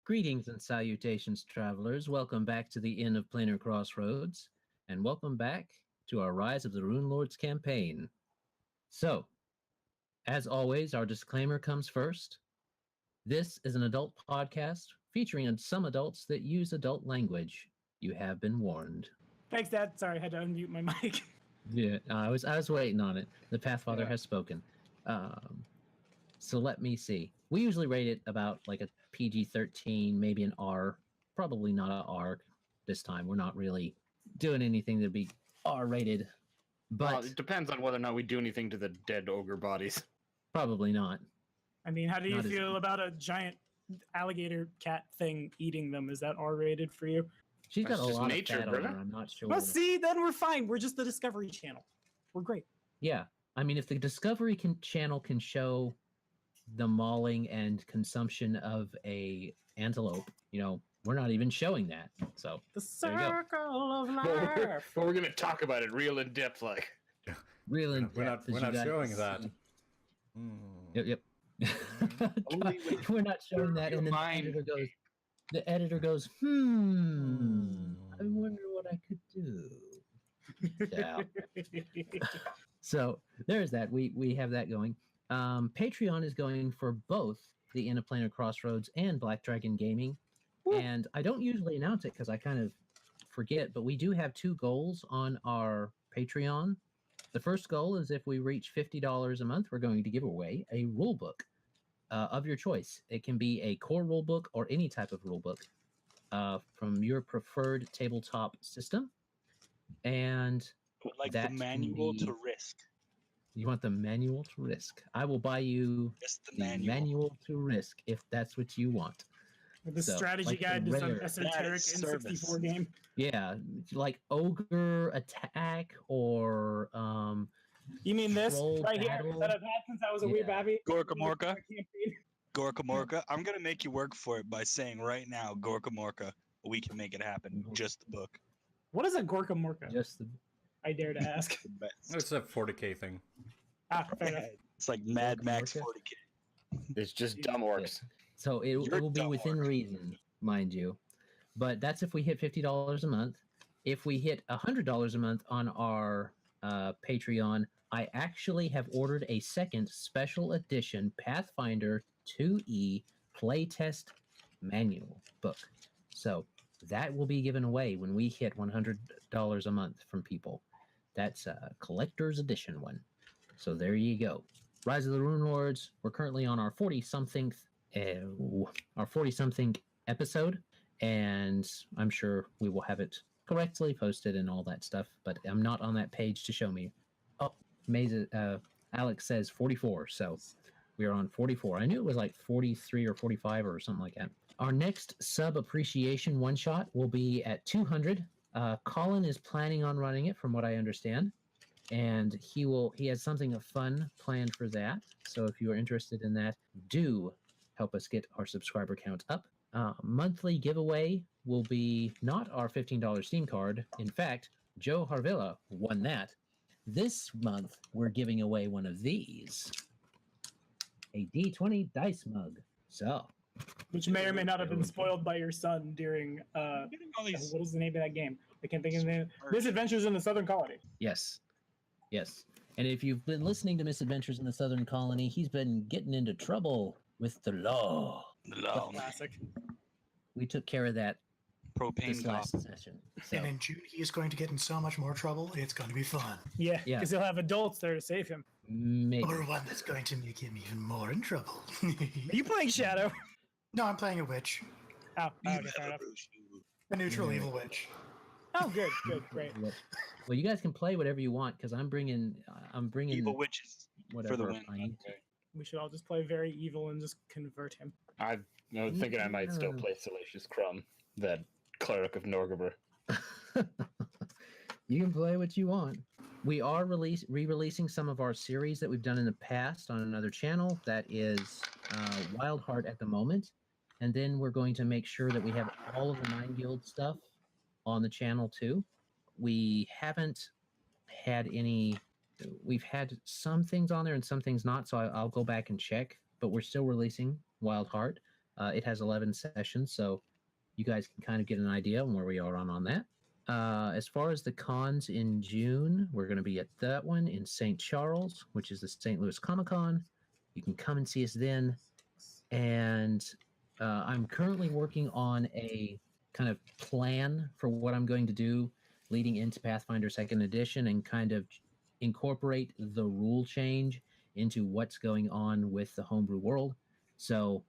Greetings and salutations, travelers. Welcome back to the Inn of Planar Crossroads, and welcome back to our Rise of the Runelords campaign. So, as always, our disclaimer comes first. This is an adult podcast featuring some adults that use adult language. You have been warned. Thanks, Dad. Sorry, I had to unmute my mic. Yeah, I was waiting on it. The Pathfinder has spoken. So let me see. We usually rate it about like a PG-13, maybe an R. Probably not an R this time. We're not really doing anything to be R-rated. But it depends on whether or not we do anything to the dead ogre bodies. Probably not. I mean, how do you feel about a giant alligator cat thing eating them? Is that R-rated for you? She's got a lot of fat on her. I'm not sure. Well, see, then we're fine. We're just the Discovery Channel. We're great. Yeah. I mean, if the Discovery Channel can show the mauling and consumption of a antelope, you know, we're not even showing that. So the circle of life. But we're going to talk about it real in depth, like real in depth. We're not showing that. Yep. We're not showing that, and then the editor goes, I wonder what I could do. Yeah. So there's that. We have that going. Patreon is going for both the Inn of Planar Crossroads and Black Dragon Gaming. Woo. And I don't usually announce it because I kind of forget, but we do have two goals on our Patreon. The first goal is if we reach $50 a month, we're going to give away a rule book of your choice. It can be a core rule book or any type of rule book from your preferred tabletop system. And I would like the manual to Risk. You want the manual to Risk? I will buy you the manual to Risk if that's what you want. The strategy guide to some esoteric N64 game. Yeah, like Ogre Attack or you mean this right battle? Here that I've had since I was a wee babby? Gorka Morka. Gorka Morka. I'm gonna make you work for it by saying right now, Gorka Morka. We can make it happen. Just the book. What is a Gorka Morka? Just the. I dare to ask. It's a 40k thing. Fair enough. It's like Mad Max 40k. It's just dumb orcs. So it will be within reason, mind you. But that's if we hit $50 a month. If we hit $100 a month on our Patreon, I actually have ordered a second special edition Pathfinder 2E playtest manual book. So that will be given away when we hit $100 a month from people. That's a collector's edition one. So there you go. Rise of the Runelords. We're currently on our 40-something episode, and I'm sure we will have it correctly posted and all that stuff. But I'm not on that page to show me. Oh, Mazus, Alex says 44, so we are on 44. I knew it was like 43 or 45 or something like that. Our next sub appreciation one shot will be at 200. Colin is planning on running it, from what I understand. And he has something of fun planned for that. So if you are interested in that, do help us get our subscriber count up. Monthly giveaway will be not our $15 Steam card. In fact, Joe Harvilla won that. This month, we're giving away one of these. A D20 dice mug. So. Which may or may not have been spoiled by your son during, what is the name of that game? I can't think of the name. Misadventures in the Southern Colony. Yes. And if you've been listening to Misadventures in the Southern Colony, he's been getting into trouble with the law. The law. Classic. We took care of that this last session. So. And in June, he is going to get in so much more trouble, it's going to be fun. Yeah, because he'll have adults there to save him. Maybe. Or one that's going to make him even more in trouble. Are you playing Shadow? No, I'm playing a witch. Oh, okay, fair enough. A neutral evil witch. Oh, good, great. Well, you guys can play whatever you want because I'm bringing evil witches whatever for the win. I need to. We should all just play very evil and just convert him. I was thinking I might still play Salacious Crumb, that cleric of Norgaber. You can play what you want. We are re-releasing some of our series that we've done in the past on another channel. That is Wild Heart at the moment. And then we're going to make sure that we have all of the Nine Guild stuff on the channel too. We haven't had any... We've had some things on there and some things not, so I'll go back and check. But we're still releasing Wild Heart. It has 11 sessions, so you guys can kind of get an idea on where we are on that. As far as the cons in June, we're going to be at that one in St. Charles, which is the St. Louis Comic-Con. You can come and see us then. And I'm currently working on a kind of plan for what I'm going to do leading into Pathfinder 2nd Edition and kind of incorporate the rule change into what's going on with the homebrew world. So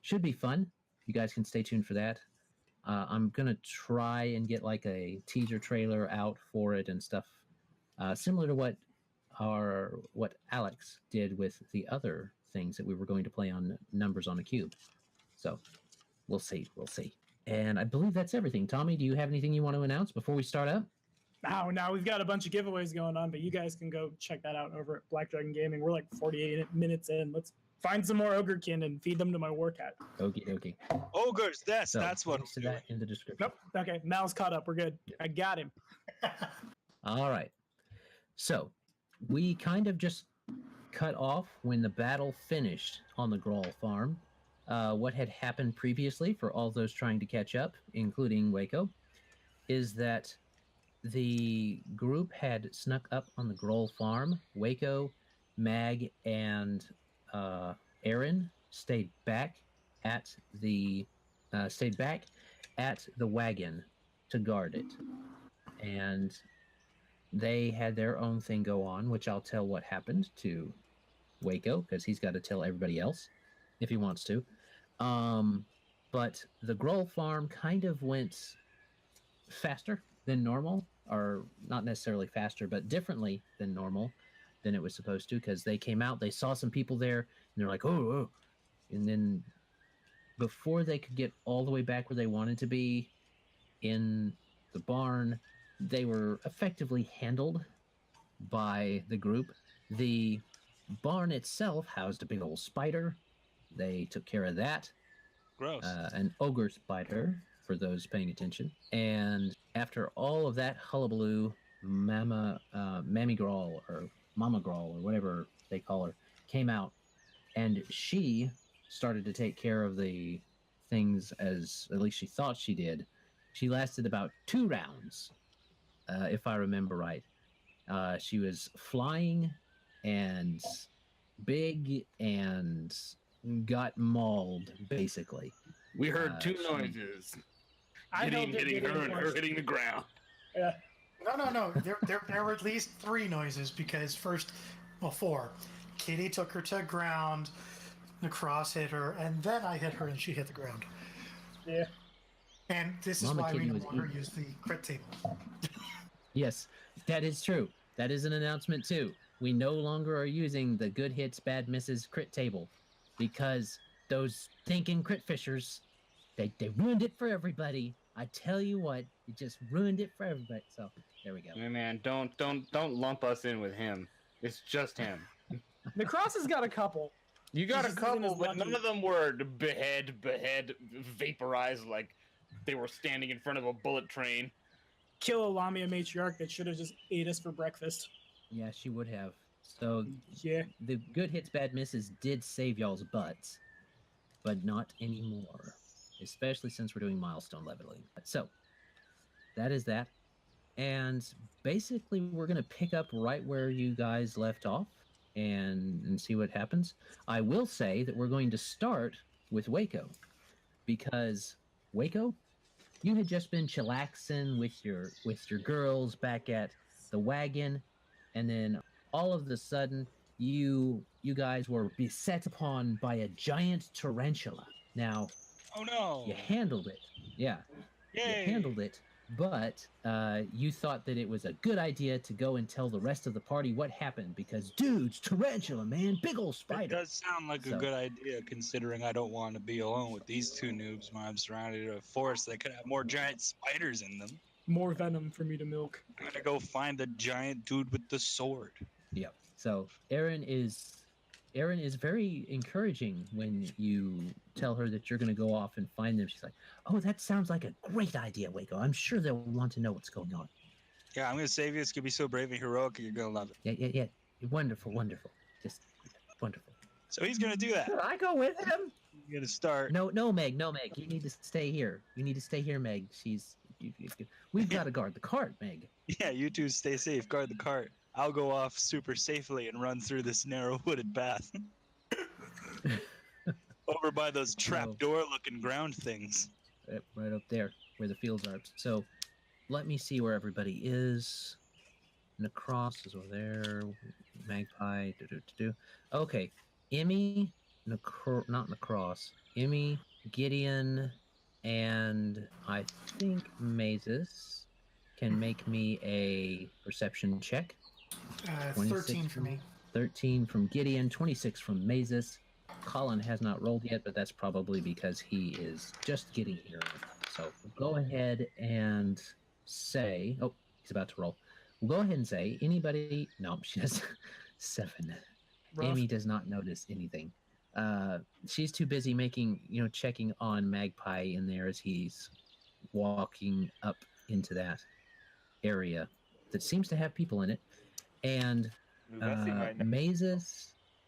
should be fun. You guys can stay tuned for that. I'm going to try and get like a teaser trailer out for it and stuff similar to what Alex did with the other things that we were going to play on Numbers on a Cube. So we'll see. And I believe that's everything. Tommy, do you have anything you want to announce before we start up? Now we've got a bunch of giveaways going on, but you guys can go check that out over at Black Dragon Gaming. We're like 48 minutes in. Let's find some more ogrekin and feed them to my war cat. Okay. Ogres, that's what. To that in the description. Nope. Okay, Mal's caught up. We're good. I got him. All right. So we kind of just cut off when the battle finished on the Grawl farm. What had happened previously for all those trying to catch up, including Wayko, is that the group had snuck up on the Grawl farm. Wayko, Mag, and Aaron stayed back at the wagon to guard it, and they had their own thing go on, which I'll tell what happened to Wayko because he's got to tell everybody else if he wants to. But the Grawl farm kind of went faster than normal, or not necessarily faster, but differently than normal than it was supposed to, because they came out, they saw some people there, and they're like, oh, and then before they could get all the way back where they wanted to be in the barn, they were effectively handled by the group. The barn itself housed a big old spider. They took care of that. Gross. An ogre spider, for those paying attention. And after all of that hullabaloo, Mammy Grawl, or Mama Grawl, or whatever they call her, came out, and she started to take care of the things as at least she thought she did. She lasted about 2 rounds, if I remember right. She was flying and big and got mauled, basically. We heard 2 noises. Gideon hitting her and her hitting the ground. Yeah. No. There were at least 3 noises because 4. Kitty took her to ground, the cross hit her, and then I hit her and she hit the ground. Yeah. And this is why we no longer use the crit table. Yes, that is true. That is an announcement too. We no longer are using the good hits, bad misses crit table because those thinking crit fishers, they ruined it for everybody. I tell you what, it just ruined it for everybody. So there we go. Hey man, don't lump us in with him. It's just him. The cross has got a couple. You got a couple, but none of them were behead, vaporized like they were standing in front of a bullet train. Kill a Lamia matriarch that should have just ate us for breakfast. Yeah, she would have. So yeah, the good hits, bad misses did save y'all's butts, but not anymore. Especially since we're doing milestone leveling. So that is that. And basically we're going to pick up right where you guys left off and see what happens. I will say that we're going to start with Wayko, because Wayko, you had just been chillaxing with your girls back at the wagon, and then all of a sudden you guys were beset upon by a giant tarantula. Now, oh no! You handled it. Yeah. Yay. You handled it, but you thought that it was a good idea to go and tell the rest of the party what happened because, dudes, tarantula, man, big old spider. It does sound like a good idea, considering I don't want to be alone with these 2 noobs when I'm surrounded in a forest that could have more giant spiders in them. More venom for me to milk. I'm gonna go find the giant dude with the sword. Yep. So Aaron is very encouraging when you tell her that you're going to go off and find them. She's like, oh, that sounds like a great idea, Wayko. I'm sure they'll want to know what's going on. Yeah, I'm going to save you. It's going to be so brave and heroic, and you're going to love it. Yeah. Wonderful. Just wonderful. So he's going to do that. Should I go with him? You gotta start. No, Meg. You need to stay here. You need to stay here, Meg. We've got to guard the cart, Meg. Yeah, you two stay safe. Guard the cart. I'll go off super safely and run through this narrow wooded path. Over by those trapdoor-looking ground things. Right up there where the fields are. So, let me see where everybody is. Nahkräs is over there. Magpie. Okay. Emmy, not Nahkräs. Emmy, Gideon, and I think Mazus can make me a perception check. 13 for me. 13 from Gideon, 26 from Mazus. Colin has not rolled yet, but that's probably because he is just getting here. So go ahead and say, oh, he's about to roll. We'll go ahead and say, anybody, no, she has 7. Rough. Amy does not notice anything. She's too busy checking on Magpie in there as he's walking up into that area that seems to have people in it. And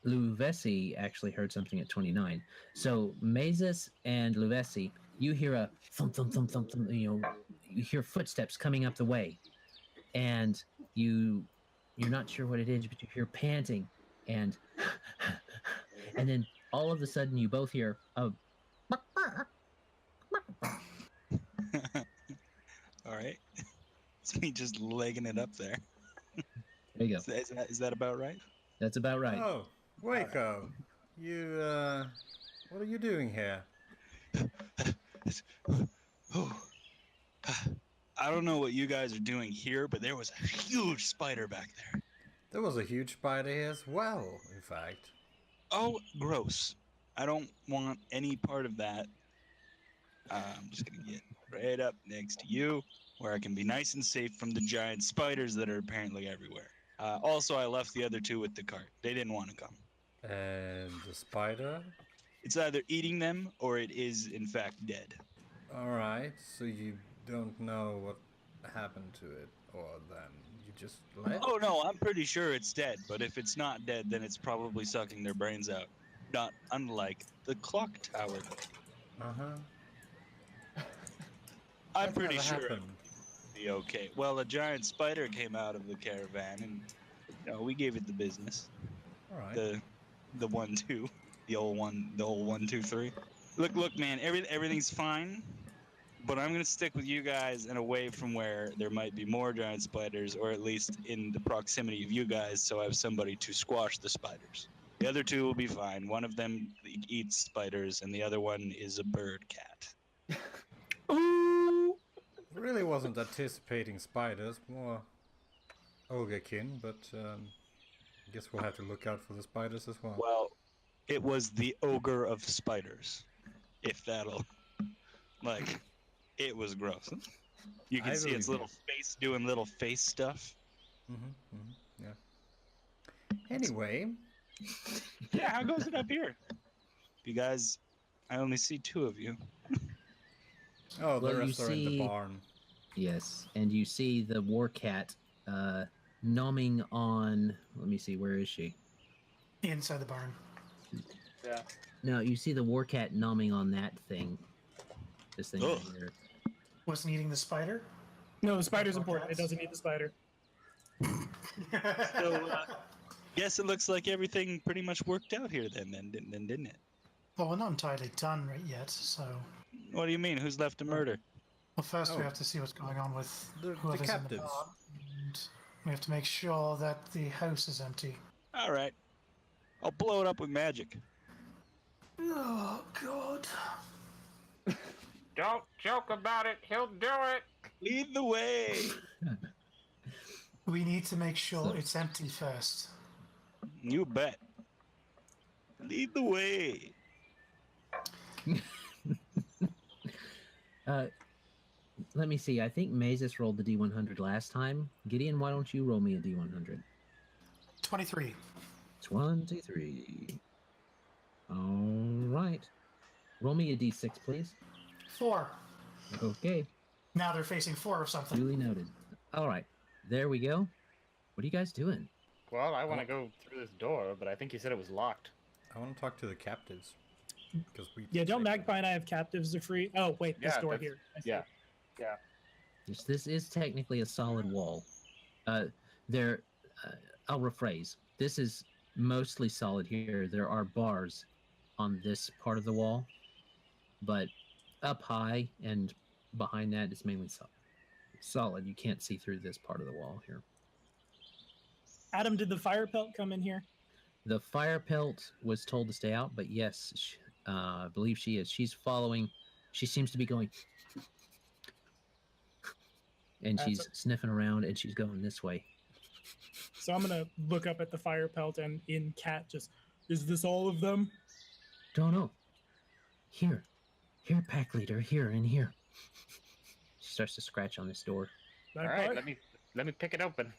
Luvesi actually heard something at 29. So Mazus and Luvesi, you hear a thump, thump, thump, thump, thump, you hear footsteps coming up the way. And you're not sure what it is, but you hear panting and then all of a sudden you both hear a All right. It's me just legging it up there. There you go. Is that about right? That's about right. Oh, Wayko, you, what are you doing here? I don't know what you guys are doing here, but there was a huge spider back there. There was a huge spider here as well, in fact. Oh, gross. I don't want any part of that. I'm just going to get right up next to you, where I can be nice and safe from the giant spiders that are apparently everywhere. Also, I left the other two with the cart. They didn't want to come. And the spider? It's either eating them, or it is, in fact, dead. Alright, so you don't know what happened to it, or then you just left? Oh, no, I'm pretty sure it's dead, but if it's not dead, then it's probably sucking their brains out. Not unlike the clock tower. Uh-huh. I'm That pretty never sure happened. it'll be okay. Well, a giant spider came out of the caravan, and we gave it the business. Alright. The 1-2, the old 1-2-3. Look, man, everything's fine, but I'm gonna stick with you guys and away from where there might be more giant spiders, or at least in the proximity of you guys, so I have somebody to squash the spiders. The other two will be fine. One of them eats spiders, and the other one is a bird cat. Ooh! Really wasn't anticipating spiders, more ogrekin, but I guess we'll have to look out for the spiders as well. Well, it was the ogre of spiders, if that'll, it was gross. You can see its little face doing little face stuff. Yeah. Anyway. Yeah, how goes it up here? You guys, I only see 2 of you. Oh, the Well, you rest are in the see- barn. Yes, and you see the war cat nomming on. Let me see, where is she? Inside the barn. Yeah. No, you see the war cat nomming on that thing. This thing right Ugh. here. Wasn't eating the spider? No, the spider's important. It doesn't eat the spider. So, guess it looks like everything pretty much worked out here then, didn't it? Well, we're not entirely done right yet, so... What do you mean? Who's left to murder? Well, first Oh. we have to see what's going on with The whoever's in the captives. barn. And we have to make sure that the house is empty. All right. I'll blow it up with magic. Oh, God. Don't joke about it. He'll do it. Lead the way. We need to make sure it's empty first. You bet. Lead the way. Let me see. I think Mazus rolled the D100 last time. Gideon, why don't you roll me a D100? 23. 23. All right. Roll me a D6, please. 4. Okay. Now they're facing 4 of something. Duly noted. All right. There we go. What are you guys doing? Well, I want to go through this door, but I think you said it was locked. I want to talk to the captives. Because we Yeah, don't Magpie and I have captives to free? Oh, wait, this Yeah, door that's- here. I see. Yeah. This is technically a solid wall. There, I'll rephrase. This is mostly solid here. There are bars on this part of the wall, but up high and behind that is mainly solid. You can't see through this part of the wall here. Adam, did the fire pelt come in here? The fire pelt was told to stay out, but yes, I believe she is. She's following. She seems to be going, and That's she's sniffing around, and she's going this way. So I'm gonna look up at the fire pelt and in cat just, is this all of them? Don't know. Here, pack leader, here and here. She starts to scratch on this door. All right, let me pick it open.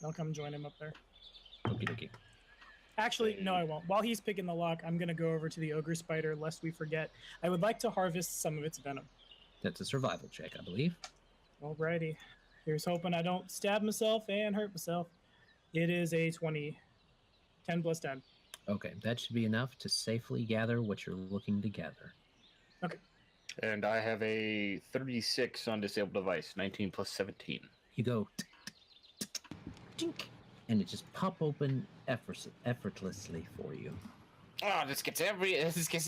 I'll come join him up there. Okie dokie. Actually, no, I won't. While he's picking the lock, I'm gonna go over to the ogre spider, lest we forget. I would like to harvest some of its venom. That's a survival check, I believe. Alrighty. Here's hoping I don't stab myself and hurt myself. It is a 20. 10 plus 10. Okay, that should be enough to safely gather what you're looking to gather. And I have a 36 on disabled device, 19 plus 17. You go, tink, and it just pop open effortlessly for you. Oh, this gets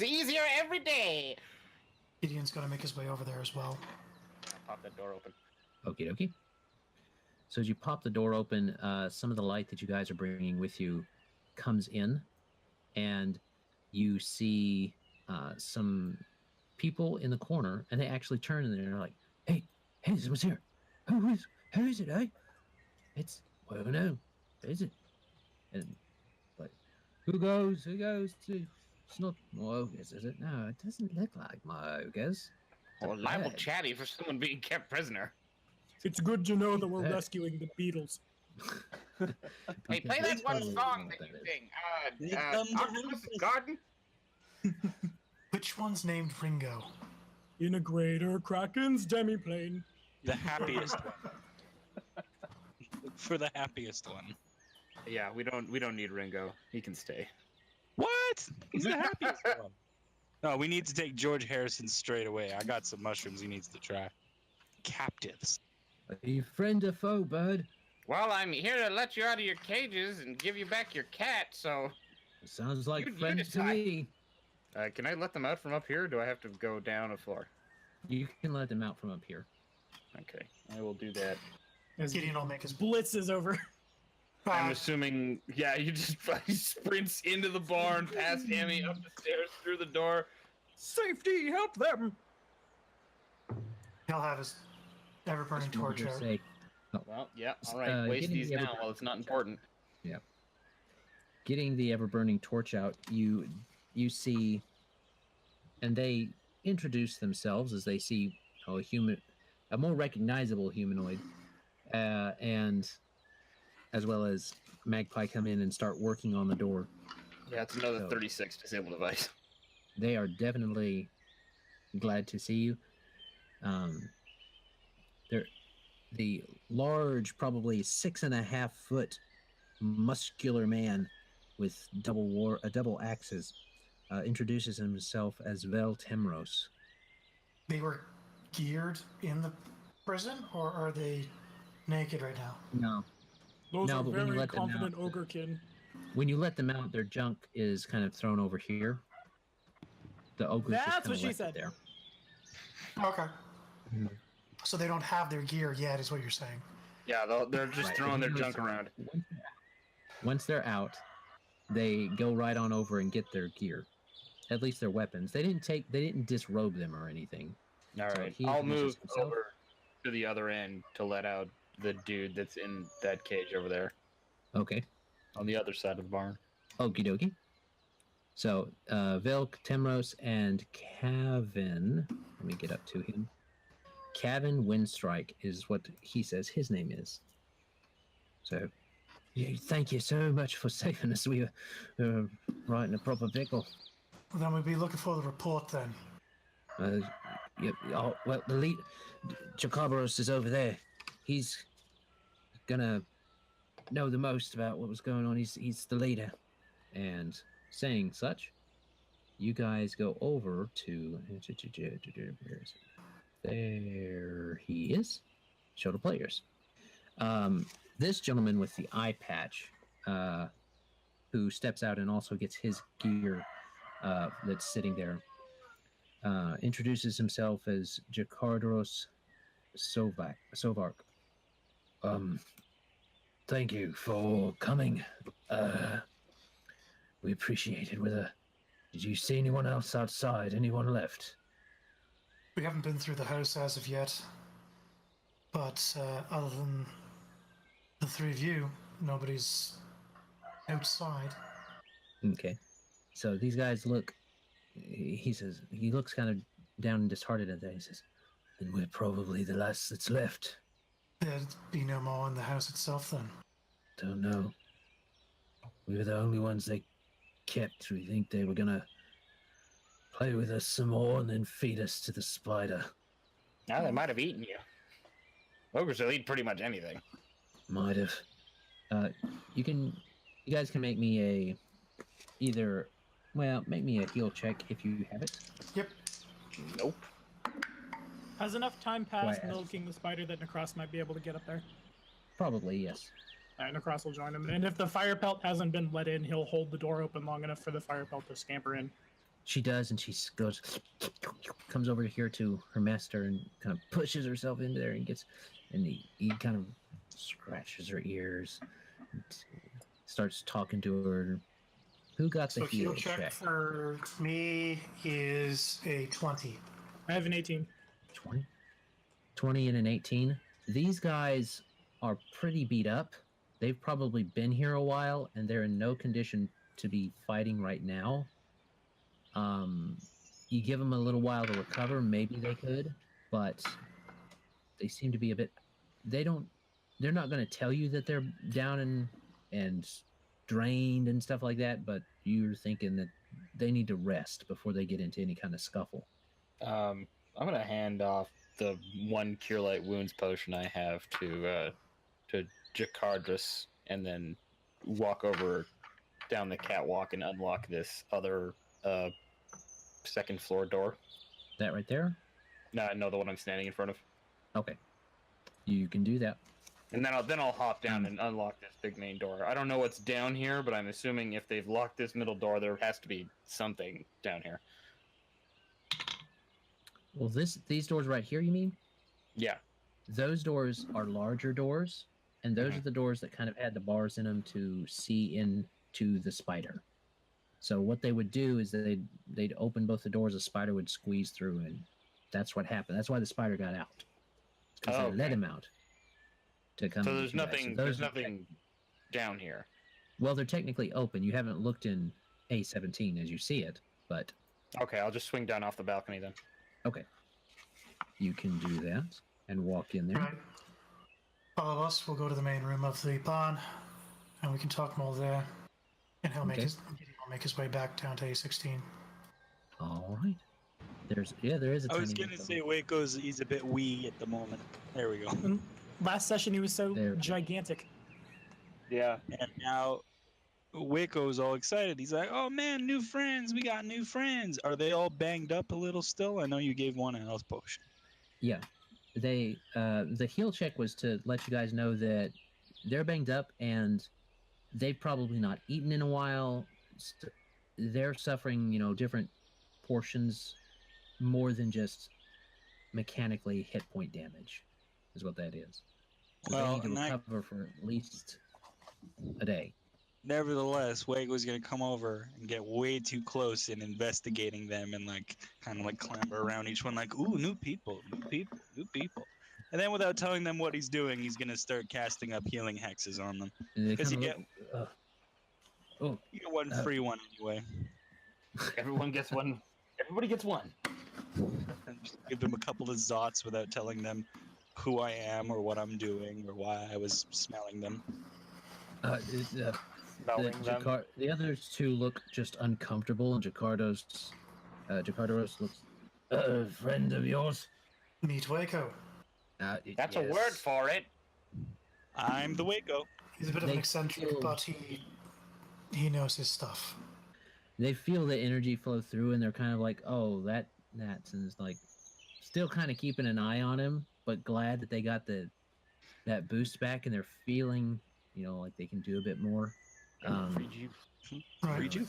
easier every day. Gideon's gonna make his way over there as well. Pop that door open. Okie dokie. So as you pop the door open, some of the light that you guys are bringing with you comes in, and you see some people in the corner, and they actually turn and they're like, "Hey, someone's here. Who is it, eh? I don't know. Who is it?" And like, who goes to? It's not my ogres, is it? No, it doesn't look like my ogres. Well, liable chatty for someone being kept prisoner. It's good to know that we're rescuing the beetles. Hey, play that one song that you sing. Octopus Garden? Which one's named Ringo? In a greater Kraken's demiplane. The happiest one. Look for the happiest one. Yeah, we don't need Ringo. He can stay. What? He's the happiest one. No, we need to take George Harrison straight away. I got some mushrooms he needs to try. Captives. Are you friend or foe, bud? Well, I'm here to let you out of your cages and give you back your cat, so... Sounds like You friends to decide. me. Can I let them out from up here, or do I have to go down a floor? You can let them out from up here. Okay, I will do that. As Gideon will make his blitzes over. I'm assuming, yeah, you just sprints into the barn, past Emmy, up the stairs, through the door. Safety, help them! He'll have his ever-burning Just wanted torch to out. say, Well, yeah, all right. Waste getting these the now ever- while it's not important. getting the ever-burning torch out, you see, and they introduce themselves as they see a more recognizable humanoid, and as well as Magpie come in and start working on the door. Yeah, it's another So- 36 disabled device. They are definitely glad to see you. They're the large, probably 6.5 foot muscular man with double axes introduces himself as Vel Temros. They were geared in the prison, or are they naked right now? No, Those No, are but when you very let them confident out- ogrekin. when you let them out, their junk is kind of thrown over here. The ogre. That's what she said. There. Okay. Mhm. So they don't have their gear yet, is what you're saying. Yeah, they're just Right, throwing their but junk around. Once they're out, they go right on over and get their gear, at least their weapons. They didn't disrobe them or anything. All So right, he I'll introduces move himself. over to the other end to let out the dude that's in that cage over there Okay. on the other side of the barn. Okie dokie. So, Velk, Temros, and Kavin. Let me get up to him. Kavin Windstrike is what he says his name is. So, yeah, thank you so much for saving us. We were right in a proper pickle. Then we'll be looking for the report then. Yep. Oh, well, the lead, Jacobros is over there. He's gonna know the most about what was going on. He's the leader. And saying such, you guys go over to. Where is it? There he is. Show to players. This gentleman with the eye patch, who steps out and also gets his gear that's sitting there, introduces himself as Jakardros Sovark. Thank you for coming. We appreciate it. Did you see anyone else outside? Anyone left? We haven't been through the house as of yet, but other than the three of you, nobody's outside. Okay. So these guys look. He says he looks kind of down and disheartened at that. He says, "Then we're probably the last that's left." There'd be no more in the house itself then. Don't know. We were the only ones they kept. We think they were gonna play with us some more and then feed us to the spider. Now they might have eaten you. Ogres will eat pretty much anything. Might have. You guys can make me make me a heal check if you have it. Yep. Nope. Has enough time passed Why, milking the spider that Nahkräs might be able to get up there? Probably, yes. Nahkräs will join him. And if the fire pelt hasn't been let in, he'll hold the door open long enough for the fire pelt to scamper in. She does, and she comes over here to her master and kind of pushes herself into there and he kind of scratches her ears, and starts talking to her. Who got the heal check? For me is a 20. I have an 18. 20 and an 18. These guys are pretty beat up. They've probably been here a while, and they're in no condition to be fighting right now. You give them a little while to recover, maybe they could, but they seem to be a bit. They're not going to tell you that they're down and drained and stuff like that, but you're thinking that they need to rest before they get into any kind of scuffle. I'm going to hand off the one Cure Light Wounds potion I have to Jakardros, and then walk over down the catwalk and unlock this other second floor door. That right there? No, the one I'm standing in front of. Okay. You can do that. And then I'll hop down and unlock this big main door. I don't know what's down here, but I'm assuming if they've locked this middle door, there has to be something down here. Well, these doors right here, you mean? Yeah. Those doors are larger doors, and those are the doors that kind of had the bars in them to see into the spider. So what they would do is they'd open both the doors, a spider would squeeze through, and that's what happened. That's why the spider got out. Because they let him out to come. So there's nothing. There's nothing down here. Well, they're technically open. You haven't looked in A17 as you see it, but okay, I'll just swing down off the balcony then. Okay, you can do that and walk in there. Right. Follow us. We'll go to the main room of the barn, and we can talk more there. And he'll make his way back down to A16. All right. There is a. I was gonna say he's a bit wee at the moment. There we go. Last session he was so gigantic. Yeah. And now Wayko's all excited. He's like, "Oh man, new friends! We got new friends. Are they all banged up a little still? I know you gave one a health potion." Yeah, the heal check was to let you guys know that they're banged up and they've probably not eaten in a while. They're suffering, different portions, more than just mechanically hit point damage, is what that is. So Well, they need to recover for at least a day. Nevertheless, Wayko's gonna come over and get way too close in investigating them and kind of clamber around each one like, "Ooh, new people. And then without telling them what he's doing, he's gonna start casting up healing hexes on them. Because you get one free one anyway. Everyone gets one. Everybody gets one. Just give them a couple of zots without telling them who I am or what I'm doing or why I was smelling them. The others two look just uncomfortable, and Jakardros looks. A friend of yours? Meet Wayko. That's a word for it. I'm the Wayko. He's a bit of an eccentric, but he knows his stuff. they feel the energy flow through, and they're kind of like, oh, that's, and it's like still kind of keeping an eye on him, but glad that they got that boost back, and they're feeling, like they can do a bit more. Freed you. Right. Freed you.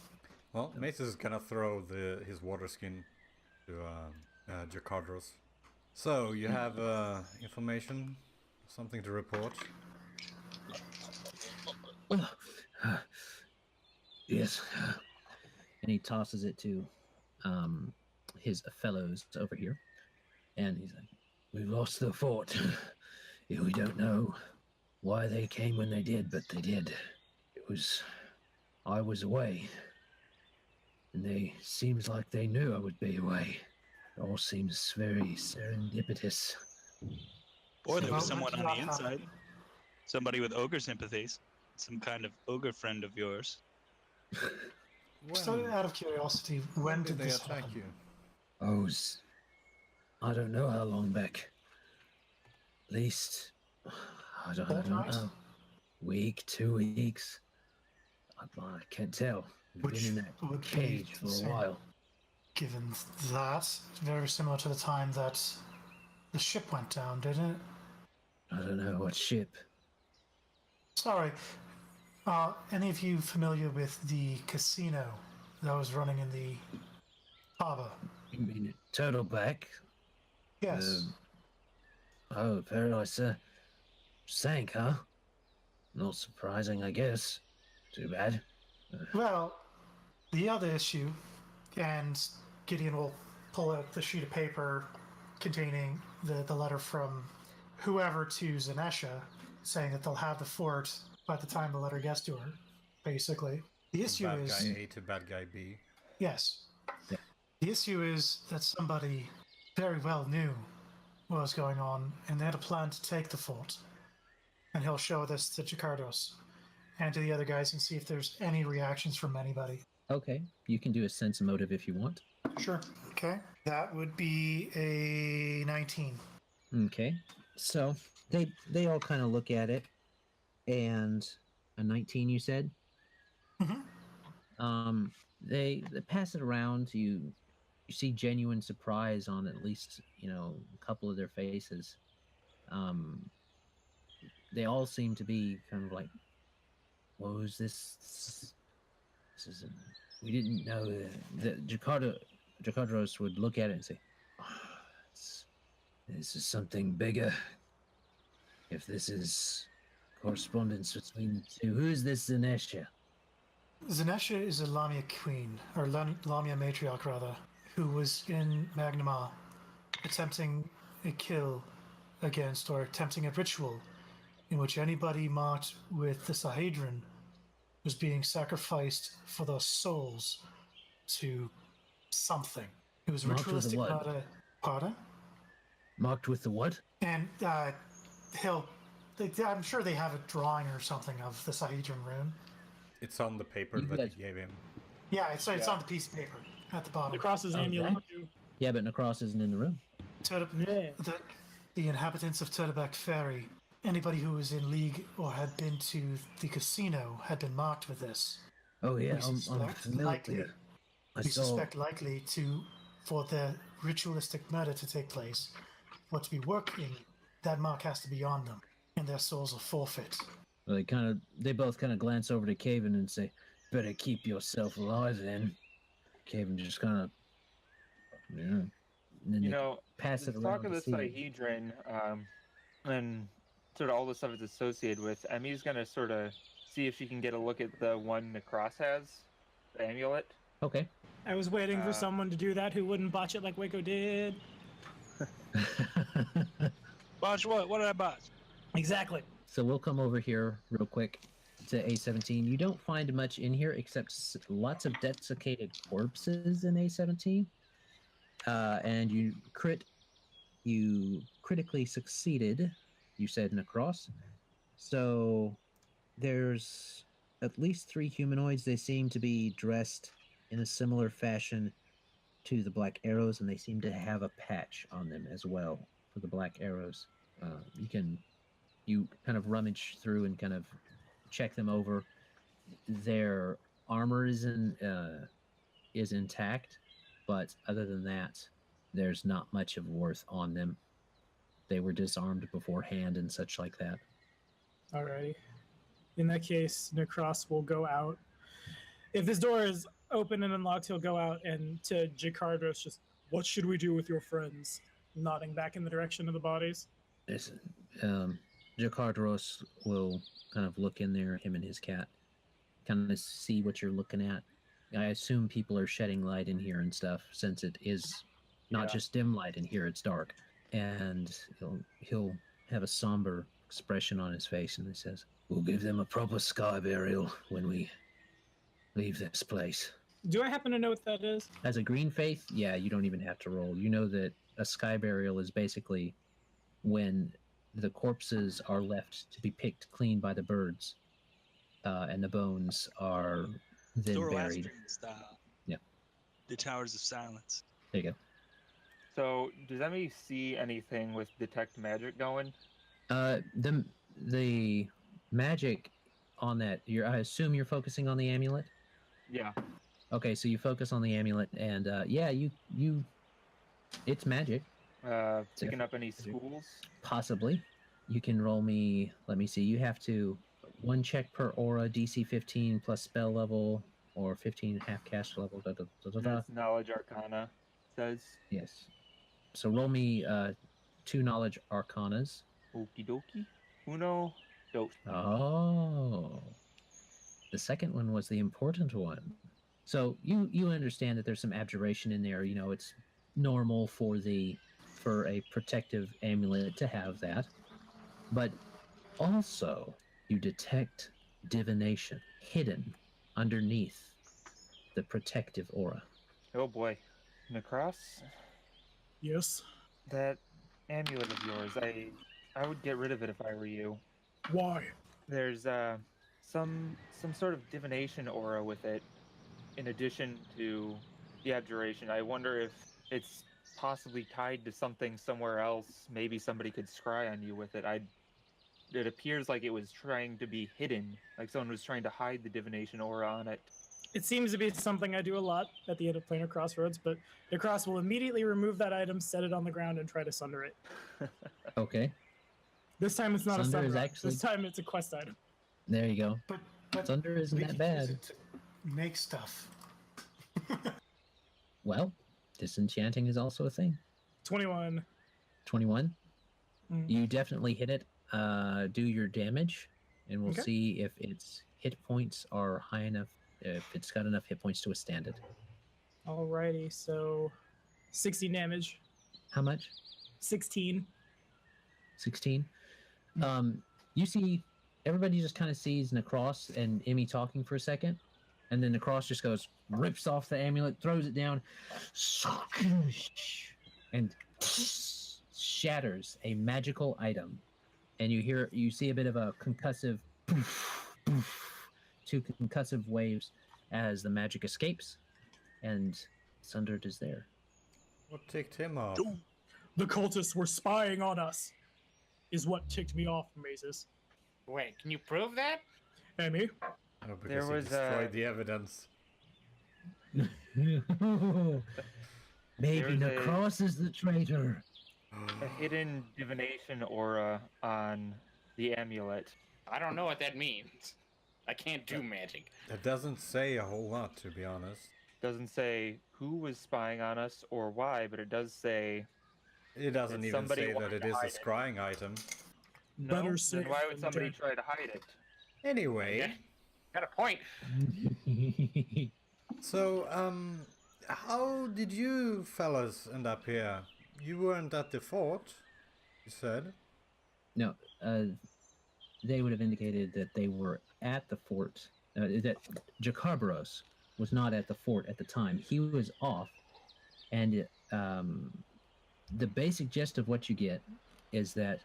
Well, Mazus is gonna throw his water skin to Jakardros. So you have information, something to report? Yes. And he tosses it to his fellows over here. And he's like, we've lost the fort. We don't know why they came when they did, but they did. I was away. And seems like they knew I would be away. It all seems very serendipitous. Or there was So- someone on the inside. Somebody with ogre sympathies. Some kind of ogre friend of yours. So, out of curiosity, when did they this attack happen? you? I don't know how long back. At least, I don't Fortnight? know. Week, 2 weeks. I can't tell. We've Which been in that would be cage for the a same. while. Given that, very similar to the time that the ship went down, didn't it? I don't know what ship. Sorry. Are any of you familiar with the casino that was running in the harbor? You mean Turtleback? Yes. Oh, Paradise sank, huh? Not surprising, I guess. Too bad. Well, the other issue, and Gideon will pull out the sheet of paper containing the letter from whoever to Zanesha, saying that they'll have the fort by the time the letter gets to her, basically. The issue Bad is... guy A to bad guy B. Yes. Yeah. The issue is that somebody very well knew what was going on, and they had a plan to take the fort. And he'll show this to Jakardos and to the other guys and see if there's any reactions from anybody. Okay, you can do a sense motive if you want. Sure. Okay. That would be a 19. Okay, so they all kind of look at it, and a 19, you said. They pass it around. You see genuine surprise on at least a couple of their faces. They all seem to be kind of like, "What was this? This is we didn't know that Jakardos would look at it and say, this is something bigger. If this is correspondence between the two, who is this Zanesha?" Zanesha is a Lamia queen, or Lamia matriarch rather, who was in Magnema attempting a kill against, or attempting a ritual in which anybody marked with the Sahedron was being sacrificed for their souls to something. It was Marked with ritualistic what? murder. Pardon? Marked with the what? And I'm sure they have a drawing or something of the Sahedron rune. It's on the paper You that guys- you gave him. Yeah, it's on the piece of paper at the bottom. The cross's amulet too. Yeah, but Nahkräs isn't in the room. Yeah. The inhabitants of Turtleback Ferry, anybody who was in league or had been to the casino had been marked with this. Oh yeah, We I'm suspect familiar. likely- I We saw. suspect likely for the ritualistic murder to take place, or to be working, that mark has to be on them, and their souls are forfeit. They both kind of glance over to Caven and say, "Better keep yourself alive then." Caven just kind of, and then they pass it the around talk of to the see. Sahedron, and sort of all the stuff it's associated with, Emmy's gonna sort of see if she can get a look at the one Nahkräs has, the amulet. Okay. I was waiting for someone to do that who wouldn't botch it like Wayko did. Botch what? What did I botch? Exactly. So we'll come over here real quick to A17. You don't find much in here except lots of desiccated corpses in A17. And you critically succeeded, you said, Nahkräs. So there's at least 3 humanoids. They seem to be dressed in a similar fashion to the Black Arrows, and they seem to have a patch on them as well for the Black Arrows. You kind of rummage through and kind of check them over. Their armor is in is intact, but other than that, there's not much of worth on them. They were disarmed beforehand and such like that. Alrighty. In that case, Nahkräs will go out. If this door is open and unlocked, he'll go out and to Jakardros, just, what should we do with your friends? Nodding back in the direction of the bodies. Listen, Jakardros will kind of look in there, him and his cat, kind of see what you're looking at. I assume people are shedding light in here and stuff, since it is not just dim light in here, it's dark. And he'll have a somber expression on his face, and he says, "We'll give them a proper sky burial when we leave this place." Do I happen to know what that is? As a green faith, yeah, you don't even have to roll. You know that a sky burial is basically when the corpses are left to be picked clean by the birds, and the bones are then buried. Style. Yeah. The Towers of Silence. There you go. So, does Emmy see anything with detect magic going? The magic on that, I assume you're focusing on the amulet? Yeah. Okay, so you focus on the amulet, and it's magic. Picking up any schools? Possibly. You can roll me, let me see, you have to, 1 check per aura, DC 15 plus spell level, or 15 half cast level. That's knowledge arcana, says. Yes. So roll me 2 knowledge arcanas. Okie dokie. Uno, dos. Oh. The second one was the important one. So you understand that there's some abjuration in there. You know, it's normal for a protective amulet to have that. But also, you detect divination hidden underneath the protective aura. Oh boy. Nahkräs, Yes. that amulet of yours, I would get rid of it if I were you. Why? There's some sort of divination aura with it, in addition to the abjuration. I wonder if it's possibly tied to something somewhere else. Maybe somebody could scry on you with it. It appears like it was trying to be hidden, like someone was trying to hide the divination aura on it. It seems to be something I do a lot at the end of Planar Crossroads, but Nahkräs will immediately remove that item, set it on the ground, and try to sunder it. Okay. This time it's not Sunder a is sunder. actually- This time it's a quest item. There you go. But Thunder isn't we that can use bad. it to make stuff. Well, disenchanting is also a thing. 21. 21. Mm. You definitely hit it. Do your damage, and we'll Okay. see if its hit points are high enough, if it's got enough hit points to withstand it. Alrighty, so 16 damage. How much? 16. 16. You see, everybody just kind of sees Nahkräs and Emmy talking for a second, and then Nahkräs just goes, rips off the amulet, throws it down, and shatters a magical item. And you see a bit of a concussive, two concussive waves as the magic escapes, and Sundered is there. What ticked him off? The cultists were spying on us, is what ticked me off, Mazus. Wait, can you prove that? Emmy? Oh, because There he was, destroyed the evidence. Maybe There's a- Nahkräs is the traitor. A hidden divination aura on the amulet. I don't know what that means. I can't do magic. That doesn't say a whole lot, to be honest. Doesn't say who was spying on us or why, but it does say It doesn't That even somebody say that wanted it to is a hide it. scrying item. no. Better Then safe why would than somebody dead. try to hide it? Anyway, Yeah. Got a point. so, how did you fellas end up here? You weren't at the fort, you said. No, they would have indicated that they were at the fort. That Jakardros was not at the fort at the time. He was off, and the basic gist of what you get is that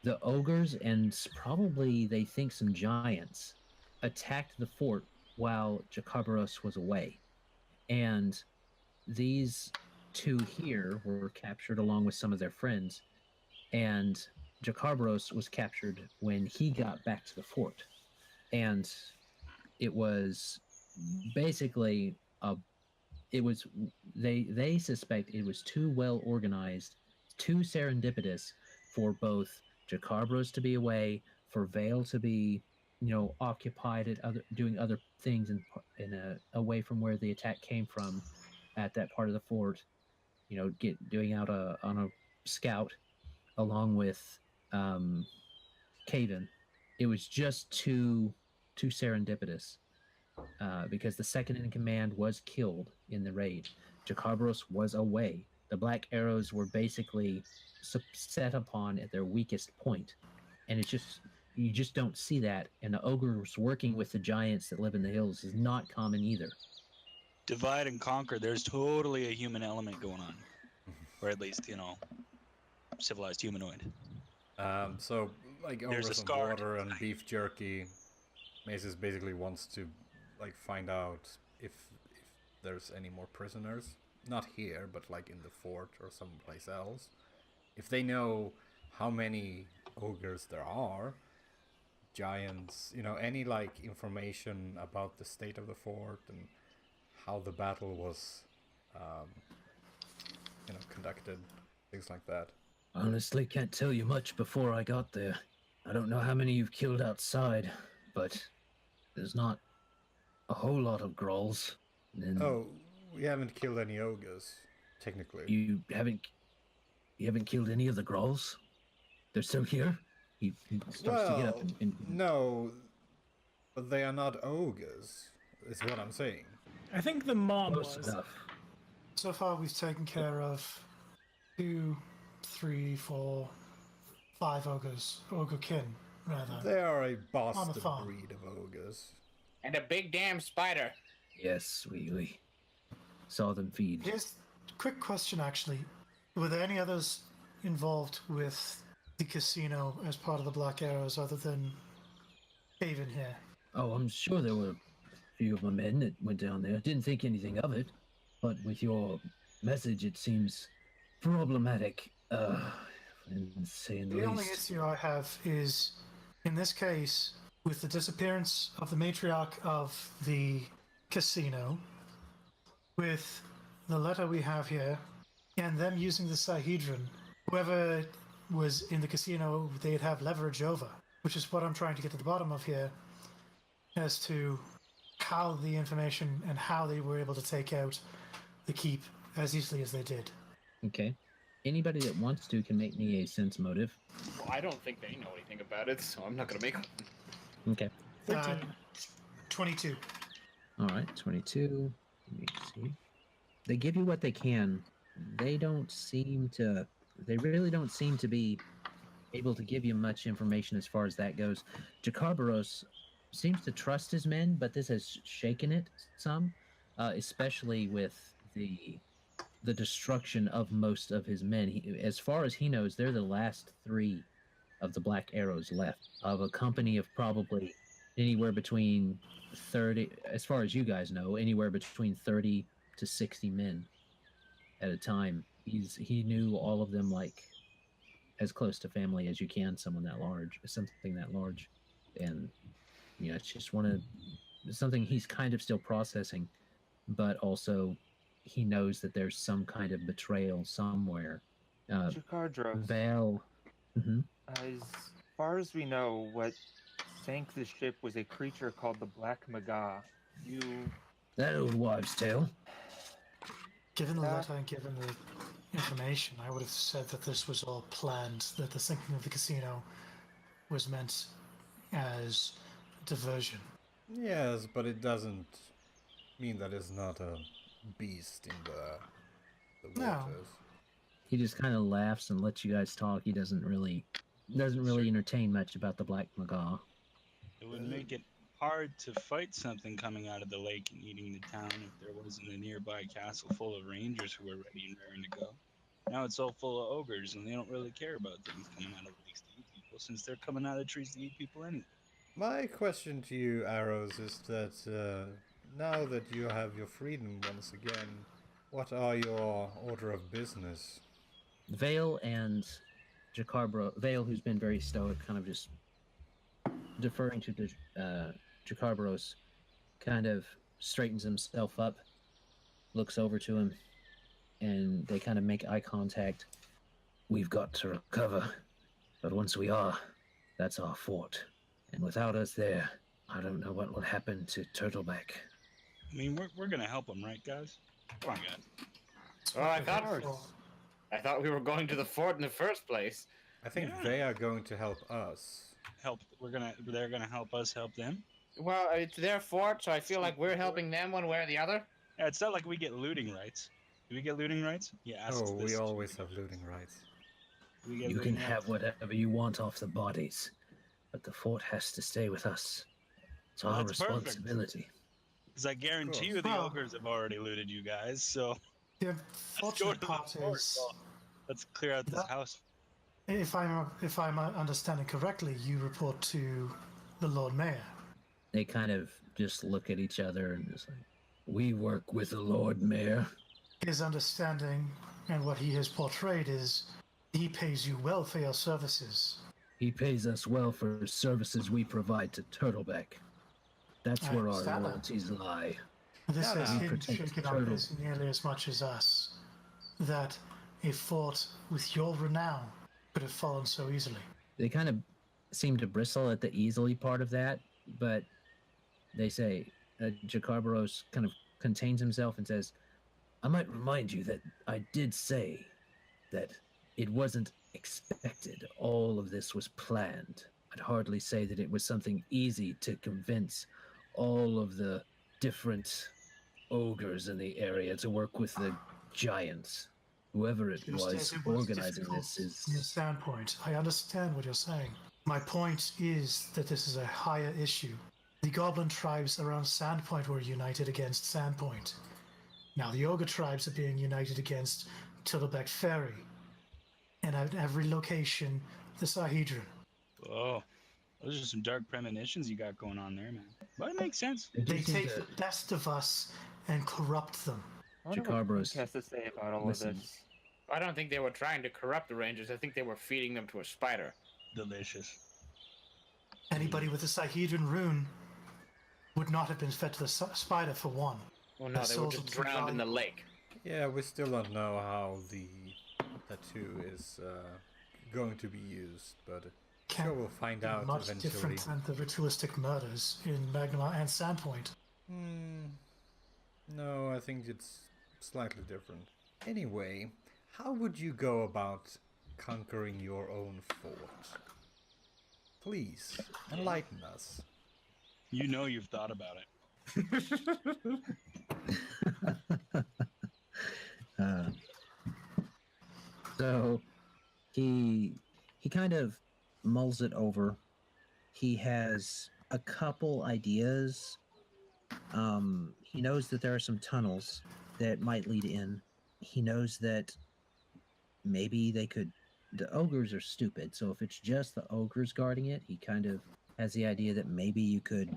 the ogres and probably they think some giants attacked the fort while Jakardros was away, and these two here were captured along with some of their friends, and Jakardros was captured when he got back to the fort. And it was basically it was they suspect it was too well organized, too serendipitous for both Jacarbros to be away, for Vale to be, occupied at doing other things away from where the attack came from, at that part of the fort. Doing out on a scout along with Caden. It was just too serendipitous. Because the second in command was killed in the raid. Jacarbros was away. The Black Arrows were basically set upon at their weakest point. And you just don't see that. And the ogres working with the giants that live in the hills is not common either. Divide and conquer. There's totally a human element going on. Or at least, civilized humanoid. So, like, There's over a some scar. water and beef jerky, Mazus basically wants to, like, find out if there's any more prisoners. Not here, but, like, in the fort or someplace else. If they know how many ogres there are, giants, any, like, information about the state of the fort and how the battle was, conducted, things like that. Honestly, can't tell you much before I got there. I don't know how many you've killed outside, but there's not a whole lot of grolls. And Oh, we haven't killed any ogres, technically. you haven't killed any of the grolls? They're still here? He starts to get up and no, but they are not ogres, is what I'm saying. I think the mom close was. enough. So far, we've taken care of 2, 3, 4, 5 ogres. Ogrekin, rather. They are a On bastard the farm. breed of ogres. And a big damn spider. Yes, we saw them feed. Here's a quick question, actually. Were there any others involved with the casino as part of the Black Arrows other than Haven here? Oh, I'm sure there were a few of my men that went down there. Didn't think anything of it, but with your message, it seems problematic. In saying the The only least. issue I have is, in this case, with the disappearance of the matriarch of the casino, with the letter we have here, and them using the Sahedron, whoever was in the casino, they'd have leverage over, which is what I'm trying to get to the bottom of here, as to how the information and how they were able to take out the keep as easily as they did. Okay. Anybody that wants to can make me a sense motive. Well, I don't think they know anything about it, so I'm not gonna make one. Okay. 13. 22. All right. 22. Let me see. They give you what they can. They really don't seem to be able to give you much information as far as that goes. Jacarbros seems to trust his men, but this has shaken it some, especially with the destruction of most of his men. As far as he knows, they're the last 3 of the Black Arrows left, of a company of probably anywhere between 30, as far as you guys know, anywhere between 30 to 60 men at a time. He knew all of them like as close to family as you can, something that large. And it's just something he's kind of still processing, but also he knows that there's some kind of betrayal somewhere. Jacardros, Val. Mm-hmm. as far as we know, what sank the ship was a creature called the Black Maga. That old wives' tale. Given the letter and given the information, I would have said that this was all planned, that the sinking of the casino was meant as diversion. Yes, but it doesn't mean that it's not a beast in the No. waters. He just kind of laughs and lets you guys talk. He doesn't really entertain much about the Black Maga. It would make it hard to fight something coming out of the lake and eating the town if there wasn't a nearby castle full of rangers who were ready and raring to go. Now it's all full of ogres, and they don't really care about things coming out of lakes to eat people, since they're coming out of trees to eat people anyway. My question to you, Arrows, is that now that you have your freedom once again, what are your order of business? Vale and Vale, who's been very stoic, kind of just deferring to Jacarbros, kind of straightens himself up looks over to him, and they kind of make eye contact. We've got to recover, but once we are, that's our fort. And without us there, I don't know what will happen to Turtleback. I mean, we're gonna help him, right, guys? Come on, guys. Well, I thought we were going to the fort in the first place. I think Yeah. they are going to help us. They're gonna help us help them. Well, it's their fort, so I feel like we're helping them one way or the other. Yeah, it's not like we get looting rights. Do we get looting rights? Yeah. ask us Oh, this. we always have looting rights. Do we get You looting can rights? have whatever you want off the bodies, but the fort has to stay with us. It's our That's perfect. responsibility. Because I guarantee you the Well- ogres have already looted you guys, so The let's go unfortunate to the part fort. is, Well, let's clear out this That- house. if I'm understanding correctly, you report to the Lord Mayor. They kind of just look at each other and just like, we work with the Lord Mayor. His understanding and what he has portrayed is he pays you well for your services. He pays us well for services we provide to Turtleback. That's I where our understand that. loyalties lie. This No, has no. him Protect shaken the up turtle. as nearly as much as us. That a fort with your renown could have fallen so easily. They kind of seem to bristle at the easily part of that, but they say, Jacarbaros kind of contains himself and says, I might remind you that I did say that it wasn't expected. All of this was planned. I'd hardly say that it was something easy to convince all of the different ogres in the area to work with the giants. Whoever it Just was as it was organizing difficult this from your is... standpoint. I understand what you're saying. My point is that this is a higher issue. The goblin tribes around Sandpoint were united against Sandpoint. Now the ogre tribes are being united against Turtleback Ferry. And at every location, the Sahedron. Oh, those are some dark premonitions you got going on there, man. But it makes sense. They They seem take to the best of us and corrupt them. I wonder what Jacarbros, Fang has to say about all listen. of this. I don't think they were trying to corrupt the Rangers. I think they were feeding them to a spider. Delicious. Anybody with a Sahedron rune would not have been fed to the spider for one. Well, no, Their they were souls just would be drowned in the valuable. lake. Yeah, we still don't know how the tattoo is going to be used, but sure we'll find out Much eventually. different than the ritualistic murders in Magma and Sandpoint. No, I think it's slightly different. Anyway, how would you go about conquering your own fort? Please, enlighten us. You know you've thought about it. So he kind of mulls it over. He has a couple ideas. He knows that there are some tunnels that might lead in. He knows that maybe the ogres are stupid, so if it's just the ogres guarding it, he kind of has the idea that maybe you could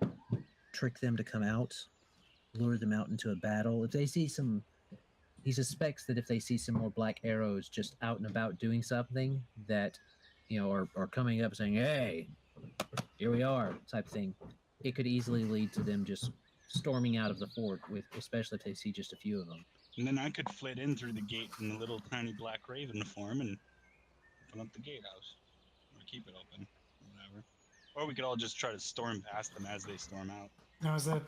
trick them to come out, lure them out into a battle. If they see some, he suspects that if they see some more black arrows just out and about doing something that, are coming up saying, hey, here we are, type thing, it could easily lead to them just storming out of the fort, especially if they see just a few of them. And then I could flit in through the gate in the little tiny black raven form and open up the gatehouse. Or keep it open. Whatever. Or we could all just try to storm past them as they storm out. Now, is there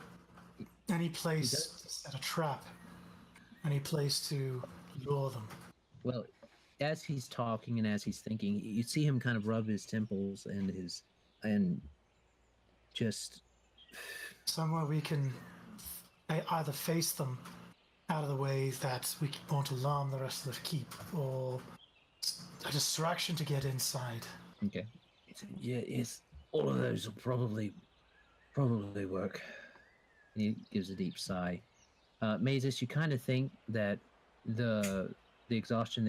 any place to set a trap? Any place to lure them? Well, as he's talking and as he's thinking, you see him kind of rub his temples and just Somewhere we can either face them out of the way that we won't alarm the rest of the keep, or a distraction to get inside. okay. It's all of those will probably work. He gives a deep sigh. Mazus, you kind of think that the exhaustion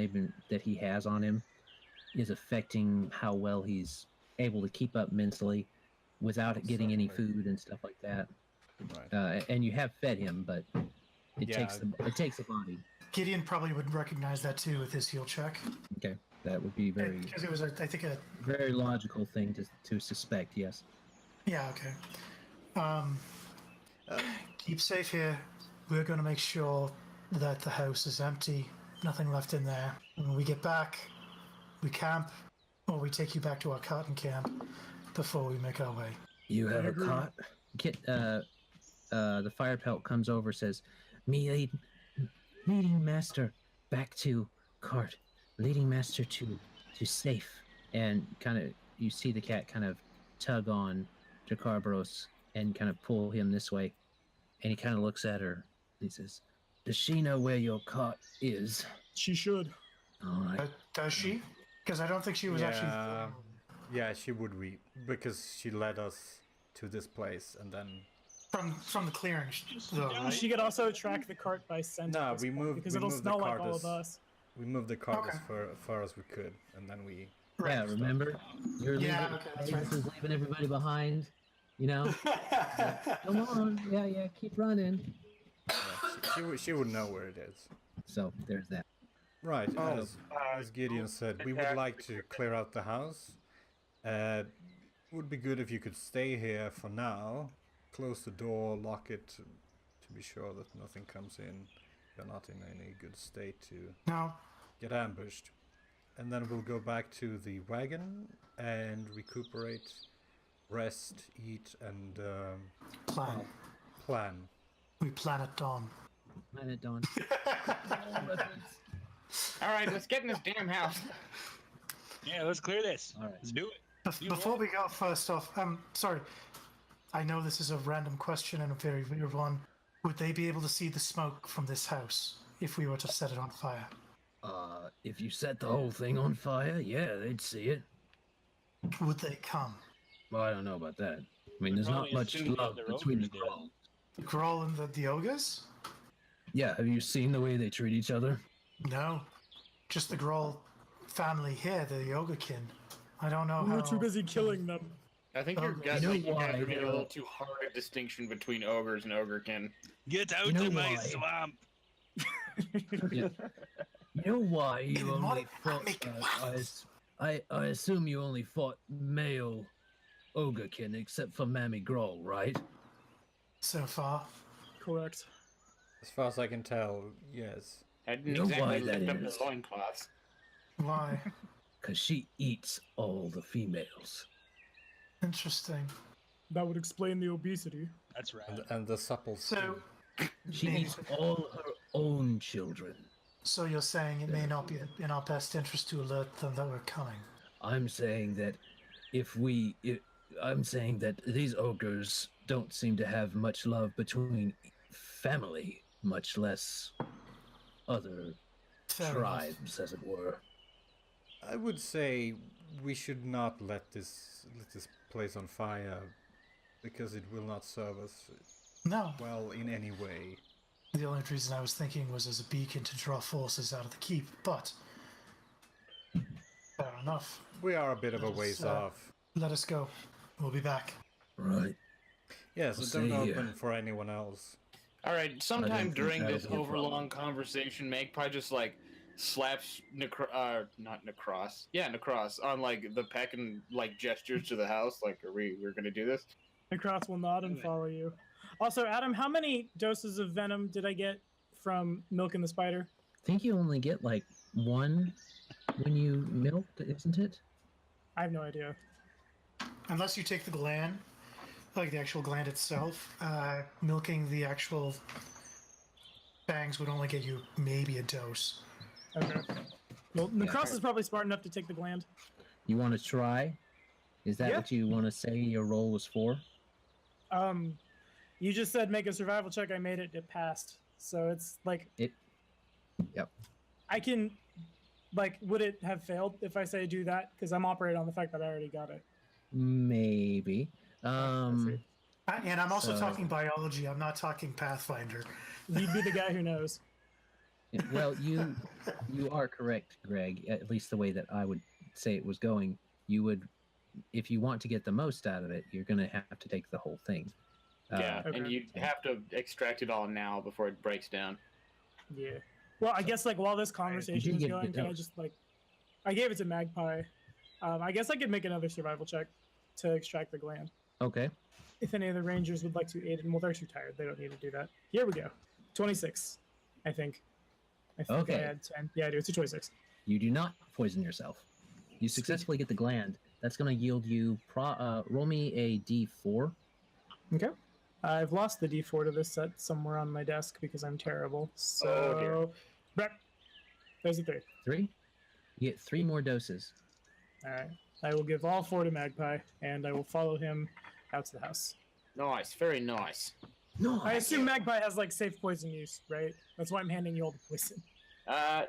that he has on him is affecting how well he's able to keep up mentally without getting any food and stuff like that. Right. And you have fed him, but it Yeah. takes the body. Gideon probably would recognize that too with his heal check. Okay, that would be very Because it was, I think, a very logical thing to suspect. Yes. yeah, okay. Keep safe here. We're going to make sure that the house is empty, nothing left in there. When we get back, we camp, or we take you back to our cotton camp before we make our way. You have a cot? The fire pelt comes over, says, "Me leading master back to cart, leading master to safe." And kind of, you see the cat kind of tug on Jacarbros and kind of pull him this way. And he kind of looks at her. He says, "Does she know where your cot is?" She should. All right. Does she? Because I don't think she was actually... Yeah, she would be, because she led us to this place and then... From the clearing, though, right? She could also track the cart by scent. No, we moved because we it'll moved smell the like cart all as, of us. We moved the cart Okay. as far as we could, and then we... Yeah, remember? You're leaving, okay, that's right. Mazus is leaving everybody behind. You know? Come on. Yeah, keep running. Yeah, she would know where it is. So, there's that. Right, as Gideon said, we would like to clear out the house. Would be good if you could stay here for now. Close the door, lock it to be sure that nothing comes in. You're not in any good state to get ambushed. And then we'll go back to the wagon and recuperate, rest, eat, and plan. We plan at dawn. Planet Dawn. All right, let's get in this damn house. Yeah, let's clear this. All right. Let's do it. Before we go, first off, sorry. I know this is a random question and a very weird one. Would they be able to see the smoke from this house if we were to set it on fire? If you set the whole thing on fire, yeah, they'd see it. Would they come? Well, I don't know about that. I mean, there's not Probably much assume love they're between the ogres there. Grolls. The Groll and the ogres? Yeah, have you seen the way they treat each other? No. Just the Groll family here, the Yogakin. I don't know We how... were too busy killing them. I think you're You know guys why, are making a though? little too hard a distinction between ogres and ogrekin. Get out You know of my why? swamp. Yeah. You know why you What? only fought? Make it I assume you only fought male ogrekin, except for Mammy Groll, right? So far. Correct. As far as I can tell, yes. I didn't You know why exactly lift that up the is? loincloths. Why? Because she eats all the females. Interesting. That would explain the obesity. That's right. And the supple So, She Maybe- eats all her own children. so you're saying it may not be in our best interest to alert them that we're coming? I'm saying that I'm saying that these ogres don't seem to have much love between family, much less other Fair enough. tribes, as it were. I would say we should not let this place on fire, because it will not serve us No. well in any way. The only reason I was thinking was as a beacon to draw forces out of the keep, but... Fair enough. We are a bit of a ways So- off. Let us go. We'll be back. Right. Yeah, so We'll don't see, open for anyone else. All right, sometime think during that'll this be a problem. overlong conversation, Magpie just like slaps not Nahkräs, yeah, Nahkräs on like the peck and like gestures to the house, like, we're gonna do this? The Cross will nod and follow you. Also, Adam, how many doses of venom did I get from milking the spider? I think you only get like one when you milk, isn't it? I have no idea. Unless you take the gland, like the actual gland itself, milking the actual fangs would only get you maybe a dose. Okay. Well, Nahkräs is probably smart enough to take the gland. You want to try? Is that Yeah. what you want to say your roll was for? You just said make a survival check. I made it. It passed. So it's like Yep. I can, like, would it have failed if I say do that? Because I'm operating on the fact that I already got it. Maybe. see. And I'm also So- talking biology. I'm not talking Pathfinder. You'd be the guy who knows. Yeah, well, you are correct, Greg. At least the way that I would say it was going, you would, if you want to get the most out of it, you're going to have to take the whole thing. Yeah, Okay. and you have to extract it all now before it breaks down. Yeah. Well, I guess like while this conversation You is get going, the can I dose. just like, I gave it to Magpie. I guess I could make another survival check to extract the gland. Okay. If any of the rangers would like to aid, and well, they're too tired. They don't need to do that. Here we go. 26. I think Okay. I had 10. Yeah, I do. It's a 26. You do not poison yourself. You successfully get the gland. That's going to yield you. Roll me a d4. Okay. I've lost the D4 to this set somewhere on my desk because I'm terrible. So, Oh, dear. Back. There's a 3. 3. You get 3 more doses. All right. I will give all 4 to Magpie, and I will follow him out to the house. Nice, very nice. No, I assume Magpie has like safe poison use, right? That's why I'm handing you all the poison.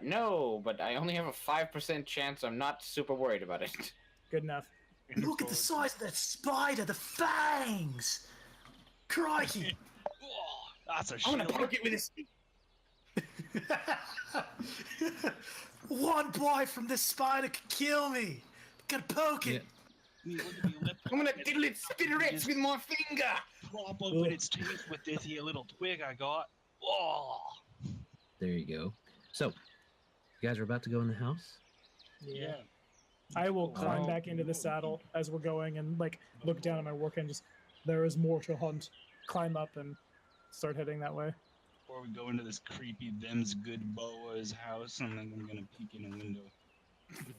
No, but I only have a 5% chance. I'm not super worried about it. Good enough. Look at the size of that spider, the fangs! Crikey! Oh, that's a I'm gonna shield. poke it with this. One bite from this spider could kill me! Gotta poke it! Me, look at me lip. I'm gonna diddle its spinnerets with my finger. Prop open its teeth with this here little twig I got. Oh. There you go. So, you guys are about to go in the house? Yeah. I will climb back into the saddle as we're going and like look down at my work and just there is more to hunt. Climb up and start heading that way. Before we go into this creepy them's good boa's house, I'm gonna peek in a window.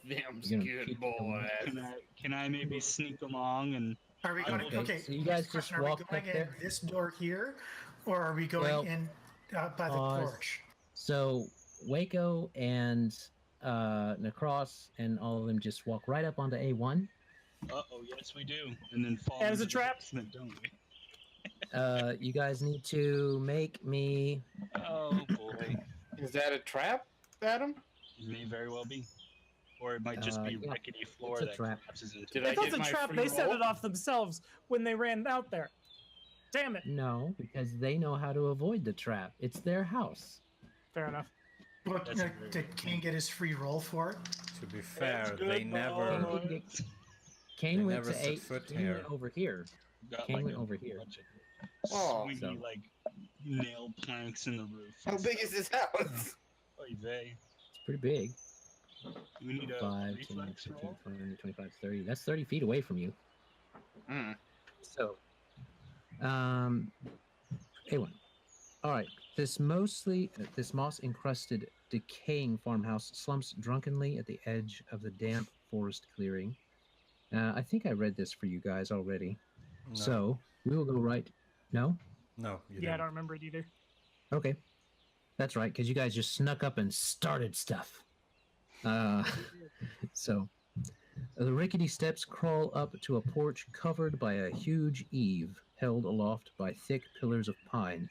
Them's You're gonna good keep boy. Can I maybe sneak along and Are we going Okay, okay, so you guys next question, just are walk we up going in there? this door here? Or are we going Well, in by the porch? So, Wayko and Nahkräs and all of them just walk right up onto A1. uh-oh, yes we do. And then fall As a into the trap. basement, don't we? You guys need to make me. Oh boy. Is that a trap, Adam? It may very well be. Or it might just be Yeah, rickety floor it's a that trap. collapses into Did it. I That's get a my trap. free They set roll? it off themselves when they ran out there. Damn it. No, because they know how to avoid the trap. It's their house. Fair enough. But, That's did Kane get his free roll for it? To be fair, good they never. boy. Kane, They Kane went never to set A. foot Kane here. went over here. Got Kane like went a over here. bunch of Oh, swingy, so- like nail planks in the roof. How big is this house? Oy vey. It's pretty big. We need a 5, 10, reflex 15, roll. 20, 25, 30. That's 30 feet away from you. Hmm. So, A1. All right. This moss-encrusted, decaying farmhouse slumps drunkenly at the edge of the damp forest clearing. I think I read this for you guys already. No, So we will go right. No. no, you Yeah, I didn't. don't remember it either. Okay. That's right, because you guys just snuck up and started stuff. So, the rickety steps crawl up to a porch covered by a huge eave held aloft by thick pillars of pine.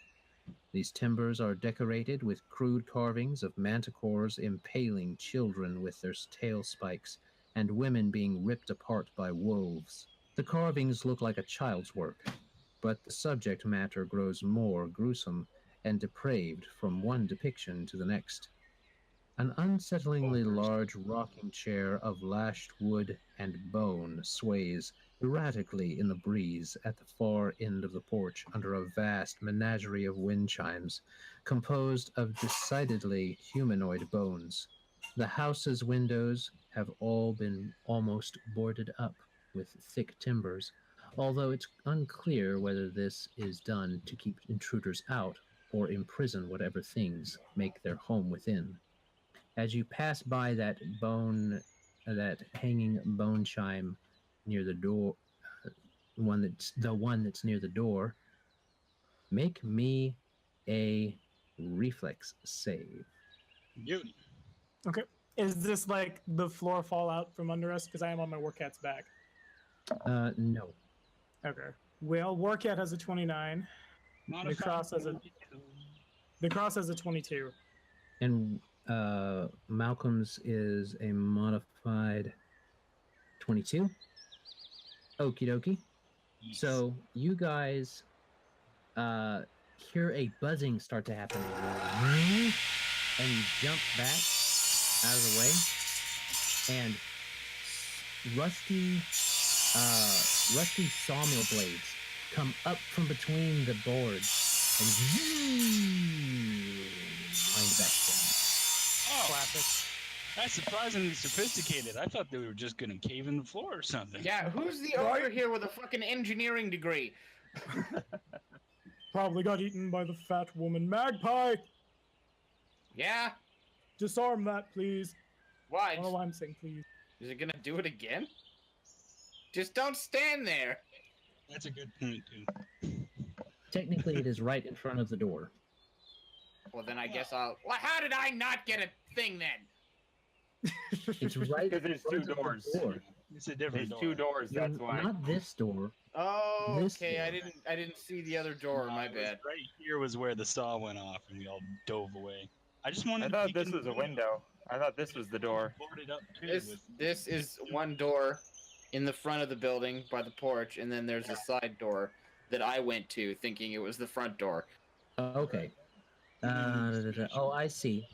These timbers are decorated with crude carvings of manticores impaling children with their tail spikes and women being ripped apart by wolves. The carvings look like a child's work, but the subject matter grows more gruesome and depraved from one depiction to the next. An unsettlingly large rocking chair of lashed wood and bone sways erratically in the breeze at the far end of the porch under a vast menagerie of wind chimes, composed of decidedly humanoid bones. The house's windows have all been almost boarded up with thick timbers, although it's unclear whether this is done to keep intruders out or imprison whatever things make their home within. As you pass by that hanging bone chime near the door, the one that's near the door, make me a reflex save. Beauty. Okay. Is this like the floor fall out from under us? Because I am on my Warcat's back. No. Okay. Well, Warcat has a 29. Not The cross has a 22. And Malcolm's is a modified 22. Okie dokie. So you guys hear a buzzing start to happen, and you jump back out of the way, and rusty sawmill blades come up from between the boards and wind back down. Oh, Classic. that's surprisingly sophisticated. I thought they were just gonna cave in the floor or something. Yeah, who's the owner here with a fucking engineering degree? Probably got eaten by the fat woman Magpie. Yeah? Disarm that, please. Why? I don't know why I'm saying please. Is it gonna do it again? Just don't stand there. That's a good point, too. Technically, it is right in front of the door. Well, then I guess I'll... Well, how did I not get a thing then? It's right Because there's in two front of doors. the door. It's a different There's door. 2 doors, that's why. Not this door. Oh, This okay. door. I didn't see the other door. My It was bad. Right here was where the saw went off, and we all dove away. I just wanted I to thought peek this in the was a window. I thought this was the door. Boarded up too. This is one door in the front of the building by the porch, and then there's a side door that I went to thinking it was the front door. Okay. Oh, I see.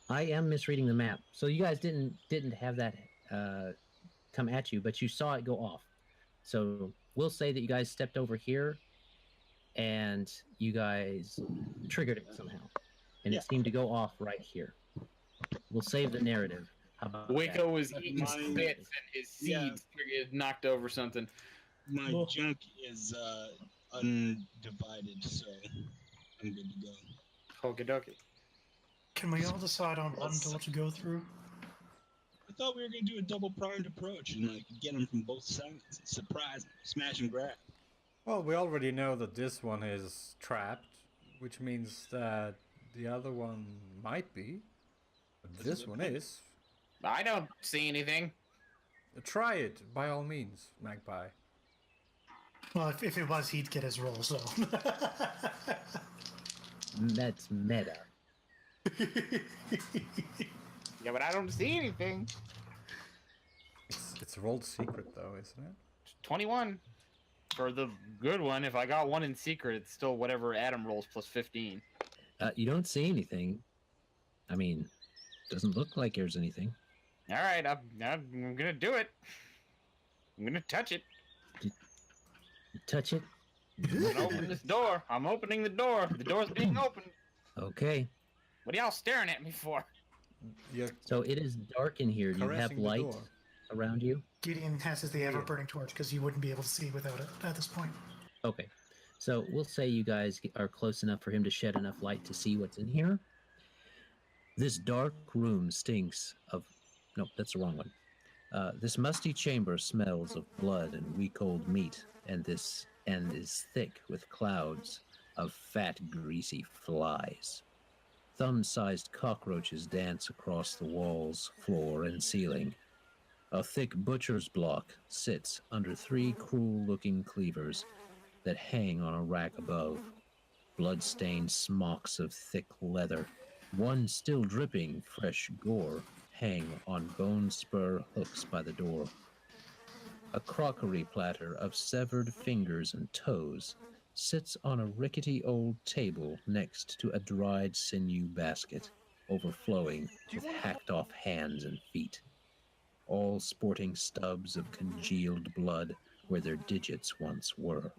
I am misreading the map. So you guys didn't have that come at you, but you saw it go off. So we'll say that you guys stepped over here, and you guys triggered it somehow, and it seemed to go off right here. We'll save the narrative. How about Wayko that? was eating spits, and his seeds knocked over something. My Well- junk is undivided, so I'm good to go. Okie dokie. Can we all decide on one door to go through? I thought we were gonna do a double pronged approach and like get them from both sides, surprise, 'em, smash and grab. Well, we already know that this one is trapped, which means that the other one might be. But this one is. I don't see anything. Try it, by all means, Magpie. Well, if it was, he'd get his roll, so. That's meta. Yeah, but I don't see anything. It's rolled secret, though, isn't it? 21 for the good one. If I got one in secret, it's still whatever Adam rolls plus 15. You don't see anything. I mean, doesn't look like there's anything. All right, I'm gonna do it. I'm gonna touch it. You touch it. I'm gonna open this door. I'm opening the door. The door's being opened. Okay. What are y'all staring at me for? You're So it is dark in here. Do you have caressing the light door. around you? Gideon has the ever-burning torch because you wouldn't be able to see without it at this point. Okay. So we'll say you guys are close enough for him to shed enough light to see what's in here. This dark room stinks of... Nope, that's the wrong one. This musty chamber smells of blood and week-old meat, and is thick with clouds of fat, greasy flies. Thumb-sized cockroaches dance across the walls, floor, and ceiling. A thick butcher's block sits under 3 cruel-looking cleavers that hang on a rack above. Blood-stained smocks of thick leather, one still dripping fresh gore, hang on bone spur hooks by the door. A crockery platter of severed fingers and toes sits on a rickety old table next to a dried sinew basket, overflowing with hacked-off hands and feet, all sporting stubs of congealed blood where their digits once were.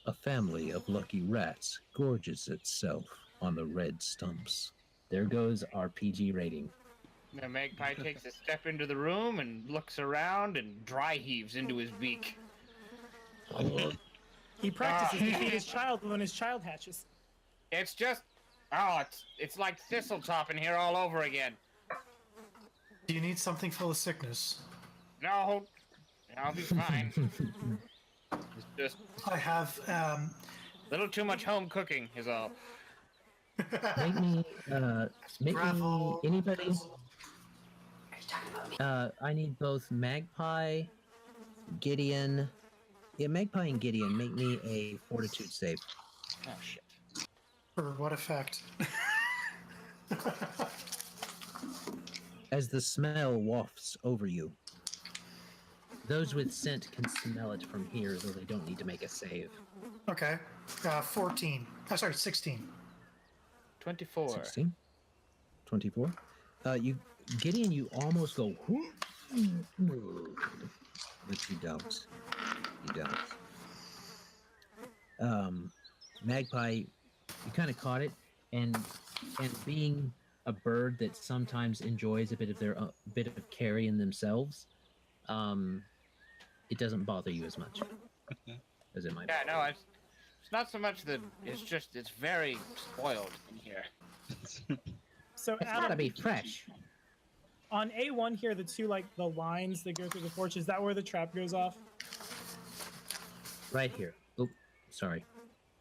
A family of lucky rats gorges itself on the red stumps. There goes our PG rating. The Magpie takes a step into the room and looks around and dry heaves into his beak. He practices to feed his child when his child hatches. It's just... Oh, it's like thistle top in here all over again. Do you need something for the sickness? No, I'll be fine. It's just I have, a little too much home cooking is all. Make Gravel. me, anybody? I need both Magpie, Gideon. Yeah, Magpie and Gideon, make me a fortitude save. Oh, shit. For what effect? As the smell wafts over you. Those with scent can smell it from here, though they don't need to make a save. Okay. 14. Oh, sorry, 16. 24. 16? 24? Gideon, you almost go... But you don't. You don't. Magpie, you kind of caught it, and being a bird that sometimes enjoys a bit of carrying themselves, it doesn't bother you as much as it might. Yeah, no, it's not so much that it's very spoiled in here. So It's Adam, gotta be fresh. on A1 here, the two the lines that go through the porch, is that where the trap goes off? Right here. Oh, sorry.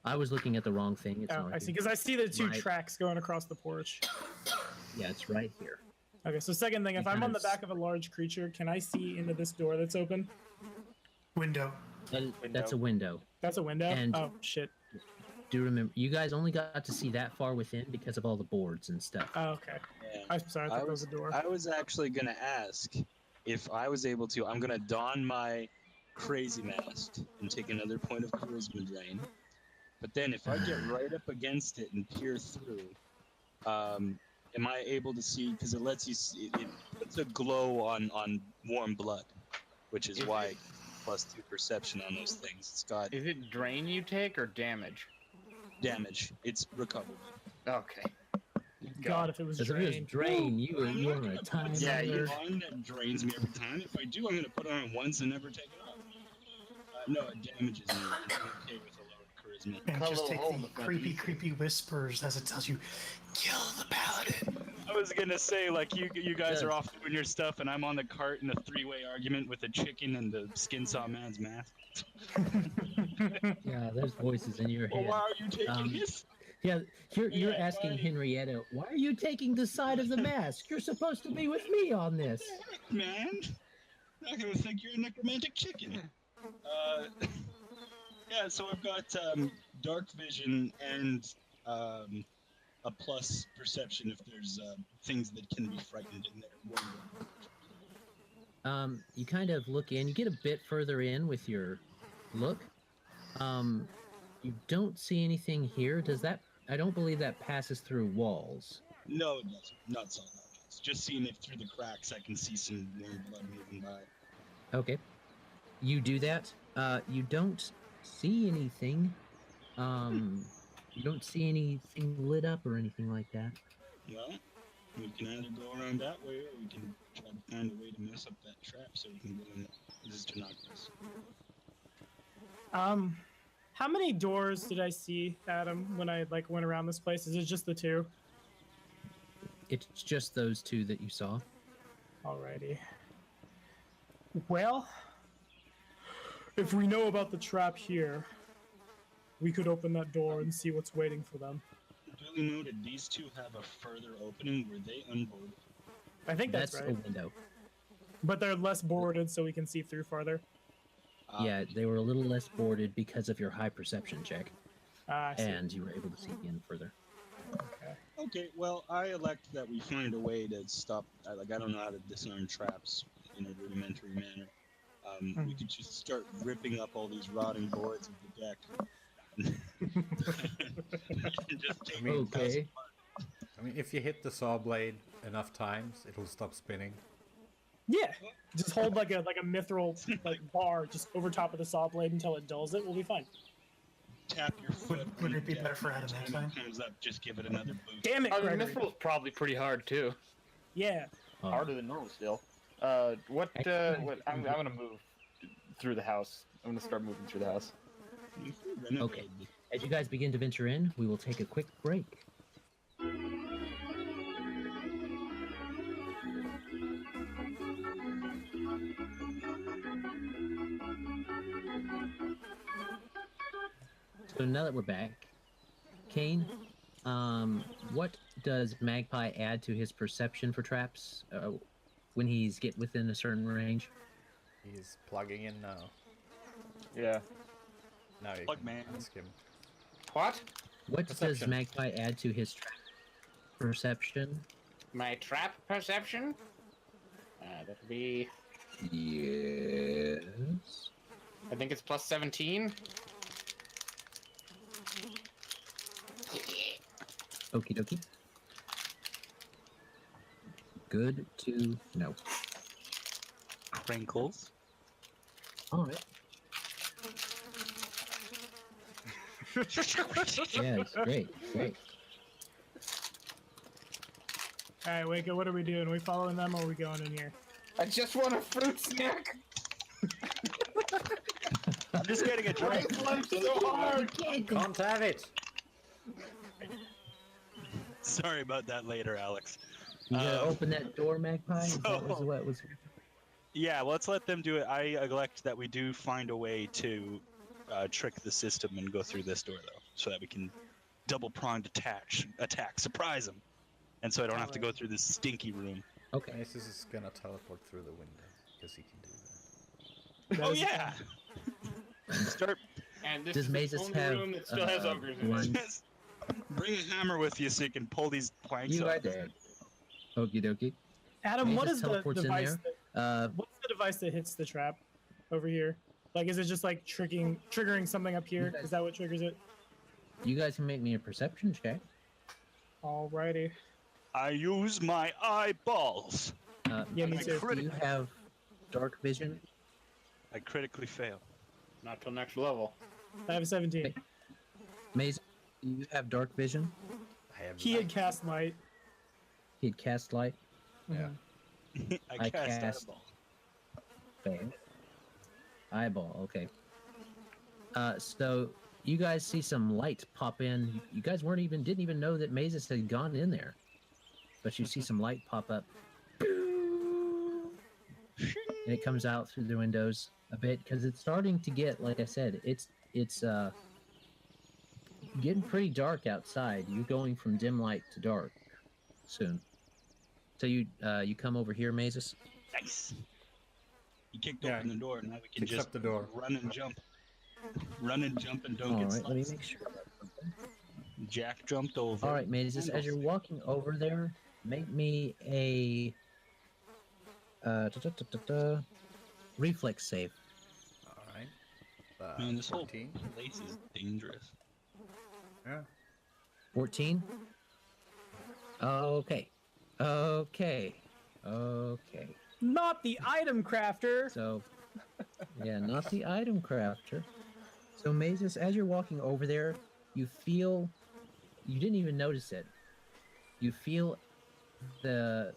I was looking at the wrong thing. It's Oh, not I see. here. Because I see the two Right. tracks going across the porch. Yeah, it's right here. Okay, so second thing, if You I'm on kind the of back of a large creature, can I see into this door that's open? Window. That's a window. That's a window? And- Oh, shit. Do remember, you guys only got to see that far within because of all the boards and stuff. Oh, okay. Yeah. I'm sorry, I thought that was a door. I was actually gonna ask if I was able to. I'm gonna don my crazy mask and take another point of charisma drain. But then, if I get right up against it and peer through, am I able to see? Because it lets you see. It puts a glow on warm blood, which is why +2 perception on those things. It's got Is it drain you take or damage? damage. It's recoverable. Okay. God, if it was Because if it was drained. drain, you were on a time. Yeah, you- mine that drains me every time. If I do, I'm gonna put it on once and never take it off. No, it damages me. I'm okay with a lower charisma. And Cut a just little take hole in the the front creepy, piece. creepy whispers as it tells you, kill the paladin. I was gonna say, like, you guys are off doing your stuff, and I'm on the cart in a 3-way argument with a chicken and the skin saw man's mask. Yeah, there's voices in your Well, head. why are you taking his? Yeah, you're Yeah, asking why- Henryetta, why are you taking the side of the mask? You're supposed to be with me on this. Man, I'm gonna think you're a necromantic chicken. Yeah, so I've got dark vision and a plus perception if there's things that can be frightened in there. You kind of look in, you get a bit further in with your look. You don't see anything here. Does that, I don't believe that passes through walls. No, it doesn't. Not so much. It's just seeing if through the cracks I can see some warm blood moving by. Okay. You do that. You don't see anything. You don't see anything lit up or anything like that. Well, we can either go around that way, or we can try to find a way to mess up that trap so we can go in. This is Nahkräs. How many doors did I see, Adam, when I went around this place? Is it just the two? It's just those two that you saw. Alrighty. Well, if we know about the trap here, we could open that door and see what's waiting for them. Duly noted, these two have a further opening. Were they unboarded? I think that's a right. window. But they're less boarded, so we can see through farther. Yeah, they were a little less boarded because of your high perception check, I see. and you were able to see in further. Okay. Okay, well, I elect that we find a way to stop. I don't know how to disarm traps in a rudimentary manner. We could just start ripping up all these rotting boards of the deck. And just take them Okay. I mean, if you hit the saw blade enough times, it'll stop spinning. Yeah. Just hold like a mithril bar just over top of the saw blade until it dulls it. We'll be fine. Tap your foot. Wouldn't it be better for Adam next time? Comes up, just give it another boost. Damn it, I mean, Gregory. Mithril's probably pretty hard too. Yeah. Harder than normal still. What? I'm gonna move through the house. I'm gonna start moving through the house. Okay. As you guys begin to venture in, we will take a quick break. So now that we're back, Kane, what does Magpie add to his perception for traps when he's get within a certain range? He's plugging in now. Yeah. Now you Plug can man. ask him. What? What does Perception. Magpie add to his trap perception? My trap perception? That'll be. Yes. I think it's plus 17. Okie dokie. Good to know. Crinkles. All right. Yes, great, great. Alright, Wayko, what are we doing? Are we following them or are we going in here? I just want a fruit snack. I'm just getting a drink. Life so hard. Can't have it! Sorry about that later, Alex. You gotta open that door, Magpie? Is that so- what was... Yeah, let's let them do it. I elect that we do find a way to trick the system and go through this door, though, so that we can double-pronged attack, surprise them. And so I don't have to go through this stinky room. Okay. Mazus is gonna teleport through the window, because he can do that. Oh, yeah! Start. And this Does is the Mazus only have, room that still has ogres in it. one? Bring a hammer with you so you can pull these planks You off. are dead. Okie dokie. Adam, He what just is the teleports in device? there. What's the device that hits the trap over here? Like, is it just like triggering something up here? Is that what triggers it? You guys can make me a perception check. Alrighty. I use my eyeballs. Yeah, me I too. Do you have dark vision? I critically fail. Not till next level. I have a 17. Okay. Maze, do you have dark vision? I have He had cast light. He'd cast light. Yeah. I cast cast eyeball. Fail. Eyeball, okay. So you guys see some light pop in. You guys didn't even know that Mazus had gone in there. But you see some light pop up. And it comes out through the windows a bit because it's starting to get, like I said, it's getting pretty dark outside. You're going from dim light to dark soon. So you come over here, Mazus. Nice. He kicked Yeah, open the door, and now we can kicks just up the door. run and jump. Run and jump and don't All get right, let me sliced. make sure. Jack jumped over. All right, Mazus, as you're walking over there, make me a reflex save. Alright. Man, this whole 14. place is dangerous. Yeah. 14. Okay. Not the item crafter. So, yeah, not the item crafter. So, Mazus, as you're walking over there, you didn't even notice it. You feel the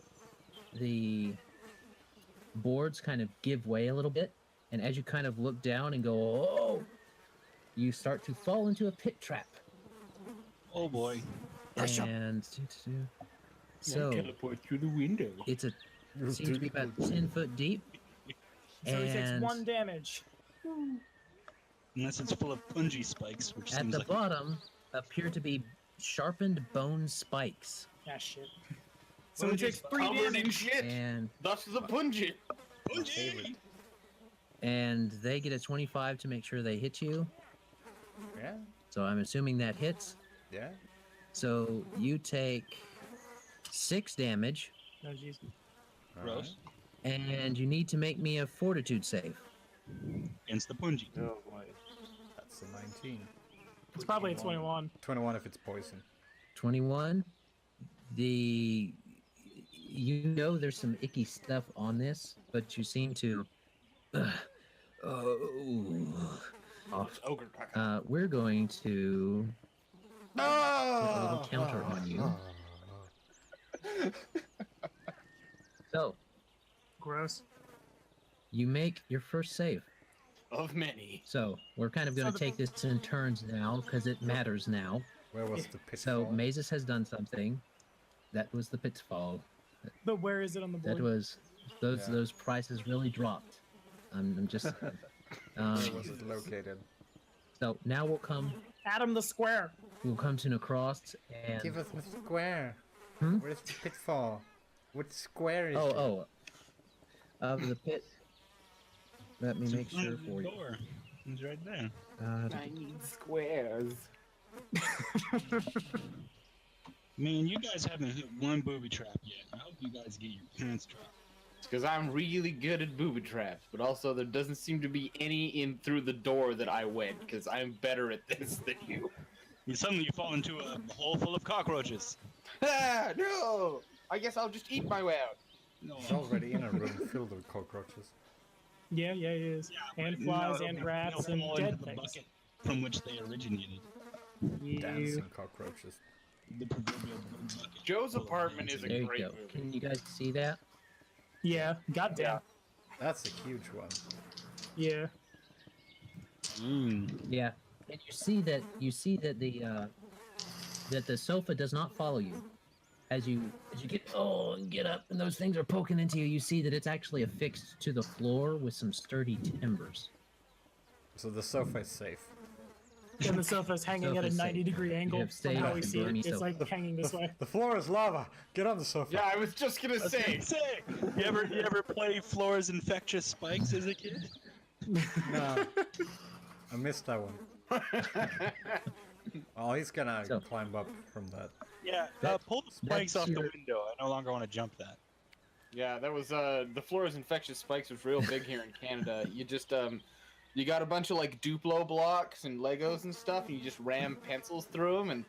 boards kind of give way a little bit, and as you kind of look down and go, oh, you start to fall into a pit trap. Oh boy. And so Teleport through the window. it's seems to be about 10 foot deep. So he takes And 1 damage. Unless it's full of punji spikes, which at seems the like bottom appear to be sharpened bone spikes. Ah, shit. So he takes 3 Covered in damage. shit. And Thus the punji. punji. and they get a 25 to make sure they hit you. Yeah. So I'm assuming that hits. Yeah. So you take 6 damage, Oh, jeez. Gross. and you need to make me a fortitude save. Against the punji. Oh boy. That's a 19. It's probably a 21. 21 if it's poison. 21. You know there's some icky stuff on this, but you seem to. It's ogre pack. We're going to put a little counter on you. So Gross. you make your first save. Of many. So we're kind of going to take this in turns now because it matters now. Where was the pitfall? So Mazus has done something. That was the pitfall. But where is it on the board? That was Yeah. those prices really dropped. I'm just. Where was it located? So now we'll come Adam the Square. to Nahkräs and Give us the square. Hmm? Where's the pitfall? What square is it? of the pit. Let me make sure for you. Door. It's right there. I need squares. Man, you guys haven't hit one booby trap yet. I hope you guys get your pants dropped. It's because I'm really good at booby traps, but also there doesn't seem to be any in through the door that I went, because I'm better at this than you. Suddenly you fall into a hole full of cockroaches. Ah, no! I guess I'll just eat my way out. No, It's already in a room filled with cockroaches. Yeah, it is. And but flies no, and they'll rats fall and into dead the things. bucket from which they originated. You. Dancing cockroaches. The proverbial bucket. Joe's full of apartment is dancing- a There you great go. movie. Can you guys see that? Yeah, goddamn. That's a huge one. Yeah. Yeah. And you see that the sofa does not follow you. as you get up and those things are poking into you, you see that it's actually affixed to the floor with some sturdy timbers. So the sofa is safe. And the sofa's hanging at a Sofa's safe. 90-degree angle have from how we safe see and it. It's sofa. like hanging this way. The floor is lava. Get on the sofa. Yeah, I was just gonna say. Sick. You ever play Floor's Infectious Spikes as a kid? No. I missed that one. Oh, he's gonna So- climb up from that. Yeah. Pull the spikes off the window. I no longer want to jump that. Yeah, that was the Flora's Infectious Spikes was real big here in Canada. You just you got a bunch of like Duplo blocks and Legos and stuff, and you just ram pencils through them, and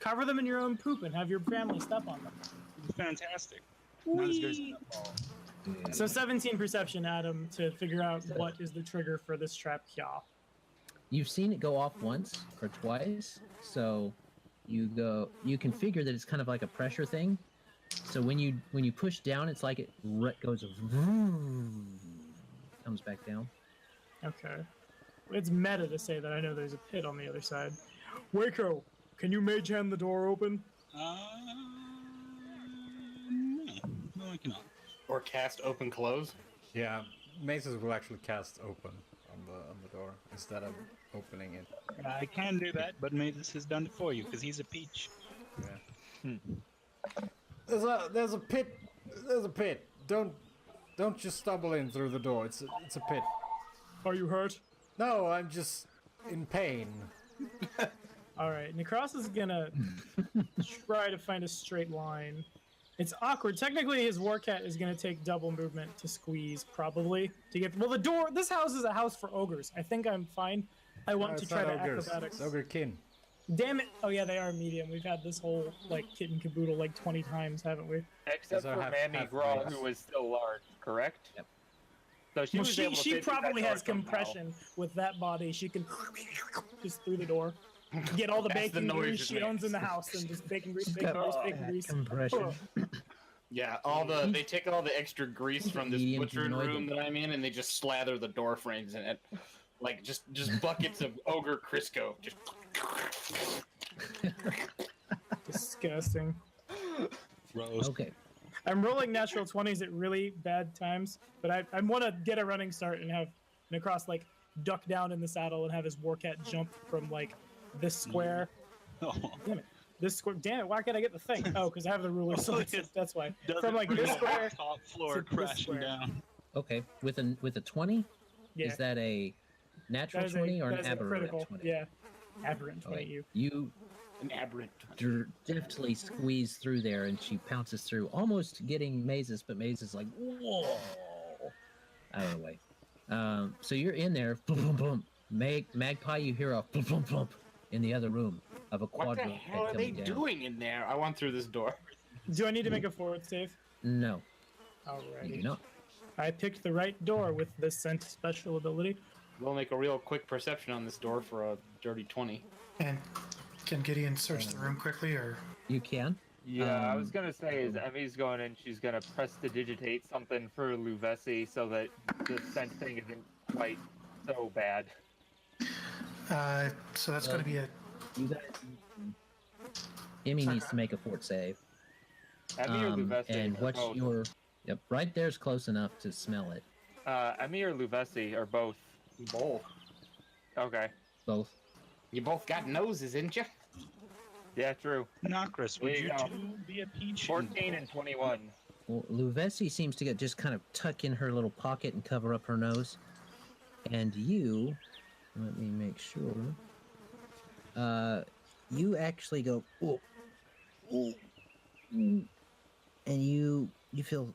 Cover them in your own poop and have your family step on them. Fantastic. Not as good as that ball. So 17 perception, Adam, to figure out what is the trigger for this trap here. You've seen it go off once or twice, so you can figure that it's kind of like a pressure thing. So when you push down, it's like it goes comes back down. Okay. It's meta to say that I know there's a pit on the other side. Wayko, can you mage hand the door open? No, I cannot. or cast open close. Yeah, Mazus will actually cast open on the door instead of opening it. I can do that, but Mazus has done it for you because he's a peach. Yeah. There's a pit. There's a pit. Don't just stumble in through the door. It's a pit. Are you hurt? No, I'm just in pain. Alright, Nahkräs is gonna try to find a straight line. It's awkward. Technically, his Warcat is gonna take double movement to squeeze, probably, to get... Well, the door... This house is a house for ogres. I think I'm fine. I want to It's try not to ogres. acrobatics. It's ogre kin. Damn it! Oh yeah, they are medium. We've had this whole, like, kit and caboodle like 20 times, haven't we? Except Those are for half- Mammy half Graw, weights. who was still large, correct? Yep. So she Well, was able to she fit through that probably door has somehow. compression with that body. She can just through the door. Get all the That's the bacon noise grease it she owns makes. in the house and just bacon grease, bacon grease, bacon grease. Compression. Yeah, they take all the extra grease from this Medium butcher humanoid. room that I'm in, and they just slather the door frames in it, like just buckets of ogre Crisco. Just Disgusting. Gross. Okay. I'm rolling natural 20s at really bad times, but I want to get a running start and have Nahkräs like duck down in the saddle and have his Warcat jump from like this square. Oh. Damn it. This square. Damn it. Why can't I get the thing? Oh, because I have the ruler, so that's why. Doesn't From like bring this the square. top floor to this crashing square. down. Okay. With a 20, Yeah. is that a natural That is 20 or that an is a aberrant critical. 20? Yeah. Aberrant 20 Okay. you. You an aberrant. deftly squeeze through there, and she pounces through, almost getting Mazus, but Mazus is like, whoa, out of the way. So you're in there, boom, boom, boom. Magpie, you hear a plump, plump, plump in the other room of a What the quadrant hell are they coming down. doing in there? I went through this door. Do I need to make a forward save? No, you Alrighty. do not. I picked the right door with the scent special ability. We'll make a real quick perception on this door for a dirty 20. And can Gideon search the room quickly, or You can. Yeah, I was Um, gonna say is Emmy's going in, she's gonna prestidigitate something for Luvesi so that the scent thing isn't quite so bad. so that's going to be a You guys. Emmy needs to make a fort save. Emmy or Luvesi? And or what's both? your? Yep, right there's close enough to smell it. Emmy or Luvesi or both? Both. Okay. Both. You both got noses, didn't you? Yeah, true. Nahkräs, would There you you go. two be a peach? 14 and 21. Well, Luvesi seems to get just kind of tuck in her little pocket and cover up her nose. And you, let me make sure. You actually go, oh, oh, mm," and you feel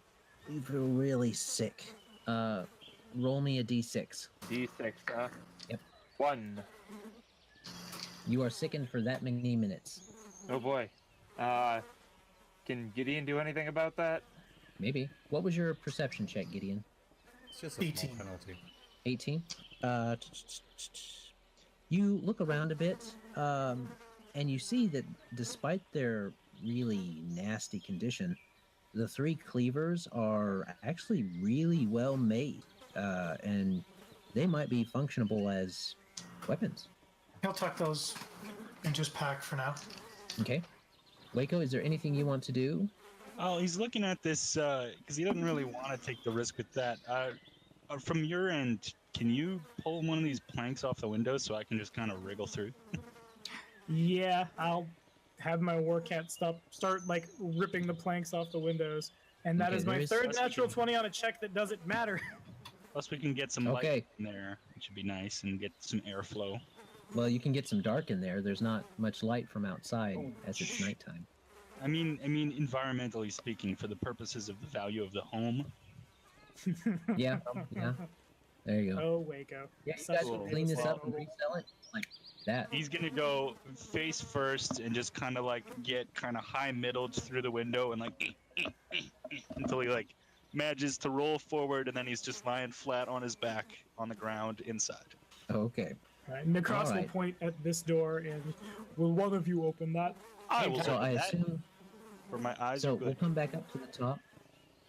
really sick. Roll me a d6. D6, huh? Yep. 1. You are sickened for that many minutes. Oh boy. Can Gideon do anything about that? Maybe. What was your perception check, Gideon? It's just a 18. small penalty. 18. You look around a bit, and you see that despite their really nasty condition, the 3 cleavers are actually really well made, and they might be functionable as weapons. He'll tuck those into his pack for now. Okay. Wayko, is there anything you want to do? Oh, he's looking at this because he doesn't really want to take the risk with that. From your end, can you pull one of these planks off the window so I can just kind of wriggle through? Yeah, I'll have my war cat start like ripping the planks off the windows, and that Okay, is my there is- third natural 20 on a check that doesn't matter. Plus, we can get some Okay. light in there, which would be nice, and get some airflow. Well, you can get some dark in there. There's not much light from outside as it's nighttime. I mean, environmentally speaking, for the purposes of the value of the home. Yeah, yeah. There you go. Oh, Wayko. Yeah, you Such guys a can clean this up and noble. resell it like that. He's gonna go face first and just kind of like get kind of high middled through the window and like until he like manages to roll forward, and then he's just lying flat on his back on the ground inside. Okay. All right, Nahkräs will Alright. point at this door and will one of you open that? I will So open I that, assume. for my eyes So are we'll good. come back up to the top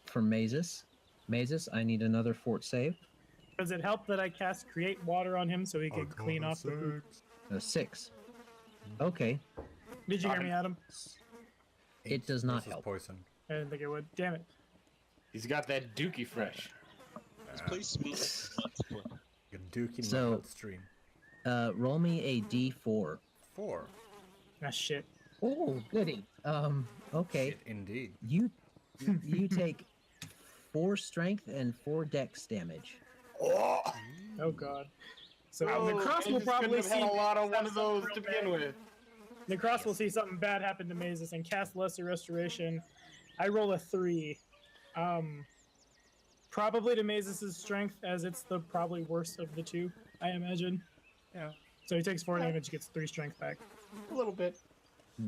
for Mazus. Mazus, I need another fort save. Does it help that I cast Create Water on him so he can clean off the poop? 6. Okay. Did you hear me, Adam? It does not This is help. poison. I didn't think it would. Damn it. He's got that dookie fresh. This place smells like blood sport. A duke in So- my bloodstream. Roll me a D4. 4. Ah, shit. Oh, goody. Okay. Shit, indeed. You take 4 strength and 4 dex damage. Oh, God. So Oh, Nahkräs will Mazus probably couldn't have see had a lot of one of something those real to bad. begin with. Nahkräs will see something bad happen to Mazus and cast Lesser Restoration. I roll a 3. Probably to Mazus' strength, as it's the probably worst of the two, I imagine. Yeah. So he takes 4 damage, gets 3 strength back. A little bit.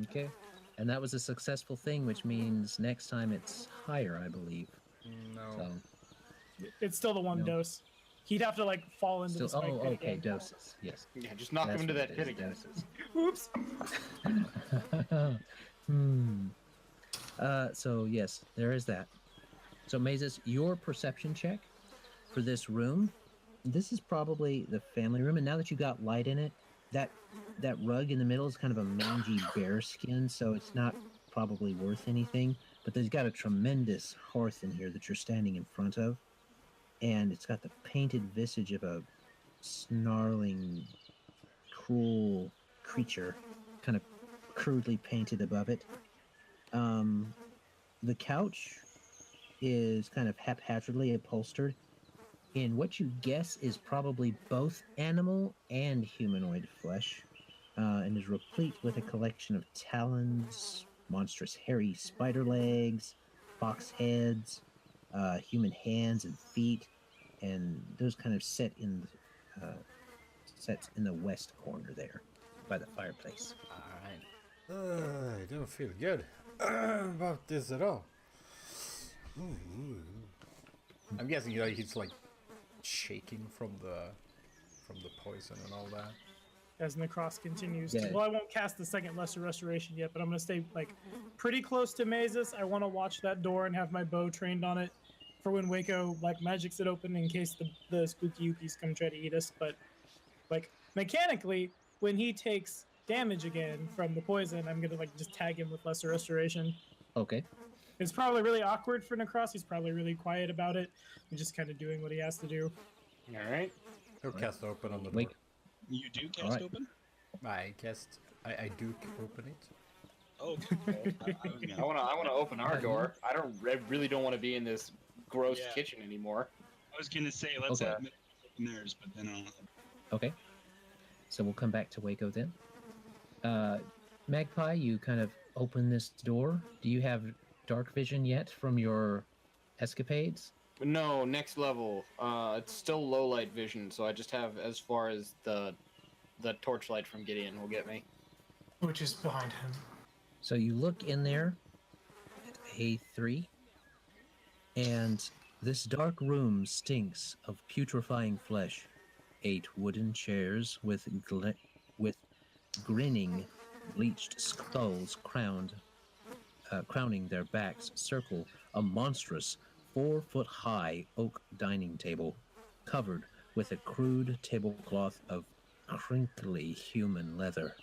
Okay. And that was a successful thing, which means next time it's higher, I believe. No. So, It's still the one No. dose. He'd have to like fall into still, the spike oh, pit okay, again. doses. Yes. Yeah, just knock That's him into what that it pit is, again. doses. Oops. So yes, there is that. So Mazus, your perception check for this room. This is probably the family room, and now that you got light in it, that rug in the middle is kind of a mangy bear skin, so it's not probably worth anything. But there's got a tremendous hearth in here that you're standing in front of, and it's got the painted visage of a snarling, cruel creature, kind of crudely painted above it. The couch is kind of haphazardly upholstered in what you guess is probably both animal and humanoid flesh, and is replete with a collection of talons, monstrous hairy spider legs, fox heads, human hands and feet, and those kind of set in the west corner there by the fireplace. Alright. I don't feel good about this at all. I'm guessing he's like shaking from the poison and all that. As Nahkräs continues. Yeah. Well, I won't cast the second Lesser Restoration yet, but I'm going to stay like pretty close to Mazus. I want to watch that door and have my bow trained on it for when Wayko like magics it open in case the spooky Yukis come try to eat us. But like mechanically, when he takes damage again from the poison, I'm gonna like just tag him with Lesser Restoration. Okay. It's probably really awkward for Nahkräs. He's probably really quiet about it and just kind of doing what he has to do. All right. He'll cast open on the door. Wait. You do cast Alright. open? I do open it. Oh, okay. I was I gonna- want to open our door. I really don't want to be in this gross Yeah. kitchen anymore. I was gonna say let's Okay. open theirs, but then I'll. Okay. So we'll come back to Wayko then. Magpie, you kind of open this door. Do you have dark vision yet from your escapades? No, next level. It's still low light vision, so I just have as far as the torchlight from Gideon will get me. which is behind him. So you look in there at A3, and this dark room stinks of putrefying flesh. 8 wooden chairs with grinning, bleached skulls crowning their backs circle a monstrous 4-foot-high oak dining table, covered with a crude tablecloth of crinkly human leather.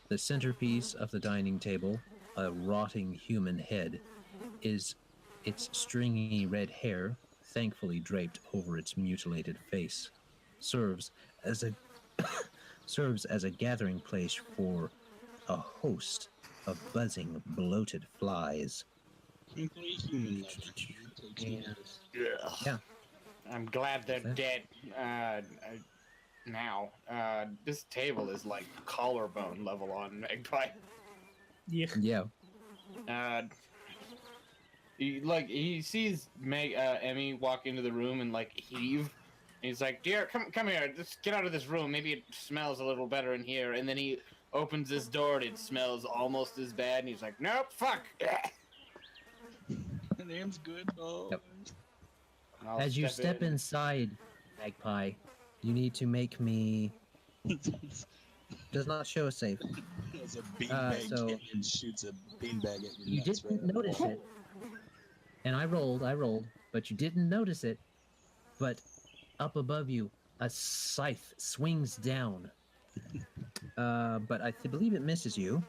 The centerpiece of the dining table, a rotting human head is its stringy red hair, thankfully draped over its mutilated face, serves as a gathering place for a host of buzzing, bloated flies. Human level. Yeah. I'm glad they're What's dead now. This table is like collarbone level on Magpie. Yeah. He sees Emmy walk into the room and like heave. He's like, "Dear, come here. Just get out of this room. Maybe it smells a little better in here." And then he opens this door and it smells almost as bad. And he's like, "Nope, fuck." The name's good. Oh. Yep. As you step inside, Magpie, you need to make me. Does not show a save. As a beanbag so cannon shoots a beanbag at your you nuts, didn't right? notice it, and I rolled, but you didn't notice it. But up above you, a scythe swings down. But I believe it misses you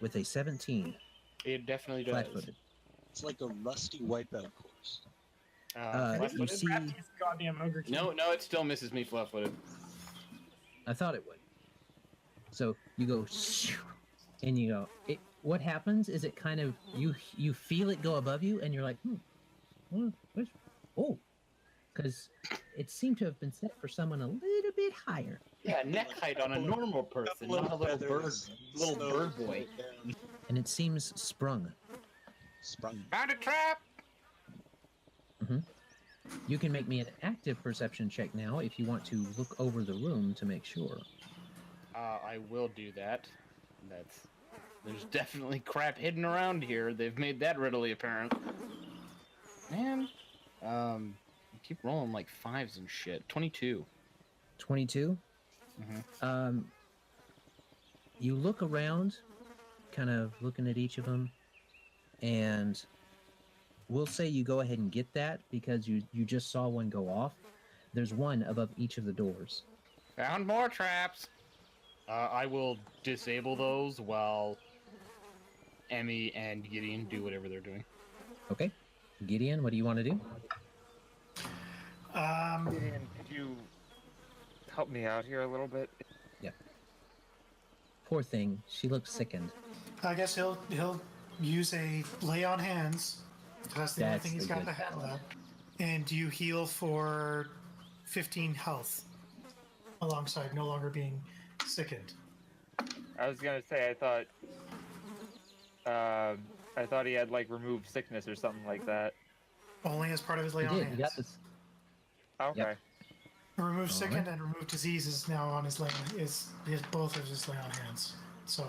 with a 17. It definitely does. Flat-footed. It's like a rusty wipeout course. You see, Goddamn ogre king. No, it still misses me flat-footed. I thought it would. So you go, and you go. What happens is it kind of you feel it go above you, and you're like, because it seemed to have been set for someone a little bit higher. Yeah, neck height on a normal person, not a little bird boy. And it seems sprung. Found a trap. You can make me an active perception check now if you want to look over the room to make sure. I will do that. There's definitely crap hidden around here. They've made that readily apparent. Man, you keep rolling like 5s and shit. 22. 22? You look around, kind of looking at each of them, and we'll say you go ahead and get that because you just saw one go off. There's one above each of the doors. Found more traps. I will disable those while Emmy and Gideon do whatever they're doing. Okay. Gideon, what do you want to do? Gideon, could you help me out here a little bit? Yeah. Poor thing. She looks sickened. I guess he'll use a lay on hands. That's the only thing he's got to handle that. And you heal for 15 health alongside no longer being sickened. I was gonna say I thought he had like removed sickness or something like that. Only as part of his lay He on did. hands. He got this. Okay. Yep. Remove All sickened right. and remove disease is now on his lay both of his lay on hands. So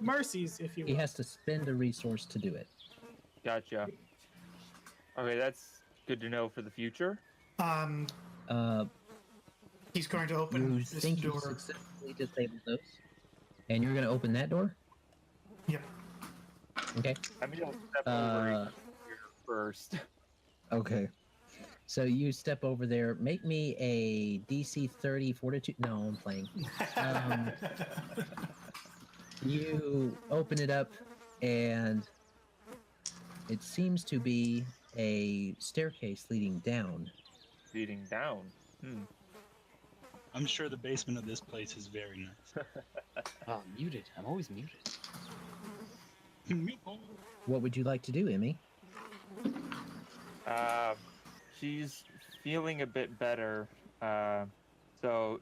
Mercies, if you will. He has to spend a resource to do it. Gotcha. Okay, that's good to know for the future. He's going to open You this think you door. successfully disabled those? And you're going to open that door? Yep. Okay. I'm gonna step over here first. Okay. So you step over there. Make me a DC 30 fortitude. No, I'm playing. You open it up, and it seems to be a staircase leading down. Leading down. I'm sure the basement of this place is very nice. Oh, muted. I'm always muted. What would you like to do, Emmy? She's feeling a bit better, so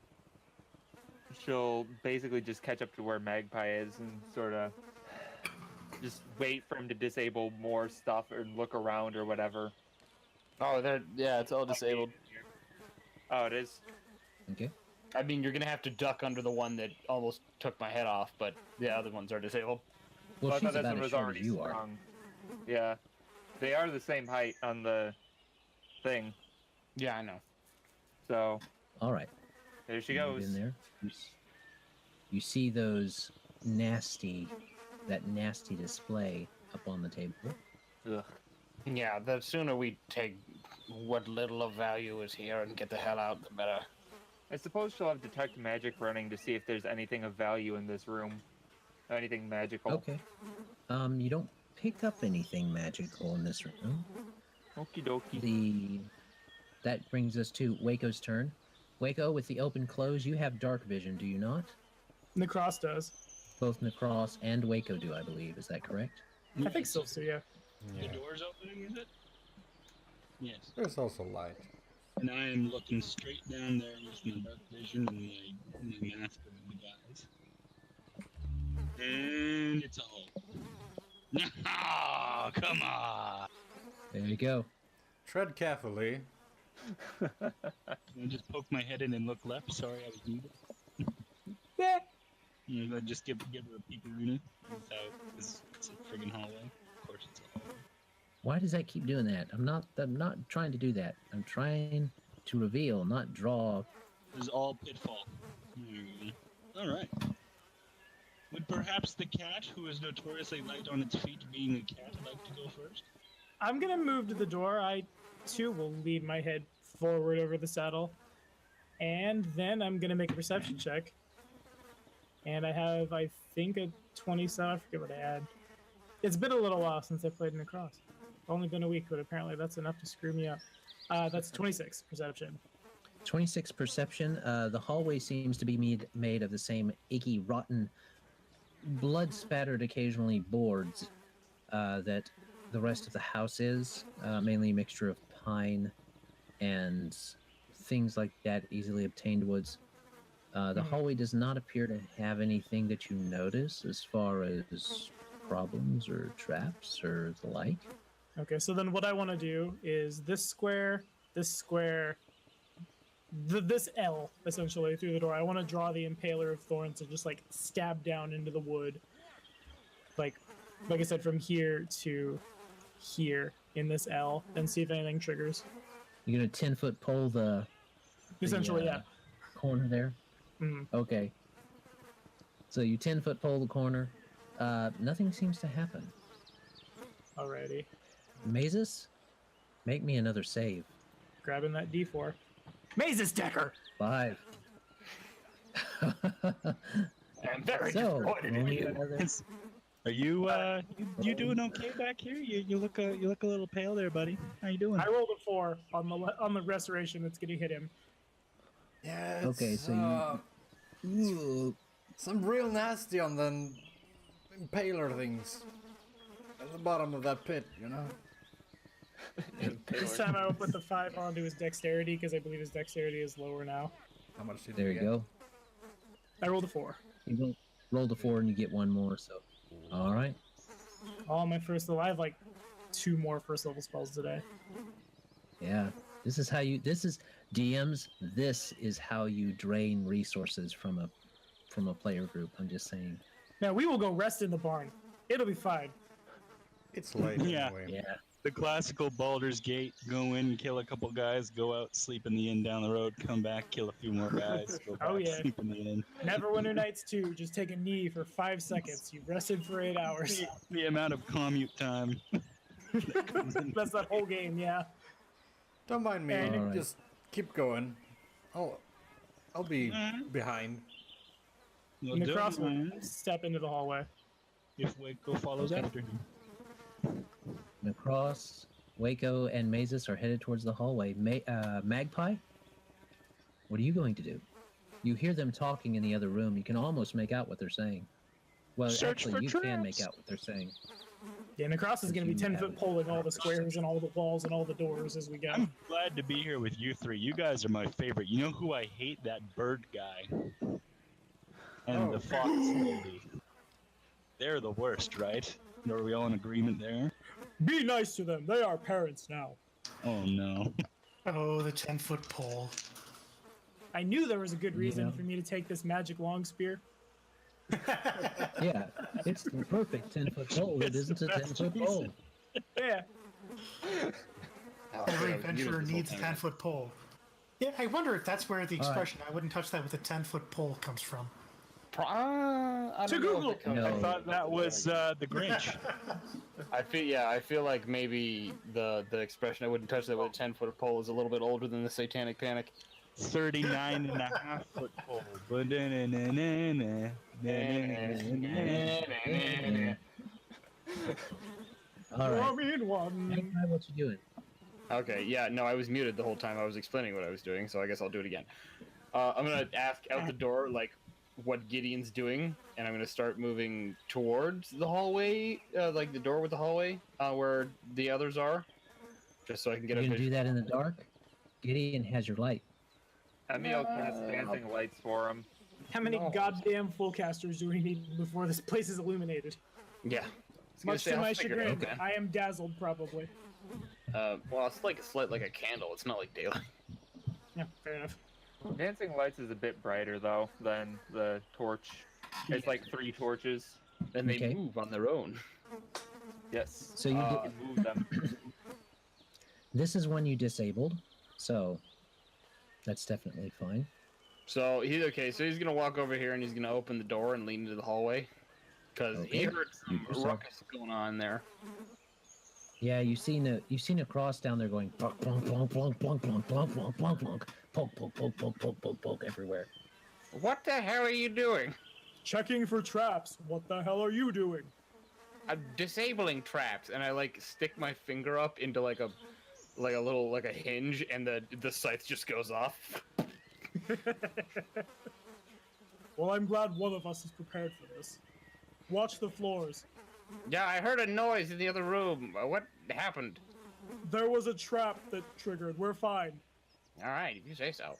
she'll basically just catch up to where Magpie is and sort of just wait for him to disable more stuff or look around or whatever. Oh, it's all disabled. Oh, it is? Okay. I mean, you're gonna have to duck under the one that almost took my head off, but the other ones are disabled. Well, I she's thought this about one as was short already as you are. sprung. Yeah. They are the same height on the thing, Yeah, I know. so All right. there she Move goes. in there. You see that nasty display up on the table. Ugh. Yeah, the sooner we take what little of value is here and get the hell out, the better. I suppose she'll have detect magic running to see if there's anything of value in this room. Anything magical? Okay. You don't pick up anything magical in this room. Okie dokie. That brings us to Wayko's turn. Wayko, with the open close, you have dark vision, do you not? Nahkräs does. Both Nahkräs and Wayko do, I believe. Is that correct? I think so, yeah. The door's opening, is it? Yes. There's also light. And I am looking straight down there with my dark vision and my mask of the guys. And it's a hole. No, come on. There you go. Tread carefully. I just poke my head in and look left. Sorry, I was muted. You know, just give her a peekaroonie. It's a friggin' hallway. Of course, it's a hallway. Why does that keep doing that? I'm not trying to do that. I'm trying to reveal, not draw. It was all pitfall. All right. Would perhaps the cat, who is notoriously light on its feet, being a cat, like to go first? I'm gonna move to the door. I too will lead my head forward over the saddle, and then I'm gonna make a perception check. And I have, I think, a 27. I forget what I had. It's been a little while since I played Nahkräs. Only been a week, but apparently that's enough to screw me up. That's 26 perception. 26 perception. The hallway seems to be made of the same icky, rotten, blood-spattered occasionally boards that the rest of the house is. Mainly a mixture of pine and things like that, easily obtained woods. The hallway does not appear to have anything that you notice as far as problems or traps or the like. Okay, so then what I want to do is this L, essentially, through the door. I want to draw the Impaler of Thorns and just, like, stab down into the wood. Like I said, from here to here in this L, and see if anything triggers. You're going to 10-foot pole the Essentially, yeah. corner there? Mm-hmm. Okay. So you 10-foot pole the corner. Nothing seems to happen. Alrighty. Mazus, make me another save. Grabbing that D4. Mazus Deckar! 5. I'm very So, disappointed in you. Are you doing okay back here? You look a little pale there, buddy. How you doing? I rolled a 4 on the restoration that's gonna hit him. Yeah. Okay, so you... some real nasty on the impaler things at the bottom of that pit, you know. This time I will put the 5 onto his dexterity because I believe his dexterity is lower now. How much did There you you get? go. I rolled a 4. You rolled a 4 and you get one more, so... Alright. All my first level. I have like 2 more first level spells today. Yeah. This is DMs, this is how you drain resources from a player group. I'm just saying. Now we will go rest in the barn. It'll be fine. It's late Yeah. anyway. Yeah. The classical Baldur's Gate: go in, kill a couple guys, go out, sleep in the inn down the road, come back, kill a few more guys, go back, Oh, yeah. sleep in the inn. Neverwinter Nights 2. Just take a knee for 5 seconds. You've rested for 8 hours. The amount of commute time. That's that whole game, yeah. Don't mind me. Alright. Just keep going. I'll be behind. You'll And the do it, cross will man, step into the hallway. if Wayko follows Okay. after him. Nahkräs, Wayko, and Mazus are headed towards the hallway. Magpie, what are you going to do? You hear them talking in the other room. You can almost make out what they're saying. Well, Search actually, for you can make traps. out what they're saying. Yeah, and the cross is going to be You 10 have foot it. pulling all the squares and all the walls and all the doors as we go. I'm glad to be here with you three. You guys are my favorite. You know who I hate? That bird guy. And the fox lady. They're the worst, right? Are we all in agreement there? Be nice to them. They are parents now. Oh no. Oh, the 10-foot pole. I knew there was a good reason Yeah. for me to take this magic long spear. Yeah, it's the perfect 10-foot pole. It It's isn't the a best 10-foot pole. reason. Yeah. Every adventurer needs a 10-foot pole. Yeah, I wonder if that's where the All right. expression "I wouldn't touch that with a 10-foot pole" comes from. I To don't know if Google. it comes No. I from thought that was the Grinch. I feel like maybe the expression "I wouldn't touch that with a 10-foot pole" is a little bit older than the Satanic Panic. 39.5 foot pole. All right. mean one. Magpie, what you doing? Okay, yeah, no, I was muted the whole time I was explaining what I was doing, so I guess I'll do it again. I'm gonna ask out the door, like, what Gideon's doing, and I'm gonna start moving towards the hallway, like the door with the hallway, where the others are, just so I can get You're a gonna do visual. that in the dark? Gideon has your light. I'll cast dancing lights for him. How many No. goddamn full casters do we need before this place is illuminated? Yeah. I was gonna Much say, to I'll my figure it chagrin, out. I am dazzled probably. Well, it's like a candle. It's not like daylight. Yeah, fair enough. Dancing lights is a bit brighter though than the torch. It's like 3 torches. And they Okay. move on their own. Yes. So you you can move them. This is one you disabled, so that's definitely fine. So he's gonna walk over here and he's gonna open the door and lean into the hallway, because he Okay. heard some So- ruckus going on there. Yeah, you've seen a cross down there going plonk plonk plonk plonk plonk plonk plonk plonk plonk plonk poke poke poke poke poke poke poke everywhere. What the hell are you doing? Checking for traps. What the hell are you doing? I'm disabling traps, and I like stick my finger up into like a little hinge, and the scythe just goes off. Well, I'm glad one of us is prepared for this. Watch the floors. Yeah, I heard a noise in the other room. What happened? There was a trap that triggered. We're fine. All right, if you say so.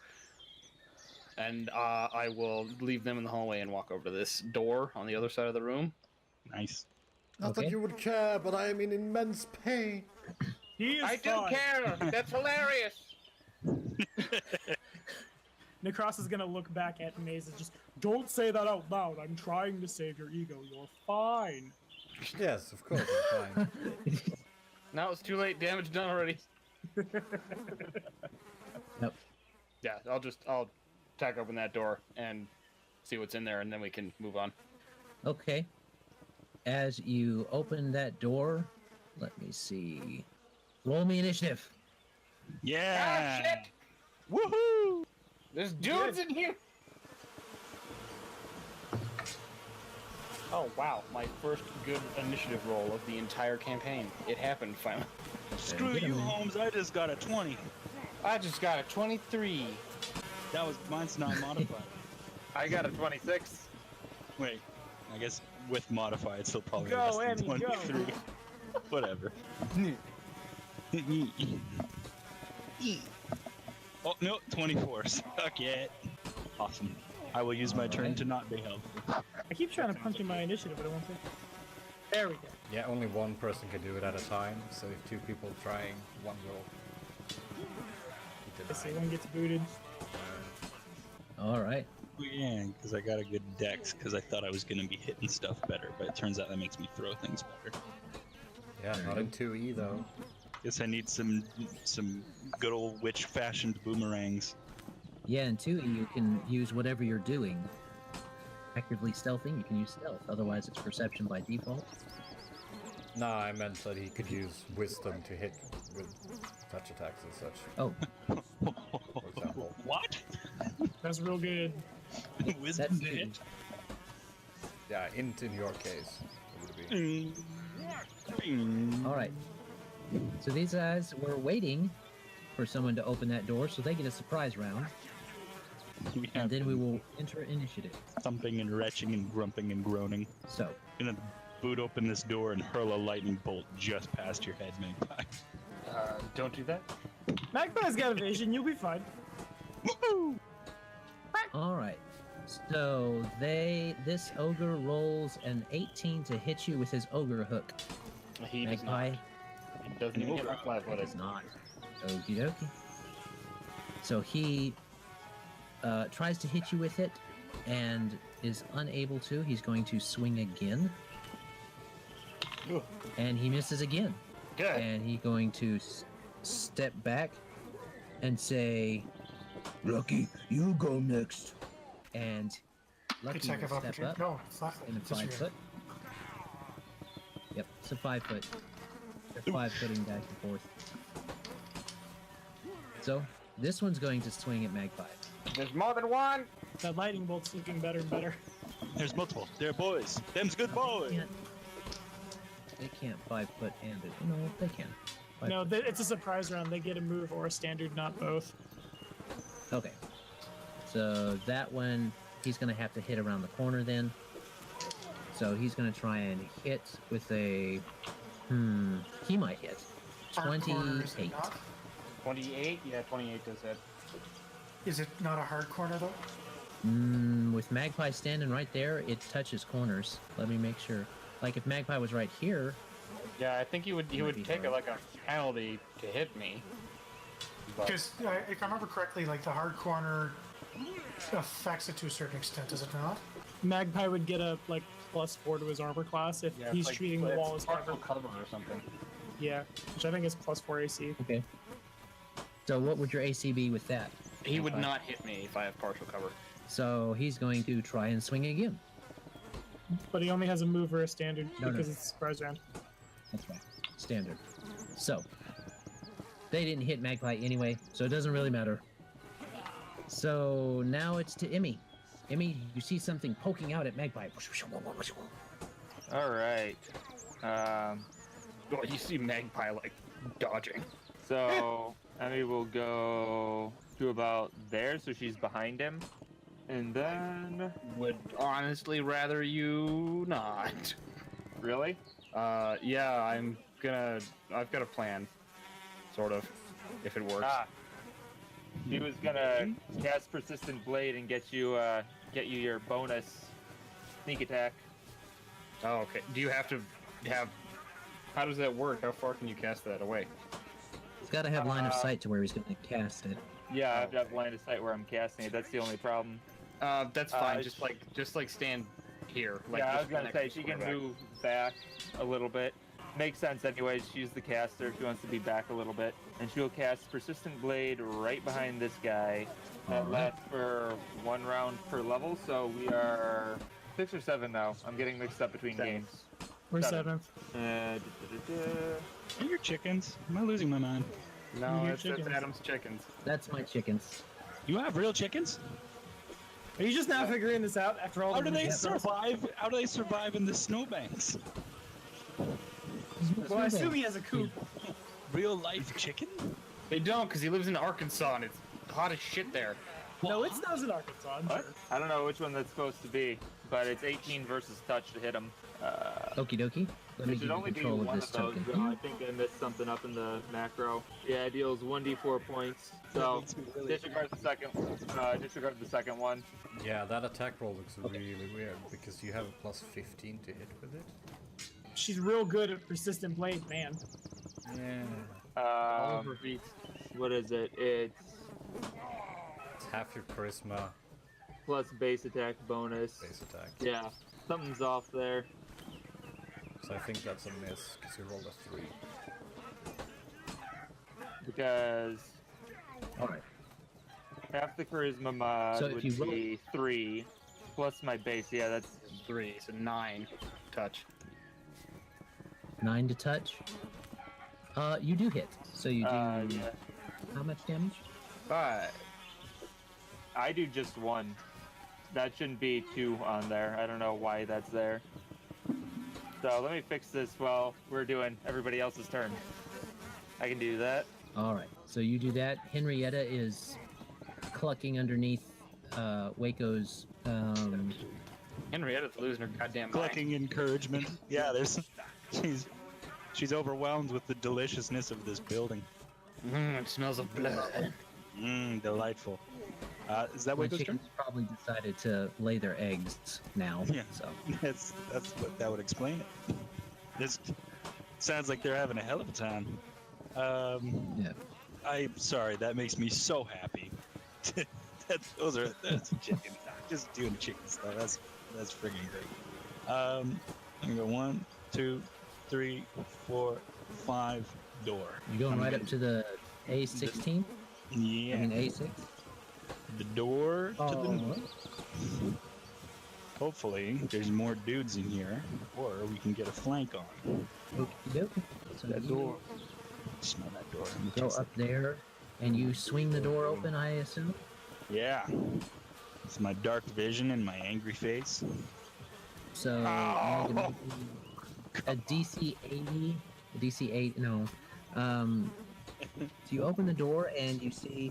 And I will leave them in the hallway and walk over to this door on the other side of the room. Nice. Not Okay. that you would care, but I am in immense pain. He is I do fine. care. That's hilarious. Nahkräs is gonna look back at Maze and just, don't say that out loud. I'm trying to save your ego. You're fine. Yes, of course, I'm fine. Now it's too late. Damage done already. Nope. Yeah, I'll tack open that door and see what's in there, and then we can move on. Okay. As you open that door, let me see. Roll me initiative. Yeah. Ah, shit! Woohoo! There's dudes in here. Oh wow, my first good initiative roll of the entire campaign. It happened finally. Screw Get you, him in. Holmes. I just got a 20. I just got a 23. Mine's not modified. I got a 26. Wait, I guess with modified, still probably Go, less than Emmy, go. 23. Whatever. Oh no, 24. Suck it. Awesome. I will use my turn Alright. to not be helpful. I keep trying to punch in my initiative, but it won't take. There we go. Yeah, only one person can do it at a time, so if 2 people trying, one will be I see denied. one gets booted. All right. Oh, yeah, because I got a good dex, because I thought I was going to be hitting stuff better, but it turns out that makes me throw things better. Yeah, not in 2E though. Guess I need some good old witch-fashioned boomerangs. Yeah, and two, you can use whatever you're doing. Actively stealthing, you can use stealth. Otherwise, it's perception by default. Nah, I meant that he could use wisdom to hit with touch attacks and such, Oh, for example. What? That's real good. Wisdom That's to good. hit? Yeah, int in your case. It would be. all right. So these guys were waiting for someone to open that door, so they get a surprise round, We and have then we will enter initiative. thumping and retching and grumping and groaning. So, Gonna boot open this door and hurl a lightning bolt just past your head, Magpie. Don't do that. Magpie's got evasion. You'll be fine. Woohoo! all right. So this ogre rolls an 18 to hit you with his ogre hook. He does not. Magpie He doesn't even get my flat-footed. does not. Okie dokie. So he tries to hit you with it and is unable to. He's going to swing again. Ooh. And he misses again. Good. And he's going to step back and say, Lucky, you go next. And Lucky Attack will of step opportunity. up No, flat. in a 5 foot. Yep, it's a 5 foot. They're 5 footing back and forth. So This one's going to swing at Magpie. There's more than one. That lightning bolt's looking better and better. There's multiple. They're boys. Them's good boys. They can't 5-foot and it. No, they can. No, it's a surprise round. They get a move or a standard, not both. Okay. So that one, he's going to have to hit around the corner then. So he's going to try and hit with a... He might hit. Hard corner, is it 28. not? 28? Yeah, 28 does hit. Is it not a hard corner though? With Magpie standing right there, it touches corners. Let me make sure. Like if Magpie was right here, Yeah, I think he would take like a penalty to hit me. But Because if I remember correctly, like the hard corner affects it to a certain extent, does it not? Magpie would get a like +4 to his armor class if yeah, he's it's like, treating the wall as partial cover. cover or something. Yeah, which I think is +4 AC. okay. So what would your AC be with that? He would Magpie? not hit me if I have partial cover. So he's going to try and swing again. But he only has a move or a standard No, because no. it's a surprise round. That's right. Standard. So they didn't hit Magpie anyway, so it doesn't really matter. So now it's to Emmy. Emmy, you see something poking out at Magpie. All right. Oh, you see Magpie like dodging. So Emmy will go to about there, so she's behind him, and then Would honestly rather you not. really. Yeah, I've got a plan, sort of, if it works. She was gonna cast Persistent Blade and get you your bonus sneak attack. Oh, okay. Do you have to have? How does that work? How far can you cast that away? He's got to have line of sight to where he's going to cast it. Yeah, I have to have line of sight where I'm casting it. That's the only problem. That's fine. Uh, just like stand here. Like, Yeah, I was just gonna next say to she can quarterback. move back a little bit. Makes sense anyways. She's the caster. She wants to be back a little bit, and she'll cast Persistent Blade right behind this guy. That Alright. lasts for 1 round per level. So we are 6 or 7 now. I'm getting mixed up between games. We're 7. 7th. Are your chickens? Am I losing my mind? No, Your that's chickens. Adam's chickens. That's my chickens. You have real chickens? Are you just now figuring this out after all How the do they moves? survive? How do they survive in the snowbanks? Well, I assume he has a coop. Real life chicken? They don't, because he lives in Arkansas and it's hot as shit there. No, it snows in Arkansas. I'm sure. I don't know which one that's supposed to be, but it's 18 versus touch to hit him. Okie dokie. Let me It should give you only be control of one this of those, token. though. I think I missed something up in the macro. Yeah, it deals 1d4 points. So makes me really disregard the second one. Yeah, that attack roll looks really weird because you have a plus 15 to hit with it. She's real good at Persistent Blade, man. Yeah. All of her feats. What is it? It's It's half your charisma plus base attack bonus. base attack. Yeah, something's off there. So I think that's a miss because you rolled a 3. Because Alright. half the charisma mod So if would you roll- be 3 plus my base. Yeah, that's 3, so 9 touch. 9 to touch. You do hit. So you do yeah. how much damage? 5. I do just 1. That shouldn't be 2 on there. I don't know why that's there. So let me fix this while we're doing everybody else's turn. I can do that. Alright. So you do that. Henryetta is clucking underneath Wayko's Henrietta's losing her goddamn mind. Collecting encouragement. Yeah, she's overwhelmed with the deliciousness of this building. It smells of blood. Delightful. Is that my Wayko's turn? chickens probably decided to lay their eggs now. Yeah. So That's what that would explain it. This sounds like they're having a hell of a time. yeah. I'm sorry, that makes me so happy. that's a chicken. Just doing chicken stuff. That's freaking great. I'm gonna go 1, 2, 3, 4, 5 door. You going I'm right gonna- up to the A16? Yeah. I mean A6? The door to the Oh. north. Hopefully, there's more dudes in here, or we can get a flank on. Okey-dokey. So That you door. Smell that door. go up there, And you swing the door open, I assume? Yeah. It's my dark vision and my angry face. So you're gonna a DC 80, a DC 8, no. So you open the door and you see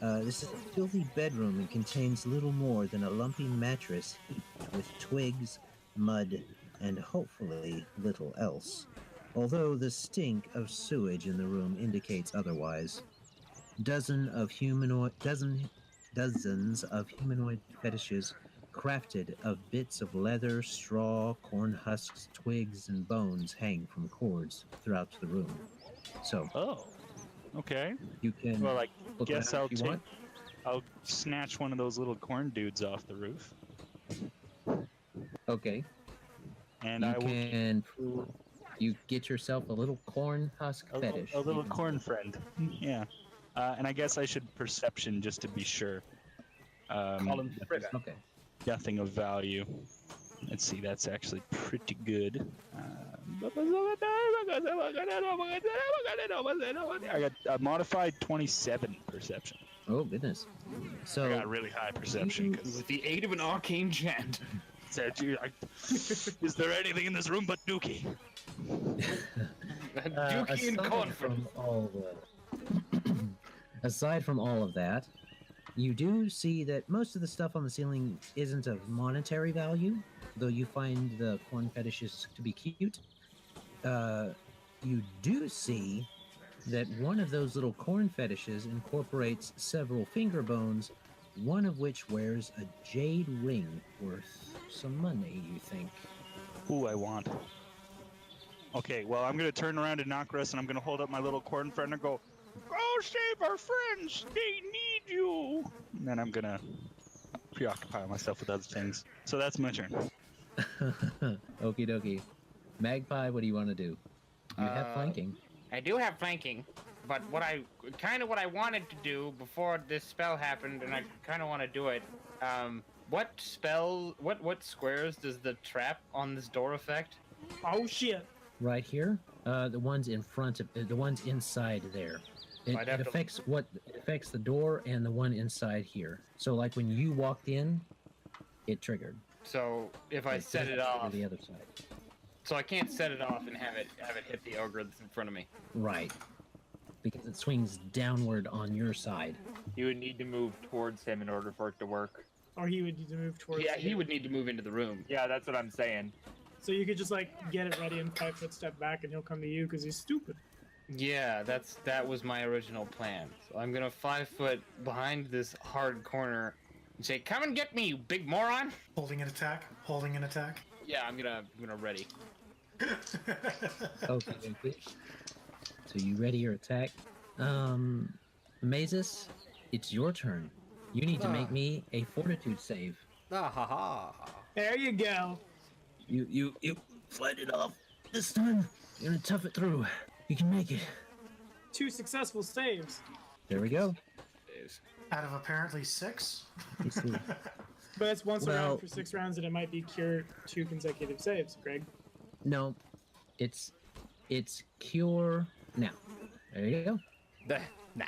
this is a filthy bedroom. It contains little more than a lumpy mattress heaped with twigs, mud, and hopefully little else. Although the stink of sewage in the room indicates otherwise. Dozens of humanoid fetishes crafted of bits of leather, straw, corn husks, twigs, and bones hang from cords throughout the room. So, Okay. you can Well, I look guess around if you want. I'll snatch one of those little corn dudes off the roof. Okay. And You I will can. You get yourself a little corn husk fetish. a little You can- corn friend. Yeah. And I guess I should perception just to be sure. Call him Fritter. Okay. Nothing of value. Let's see, that's actually pretty good. I got a modified 27 perception. Oh goodness. So I got really high perception. With the aid of an arcane chant. Is there anything in this room but Dookie? Dookie and aside from all aside from all of that, you do see that most of the stuff on the ceiling isn't of monetary value, though you find the corn fetishes to be cute. You do see that one of those little corn fetishes incorporates several finger bones, one of which wears a jade ring worth some money, you think. Ooh, I want. Okay, well, I'm going to turn around to Nahkräs and I'm going to hold up my little corn friend and go, "Go save our friends! They need you!" And then I'm going to preoccupy myself with other things. So that's my turn. Okie dokie. Magpie, what do you want to do? You have flanking. I do have flanking, but what I wanted to do before this spell happened, and I kind of want to do it. What squares does the trap on this door affect? Oh shit! Right here, the ones in front of the ones inside there. It affects it affects the door and the one inside here. So like when you walked in, it triggered. So if I set it triggered off, the other side. so I can't set it off and have it hit the ogre that's in front of me. Right. Because it swings downward on your side. You would need to move towards him in order for it to work. Or he would need to move towards. Yeah, he you. would need to move into the room. Yeah, that's what I'm saying. So you could just like get it ready and 5 foot step back, and he'll come to you because he's stupid. Yeah, that was my original plan. So I'm gonna 5 foot behind this hard corner and say, "Come and get me, you big moron!" Holding an attack. Holding an attack. Yeah, I'm gonna ready. Okay. So you ready your attack? Mazus, it's your turn. You need to make me a fortitude save. Ah ha ha. There you go. You fight it off. This time, you're gonna tough it through. You can make it. 2 successful saves. There we go. Out of apparently 6. But it's once Well- around for 6 rounds, and it might be cure 2 consecutive saves, Greg. No, it's cure now. There you go. Nah.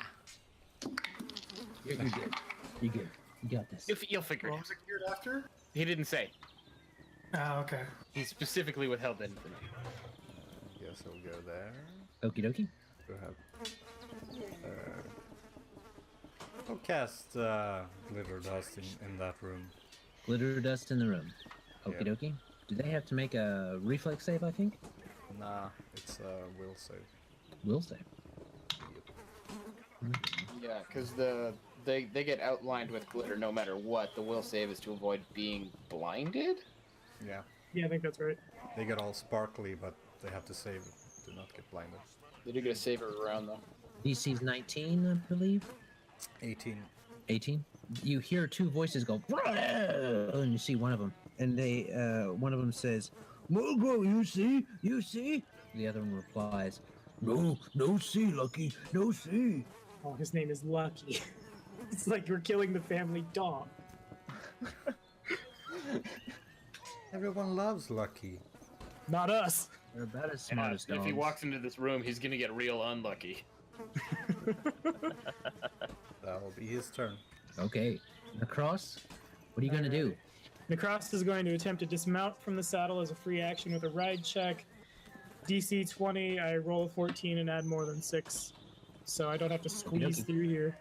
You're good. You're good. You got this. You'll figure it What out. was it geared after? He didn't say. Oh, okay. He specifically withheld that information. Guess I'll go there. Okie dokie. Go ahead. I'll cast glitter dust in that room. Glitter dust in the room. Okie Yeah. dokie. Do they have to make a reflex save, I think? Nah, it's will save. Will save. Yeah, because they get outlined with glitter no matter what. The will save is to avoid being blinded. Yeah. Yeah, I think that's right. They get all sparkly, but they have to save to not get blinded. They do get a saver around though. DC's 19, I believe. 18. 18. You hear 2 voices go, and you see one of them, and they one of them says, "Mogo, you see." The other one replies, "No see, Lucky, no see." Oh, his name is Lucky. It's like we're killing the family dog. Everyone loves Lucky. Not us. They're about as smart as dogs. If he walks into this room, he's gonna get real unlucky. That'll be his turn. Okay. Nahkräs, what are you going to do? Nahkräs is going to attempt to dismount from the saddle as a free action with a ride check. DC 20, I roll a 14 and add more than 6. So I don't have to squeeze Okey-dokey. through here.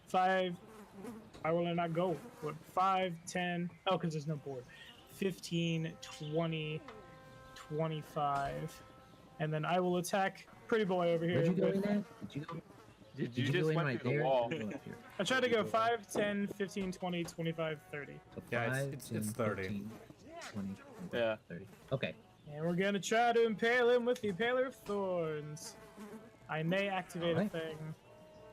5, I will not go. What, 5, 10, oh, because there's no board. 15, 20, 25. And then I will attack Pretty Boy over here. Where'd you go with- in at? Did Did you go just in went right through the there? wall? Go up here. I tried to go 5, 10, 15, 20, 25, 30. So Yeah, 5, it's 10, 30. 15, 20, Yeah. 30. Okay. And we're gonna try to impale him with the Impaler of Thorns. I may activate Alright. a thing.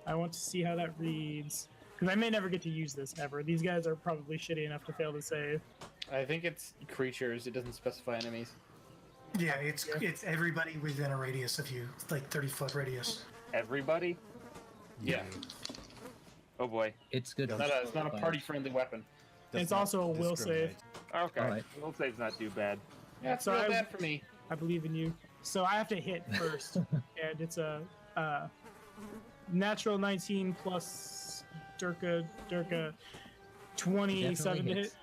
I want to see how that reads. Because I may never get to use this ever. These guys are probably shitty enough to fail to save. I think it's creatures. It doesn't specify enemies. Yeah, it's everybody within a radius of you, like 30-foot radius. Everybody? Yeah. Oh boy. It's good. It's not a party-friendly weapon. Does It's not also a will discriminate. Okay. Alright. Will save's not too bad. Yeah, it's So not I- bad for me. I believe in you. So I have to hit first. And it's a natural 19 plus Durka 27 to Definitely hit. hits.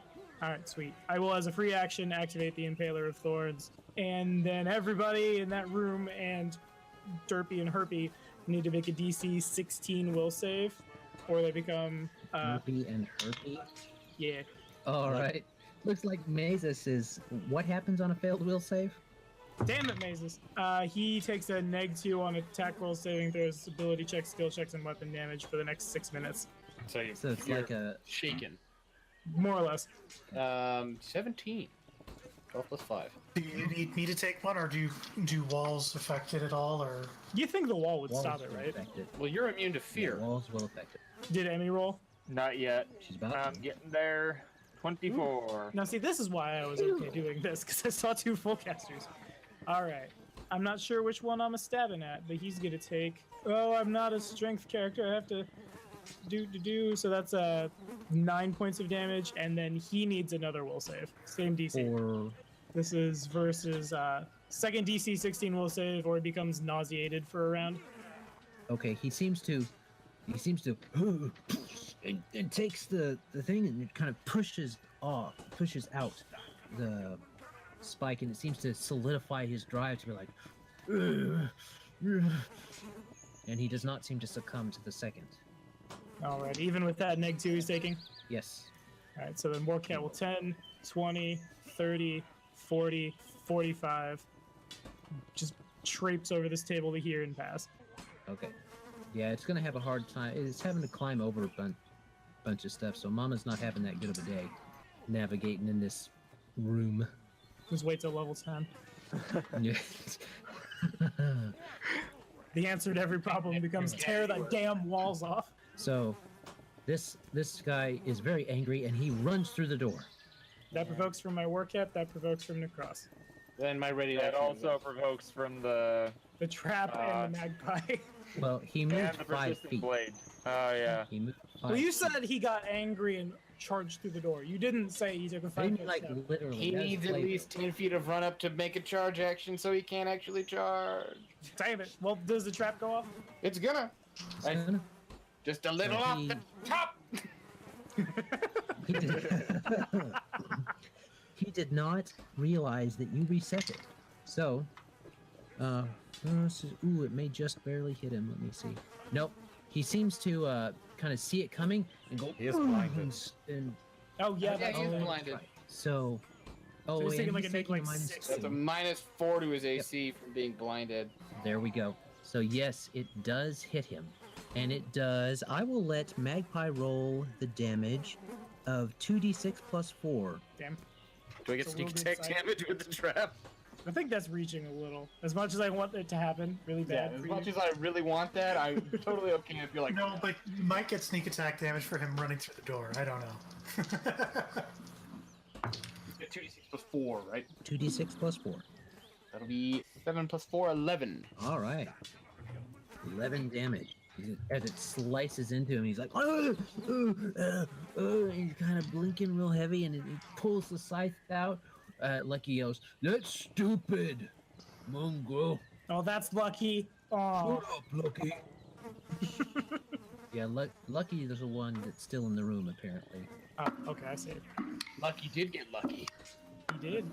Alright, sweet. I will, as a free action, activate the Impaler of Thorns. And then everybody in that room and Derpy and Herpy need to make a DC 16 will save, or they become, Herpy and Herpy. yeah. All right. Looks like Mazus is. What happens on a failed will save? Damn it, Mazus. He takes a -2 on attack roll, saving throws, ability checks, skill checks, and weapon damage for the next 6 minutes. So you're, So it's you're like a. shaken. More or less. 17. 12 plus 5. Do you need me to take one, or do walls affect it at all, or? You think the wall would Walls stop it, will right? affect it. Well, you're immune to fear. Yeah, walls will affect it. Did Emmy roll? Not yet. She's about I'm to. getting there. 24. Now, see, this is why I was okay doing this, because I saw 2 full casters. Alright. I'm not sure which one I'm a stabbing at, but he's gonna take. Oh, I'm not a strength character. I have to do. So that's 9 points of damage, and then he needs another will save. Same DC. Or This is versus second DC 16 will save, or he becomes nauseated for a round. okay, he seems to and takes the thing and it kind of pushes out the spike, and it seems to solidify his drive to be like and he does not seem to succumb to the second. Alright, even with that -2 he's taking. Yes. Alright, so then Warcat will 10, 20, 30, 40, 45. Just traipse over this table to here and pass. Okay. Yeah, it's gonna have a hard time. It's having to climb over a bunch of stuff, so Mama's not having that good of a day navigating in this room. Just wait till level 10. Yes. The answer to every problem becomes tear the damn walls off. So, this guy is very angry, and he runs through the door. That provokes from my Warcat, that provokes from Nahkräs. Then my ready That action also provokes from the The trap and the Magpie. Well, he and moved the 5 persistent feet. blade. Oh yeah. He moved 5 Well, you feet. said he got angry and charged through the door. You didn't say he took a I 5 mean, foot like step. literally. He that's needs at flavor. least 10 feet of run up to make a charge action, so he can't actually charge. Damn it. Well, does the trap go off? It's gonna. Son, Just a little off the top. he did. He did not realize that you reset it. So, ooh, it may just barely hit him. Let me see. Nope. He seems to kind of see it coming and go. He is blinded. And Oh, yeah, Yeah, that's he's all. blinded. so, So he's taking and like he's a taking a like minus 6. That's a -4 to his AC from being blinded. There we go. So yes, it does hit him. And it does. I will let Magpie roll the damage of 2d6 plus 4. Damn. Do I get It's a sneak little attack bit psychic. damage with the trap? I think that's reaching a little. As much as I want it to happen, really Yeah, bad. as for much you. as I really want that, I'm totally okay if you're like, No, but you might get sneak attack damage for him running through the door. I don't know. 2d6 plus 4, right? 2d6 plus 4. That'll be 7 plus 4, 11. All right. 11 damage. As it slices into him, he's like, he's kind of blinking real heavy, and he pulls the scythe out. Like he yells, "That's stupid, mongrel." Oh, that's lucky. Oh, Lucky. Yeah, Lucky is the one that's still in the room, apparently. okay, I see it. Lucky did get lucky. He did.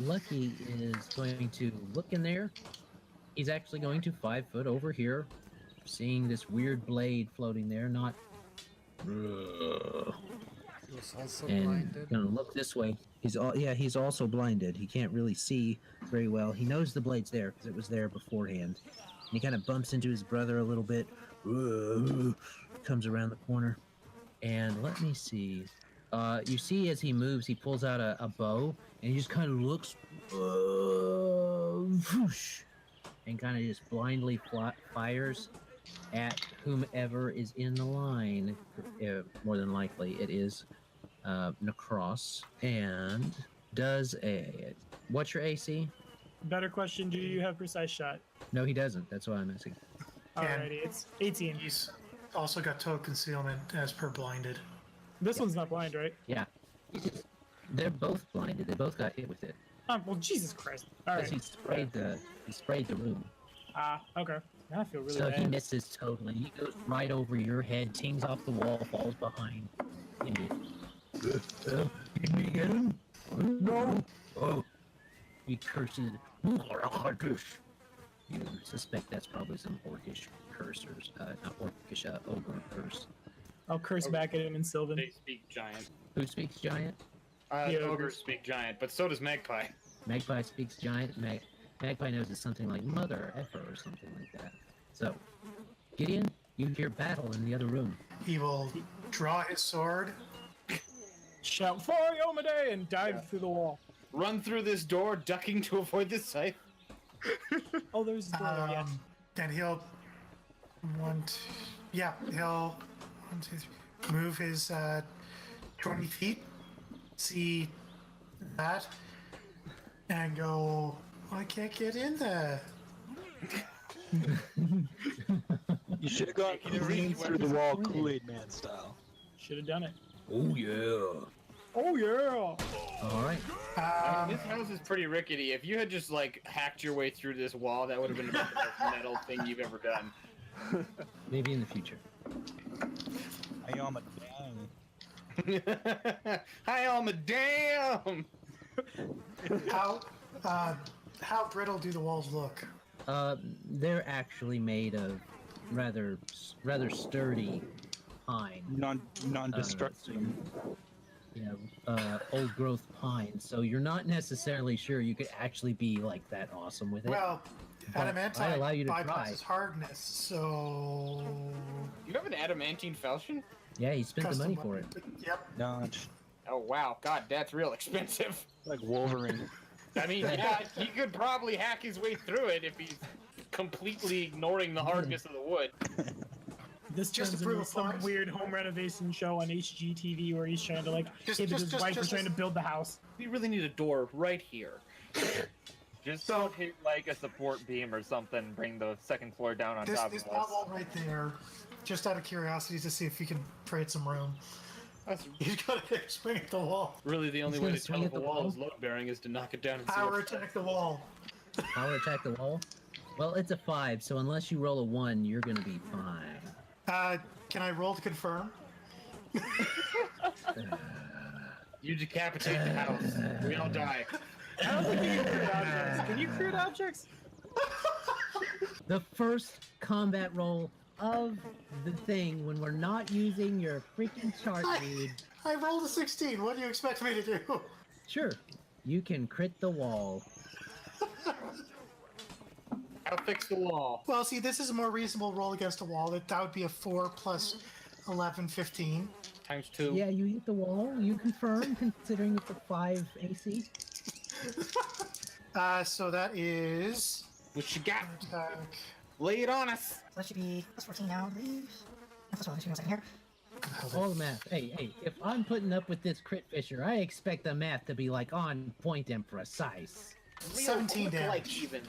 Lucky is going to look in there. He's actually going to 5 foot over here, seeing this weird blade floating there, not... He was also and blinded. gonna look this way. He's also blinded. He can't really see very well. He knows the blade's there because it was there beforehand. And he kind of bumps into his brother a little bit. Comes around the corner, and let me see. You see as he moves, he pulls out a bow, and he just kind of looks, whoosh, and kind of just blindly fires at whomever is in the line. More than likely, it is Nahkräs, and does a. What's your AC? Better question, do you have precise shot? No, he doesn't. That's why I'm asking. Alrighty, it's 18. He's also got total concealment as per blinded. This one's not blind, right? Yeah. They're both blinded. They both got hit with it. Well, Jesus Christ. Because Alright. he sprayed the room. Okay. Now I feel really So bad. he misses totally. He goes right over your head, tings off the wall, falls behind. Can we get him? No. Oh. He curses. You suspect that's probably some orcish cursors, not orcish, ogre curse. I'll curse back at him in Sylvan. They speak giant. Who speaks giant? Yeah, Ogres speak giant, but so does Magpie. Magpie speaks giant. Magpie knows it's something like mother effer or something like that. So, Gideon, you hear battle in the other room. He will draw his sword. Shout, "For Yomade!" and dive through the wall. Run through this door, ducking to avoid the scythe. Oh, there's a door there, yeah. Then he'll he'll move his 20 feet, see that, and go, I can't get in there. You should have gone clean through the wall, Kool-Aid Man style. Should have done it. Oh yeah. Oh, yeah! All right. I mean, this house is pretty rickety. If you had just like hacked your way through this wall, that would have been the most metal thing you've ever done. Maybe in the future. I am a dang. Hi, I'm a damn. How brittle do the walls look? They're actually made of rather sturdy pine. Non-destructive. Old growth pine. So you're not necessarily sure you could actually be like that awesome with it. Well, But I allow you adamantite to try. bypasses hardness, so You have an adamantine falchion? Yeah, he spent the custom money for it. weapon. Yep. Notch. Oh wow, God, that's real expensive. Like Wolverine. I mean, yeah, he could probably hack his way through it if he's completely ignoring the hardness of the wood. This Just turns to prove into a some point. weird home renovation show on HGTV where he's trying to like Just- hit his just- wife for just- trying to build the house. We really need a door right here. Just don't hit like a support beam or something. Bring the second floor down on This top this of us. wall right there, just out of curiosity to see if you can create some room. That's He's got to swing at the wall. really the only He's way gonna to tell swing if at a the wall wall? is load bearing is to knock it down and see Power what's attack the wall. Power attack the wall. Well, it's a 5, so unless you roll a 1, you're gonna be fine. Can I roll to confirm? You decapitate the house. We all die. I don't think you can create objects. Can you create objects? The first combat roll of the thing when we're not using your freaking chart, dude. I rolled a 16. What do you expect me to do? Sure, you can crit the wall. I'll fix the wall. Well, see, this is a more reasonable roll against a wall. That would be a 4 plus 11, 15. Times 2. Yeah, you hit the wall. You confirm, considering it's a 5 AC. So that is What you got? attack. Lay it on us. So that should be plus 14 now, I believe. Plus 12, second here. All the math. Hey, if I'm putting up with this crit fisher, I expect the math to be like on point and precise. 17 damage. Like even.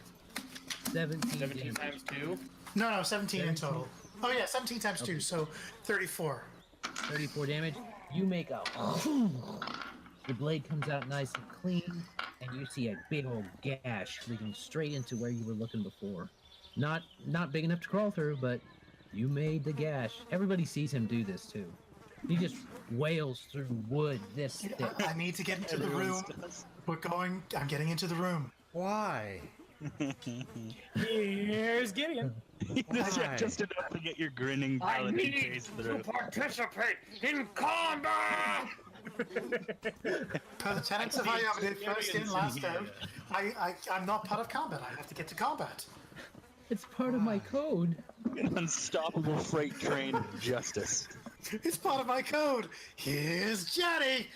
17 17 damage. times 2. No, 17 in total. Oh yeah, 17 times 2, so 34. 34 damage. You make a. The blade comes out nice and clean, and you see a big old gash leading straight into where you were looking before. Not big enough to crawl through, but you made the gash. Everybody sees him do this too. He just wails through wood this thick. I need to get into the room. I'm getting into the room. Why? Here's Gideon. Just enough to get your grinning paladin face through. Participate in combat! Per the tenets of Iomade, first in, last out, I'm not part of combat. I have to get to combat. It's part of my code. An unstoppable freight train of justice. It's part of my code. Here's Johnny.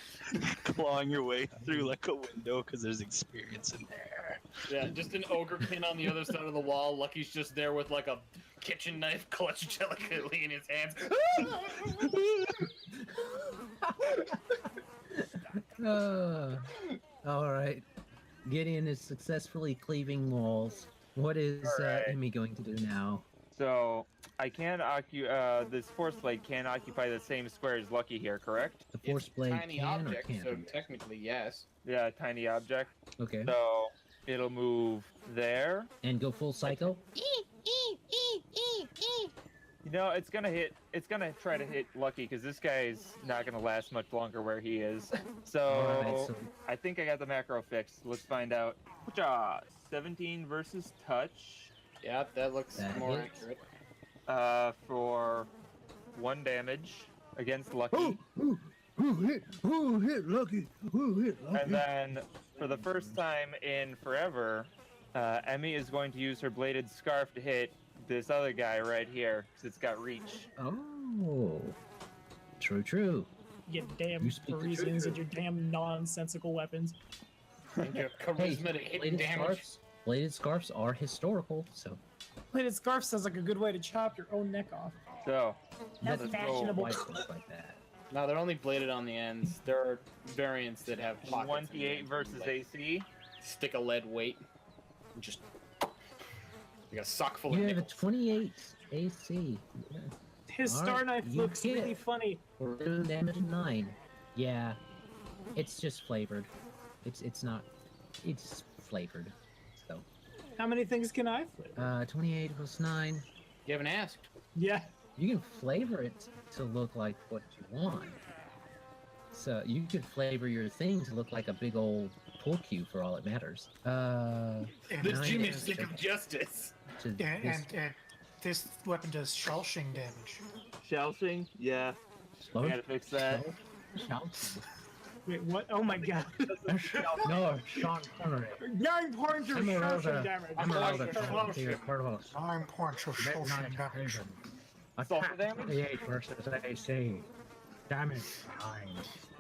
Clawing your way through like a window because there's experience in there. Yeah, just an ogre kin on the other side of the wall. Lucky's just there with like a kitchen knife clutched delicately in his hands. All right. Gideon is successfully cleaving walls. What is Emmy going to do now? So I can occupy this force blade can occupy the same square as Lucky here, correct? The force blade Tiny can object, or can't? so technically yes. Yeah, tiny object. Okay. So it'll move there. And go full psycho? You know, it's gonna hit. It's gonna try to hit Lucky because this guy's not gonna last much longer where he is. So Alright, so I think I got the macro fixed. Let's find out. 17 versus touch. Yeah, that looks That more hits. accurate. For 1 damage against Lucky. Who hit Lucky? Who hit Lucky? And then for the first time in forever, Emmy is going to use her bladed scarf to hit this other guy right here because it's got reach. Oh. True. You damn You speak the Parisians truth. and your damn nonsensical weapons. And your charisma to hit damage. Bladed scarves are historical, so Bladed scarf sounds like a good way to chop your own neck off. So That's let's fashionable. roll. why stuff like that. No, they're only bladed on the ends. There are variants that have pockets. 28 versus like, AC. Stick a lead weight. And just like a sock full You of have a nickels. 28 AC. Yeah. His All star right, knife you looks hit. really funny. For damage 9. Yeah. It's just flavored. It's not. It's flavored. So. How many things can I flip? 28 plus 9. You haven't asked. Yeah. You can flavor it to look like what you want. So you could flavor your thing to look like a big old pool cue for all it matters. This 9 Jimmy damage stick of justice. to And this this weapon does shellshing damage. Shellshing? Yeah. slow- I gotta fix that. Wait, what? Oh my god. No, Sean Connery. 9 points of shellshing damage. Emyrelda, come here, Carlos. 9 points of shellshing damage. Sulfur damage? 28 versus AC. Damage 9.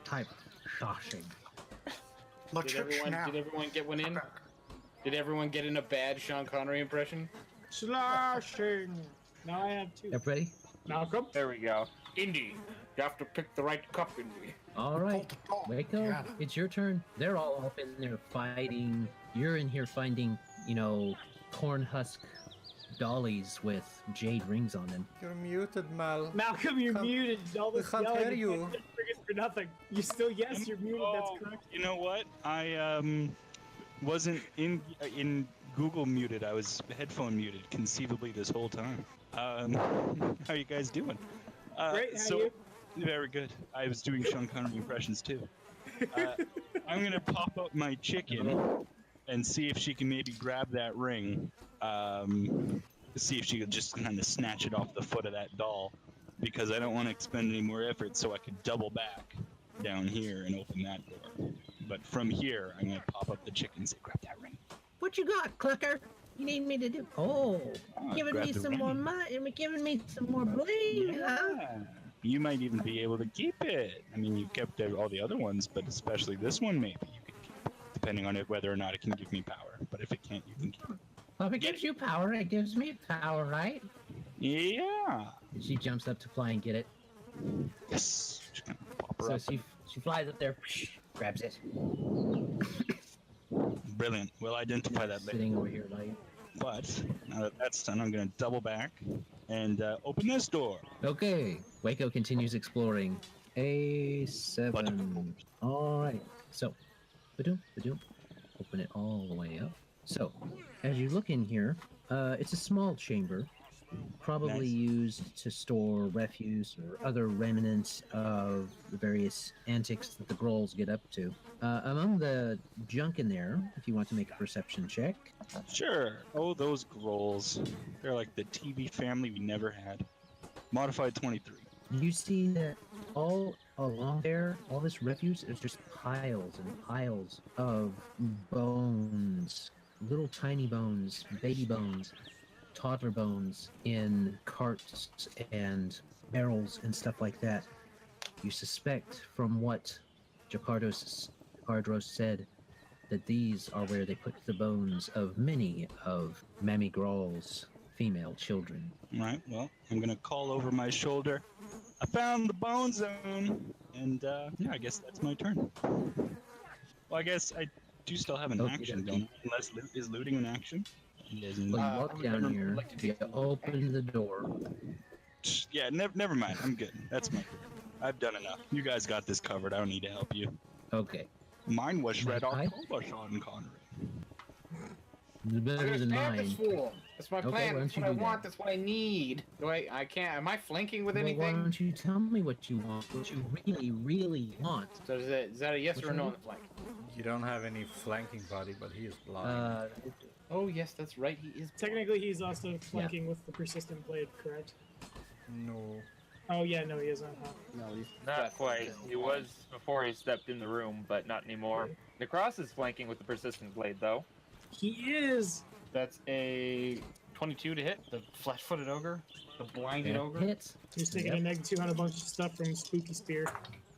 Type shashing. Did everyone get one in? Did everyone get in a bad Sean Connery impression? Slashing. Now I have 2. Everybody? Malcolm? There we go. Indy, you have to pick the right cup, Indy. All right, Wayko, Yeah. it's your turn. They're all up in there fighting. You're in here finding, corn husk dollies with jade rings on them. You're muted, Mal. Malcolm, you're Can't- muted. All this we can't yelling hear you. and friggin' for nothing. You still, yes, you're muted. That's correct. You know what? I wasn't in Google muted. I was headphone muted conceivably this whole time. How are you guys doing? Great, how you? Very good. I was doing Sean Connery impressions too. I'm gonna pop up my chicken and see if she can maybe grab that ring. See if she could just kind of snatch it off the foot of that doll, because I don't want to expend any more effort, so I could double back down here and open that door. But from here, I'm gonna pop up the chicken and say, grab that ring. What you got, Clucker? You need me to do? Oh, giving grab me the some more ring. money. Giving me some more bling, huh? Yeah. You might even be able to keep it. I mean, you kept all the other ones, but especially this one, maybe you could keep it, depending on whether or not it can give me power. But if it can't, you can keep it. Well, if it gives you power, it gives me power, right? Yeah. She jumps up to fly and get it. Yes. Just gonna pop her So up. she flies up there, grabs it. Brilliant. We'll identify that later. Sitting over here, like. But now that that's done, I'm gonna double back and open this door. Okay, Wayko continues exploring. A7. Alright, so, badoom. Open it all the way up. So, as you look in here, It's a small chamber, probably Nice. used to store refuse or other remnants of the various antics that the Grolls get up to. Among the junk in there, if you want to make a perception check, Sure. Oh, those Grolls. They're like the TV family we never had. Modified 23. you see that all along there, all this refuse is just piles and piles of bones, little tiny bones, baby bones, toddler bones in carts and barrels and stuff like that. You suspect from what Jacardros said that these are where they put the bones of many of Mammy Grall's female children. Right. Well, I'm gonna call over my shoulder. I found the bone zone, and yeah, I guess that's my turn. Well, I guess I do still have an Okey action, dokey. don't I? Unless is looting an action? It isn't. Well, you walk down here, you open the door. Yeah, never mind. I'm good. That's my turn. I've done enough. You guys got this covered. I don't need to help you. Okay. Mine was shred off Magpie? Sean Connery. It's I'm better gonna than stab this mine. fool. That's my Okay, plan. why That's don't what I you do want. that? That's what I need. I can't. Am I flanking with Well, why anything? don't you tell me what you want, what you really, really want? So is that a yes Which or a no one? on the flank? You don't have any flanking body, but he is blind. Oh yes, that's right. He is. Technically, he's also flanking with the persistent blade, correct? No. Oh yeah, no, he isn't. Huh? No, he's Not quite. He was before he stepped in the room, but not anymore. Nahkräs is flanking with the persistent blade, though. He is. That's a 22 to hit. The flat-footed ogre, the blinded That ogre. hits. He's taking a -2 on a bunch of stuff from Spooky Spear.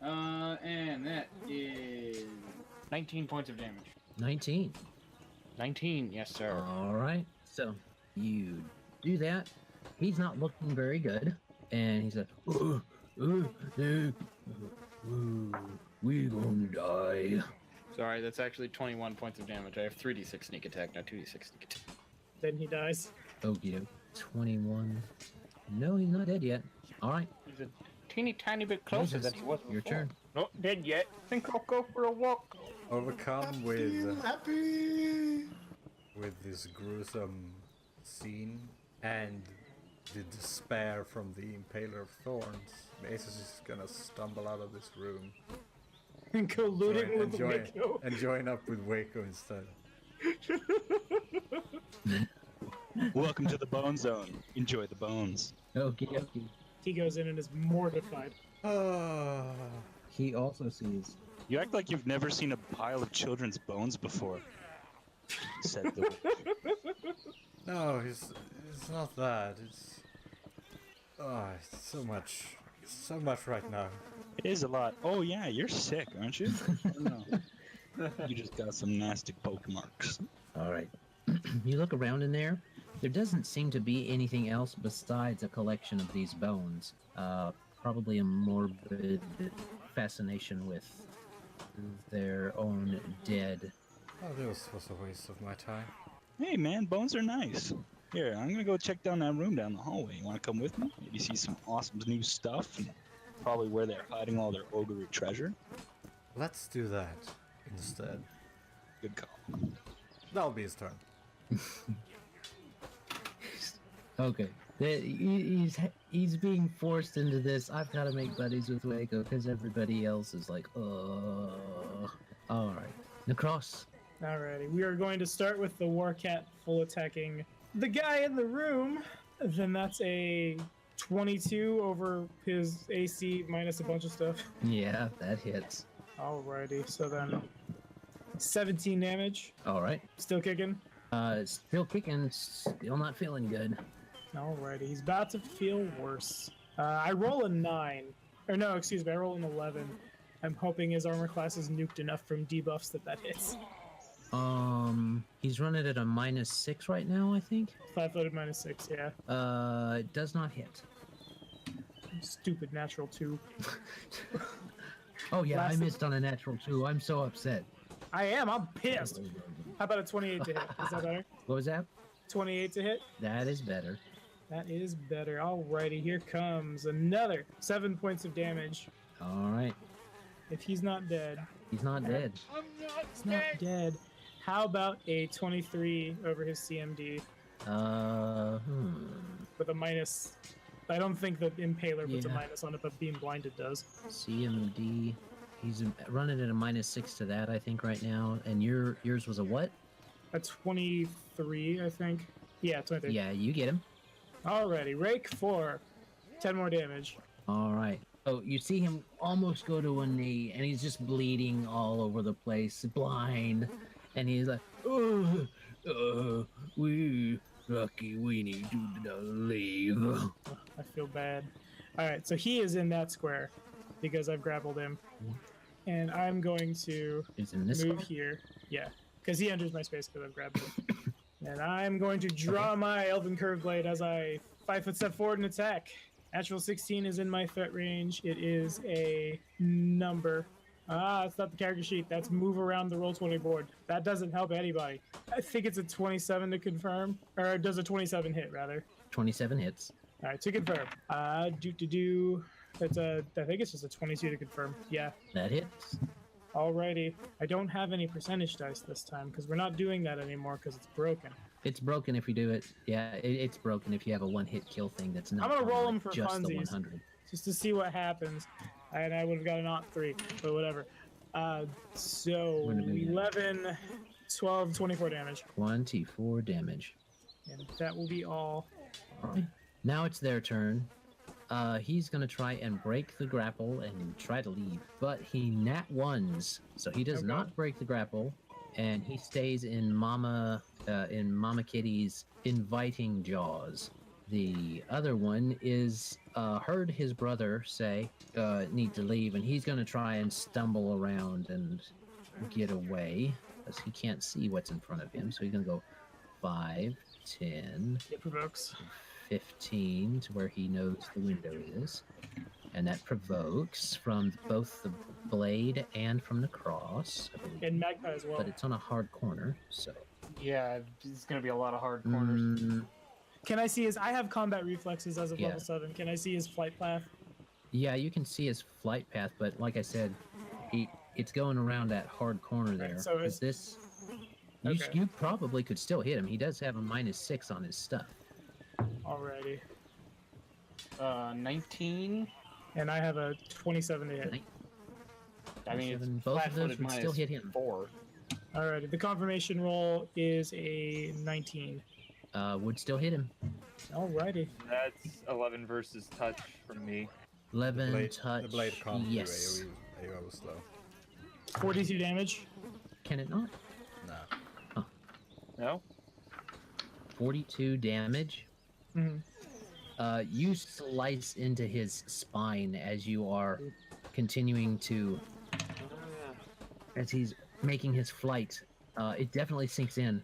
And that is 19 points of damage. 19. 19, yes sir. All right. So you do that. He's not looking very good, and he's like, we gonna die. Sorry, that's actually 21 points of damage. I have 3d6 sneak attack, not 2d6 sneak attack. Then he dies. Okie doke. 21. No, he's not dead yet. All right. He's a teeny tiny bit closer Mazus, than he was before. your turn. Not dead yet. Think I'll go for a walk. Overcome with this gruesome scene and the despair from the Impaler of Thorns, Mazus is gonna stumble out of this room And go looting Join- with and, join, Wayko. and join up with Wayko instead. Welcome to the Bone Zone. Enjoy the bones. Okie dokie. He goes in and is mortified. He also sees. You act like you've never seen a pile of children's bones before. Said the No, it's not that. It's so much right now. It is a lot. Oh yeah, you're sick, aren't you? No. You just got some nasty poke marks. All right. You look around in there. There doesn't seem to be anything else besides a collection of these bones. Probably a morbid fascination with their own dead. Oh, this was a waste of my time. Hey man, bones are nice. Here, I'm gonna go check down that room down the hallway. You wanna come with me? Maybe see some awesome new stuff and probably where they're hiding all their ogre treasure. Let's do that instead. Good call. That'll be his turn. Okay. He's being forced into this. I've got to make buddies with Wayko because everybody else is like, All right. Nahkräs. Alrighty, we are going to start with the Warcat full attacking the guy in the room. Then that's a 22 over his AC minus a bunch of stuff. Yeah, that hits. Alrighty, so then 17 damage. All right. Still kicking. Still kicking. Still not feeling good. Alrighty, he's about to feel worse. I roll a 9. Or no, excuse me, I roll an 11. I'm hoping his armor class is nuked enough from debuffs that hits. He's running at a -6 right now, I think. 5-footed minus 6, yeah. It does not hit. Stupid natural 2. Oh yeah, I Last- missed on a natural 2. I'm so upset. I'm pissed. How about a 28 to hit? Is that better? What was that? 28 to hit? That is better. That is better. Alrighty, here comes another 7 points of damage. All right. If he's not dead. He's not dead. He's not dead. How about a 23 over his CMD? With a minus. I don't think the Impaler puts a Yeah. minus on it, but being blinded does. CMD. He's running at a -6 to that, I think, right now. And yours was a what? A 23, I think. Yeah, 23. Yeah, you get him. Alrighty, rake 4. 10 more damage. All right. Oh, you see him almost go to a knee, and he's just bleeding all over the place, blind. And he's like, we lucky we need to leave. I feel bad. Alright, so he is in that square because I've grappled him. And I'm going to He's in this move one? here. Yeah, because he enters my space because I've grabbed him. And I'm going to draw my Elven Curve Blade as I 5-foot step forward and attack. Natural 16 is in my threat range. It is a number. It's not the character sheet. That's move around the Roll20 board. That doesn't help anybody. I think it's a 27 to confirm. Or does a 27 hit, rather. 27 hits. All right, to confirm. That's I think it's just a 22 to confirm. Yeah. That hits. Alrighty. I don't have any percentage dice this time because we're not doing that anymore because it's broken. It's broken if you do it. Yeah, it's broken if you have a one-hit kill thing that's not. I'm gonna roll on, them for just the funsies. 100. Just to see what happens. And I would have got an aught 3, but whatever. So We're gonna do that. 11, 12, 24 damage. 24 damage. And that will be all. All right. Now it's their turn. He's gonna try and break the grapple and try to leave, but he nat ones, so he does Okay. not break the grapple, and he stays in Mama Kitty's inviting jaws. The other one is heard his brother say need to leave, and he's gonna try and stumble around and get away because he can't see what's in front of him. So he's gonna go 5, 10, It provokes. 15 to where he knows the window is, and that provokes from both the blade and from the cross, I believe. And Magpie as well. But it's on a hard corner, so Yeah, it's gonna be a lot of hard corners. Can I see his... I have combat reflexes as of Yeah. level 7. Can I see his flight path? yeah, you can see his flight path, but like I said, it's going around that hard corner there. so Is this Okay. you probably could still hit him. He does have a -6 on his stuff. Alrighty. 19. And I have a 27 to hit. Nice. I mean, it's Both of those flat-footed would still minus hit him. 4. Alrighty. The confirmation roll is a 19. Would still hit him. Alrighty. That's 11 versus touch from me. 11 touch. The blade can't yes. do AoE slow. 42 damage. Can it not? Nah. No? 42 damage. Mhm. You slice into his spine as you are continuing to, as he's making his flight. It definitely sinks in,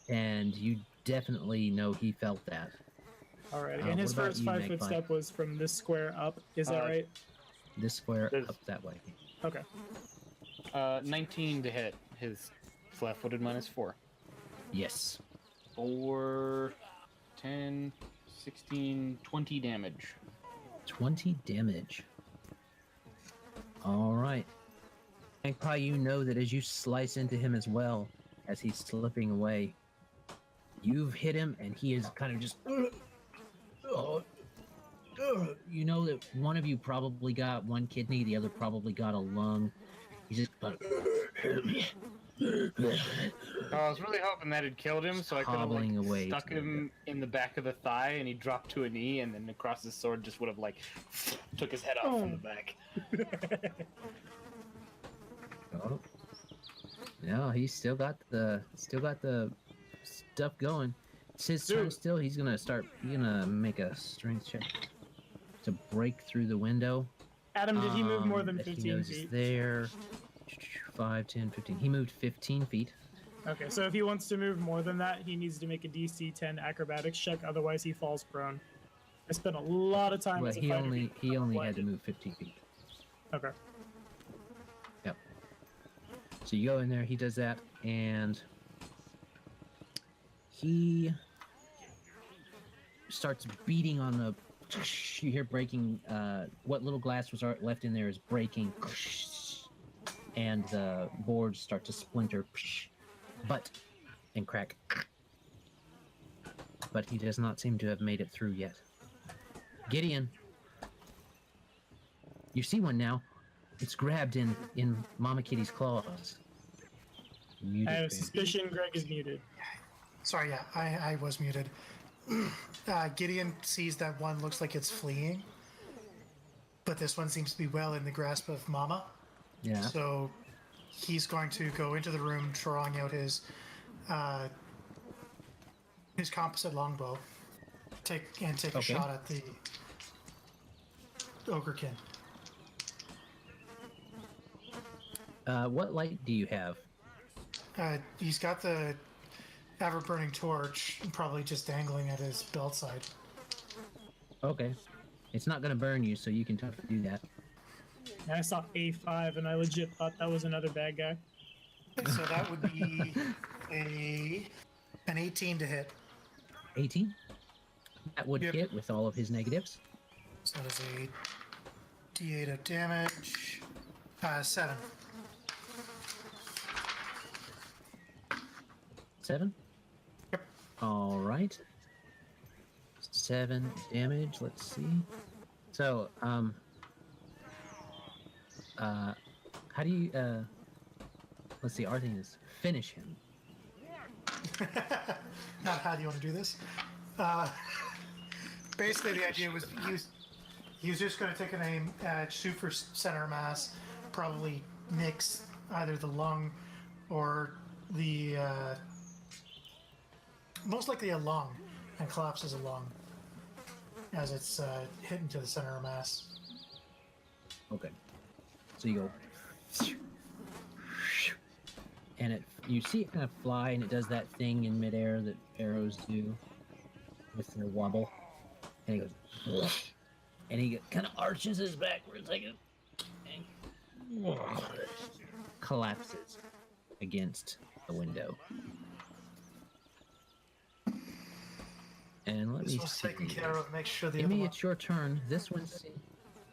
and you definitely know he felt that. Alrighty. what And his about first you, 5-foot Magpie? step was from this square up. Is that right? This square There's- up that way. Okay. 19 to hit. His flat-footed minus 4. Yes. 4, 10, 16, 20 damage. 20 damage. All right. Magpie, you know that as you slice into him as well, as he's slipping away, you've hit him, and he is kind of just. You know that one of you probably got one kidney, the other probably got a lung. He's just. Oh, I was really hoping that had killed him, so I could have Hobbling away stuck to the him in the back of the thigh, and he dropped to a knee, and then across his sword just would have took his head off from the back. Oh. No, he's still got the stuff going. It's his turn still. He's gonna make a strength check to break through the window. Adam, did he move more than that he 15 knows is feet? there. 5, 10, 15. He moved 15 feet. Okay, so if he wants to move more than that, he needs to make a DC 10 acrobatics check. Otherwise, he falls prone. I spent a lot of time Well, as a he fighter only being had to blinded. move 15 feet. Okay. Yep. So you go in there. He does that, and he starts beating on the. You hear breaking. What little glass was left in there is breaking, and the boards start to splinter, but and crack. but he does not seem to have made it through yet. Gideon, you see one now. It's grabbed in Mama Kitty's claws. Muted I have a fan. suspicion Greg is muted. Sorry, yeah, I was muted. Gideon sees that one looks like it's fleeing, but this one seems to be well in the grasp of Mama. Yeah. So he's going to go into the room, drawing out his composite longbow, take a shot at the ogrekin. What light do you have? He's got the ever-burning torch, probably just dangling at his belt side. Okay. It's not going to burn you, so you can totally do that. And I saw A5, and I legit thought that was another bad guy. So that would be an 18 to hit. 18? That would Yep. hit with all of his negatives. So that is a d8 of damage. 7. 7? Yep. All right. 7 damage. Let's see. So, how do you, let's see, our thing is finish him. Not how do you want to do this. Basically, the idea was he was just going to take an aim at shoot for center mass, probably mix either the lung or the most likely a lung, and collapses a lung as it's hit into the center of mass. Okay. So you go, and you see it kind of fly, and it does that thing in midair that arrows do with their wobble, and he goes, and he kind of arches his back for a second, and collapses against the window. And let This me was see. taken care of. Make sure the other Amy, one. it's your turn. This one's.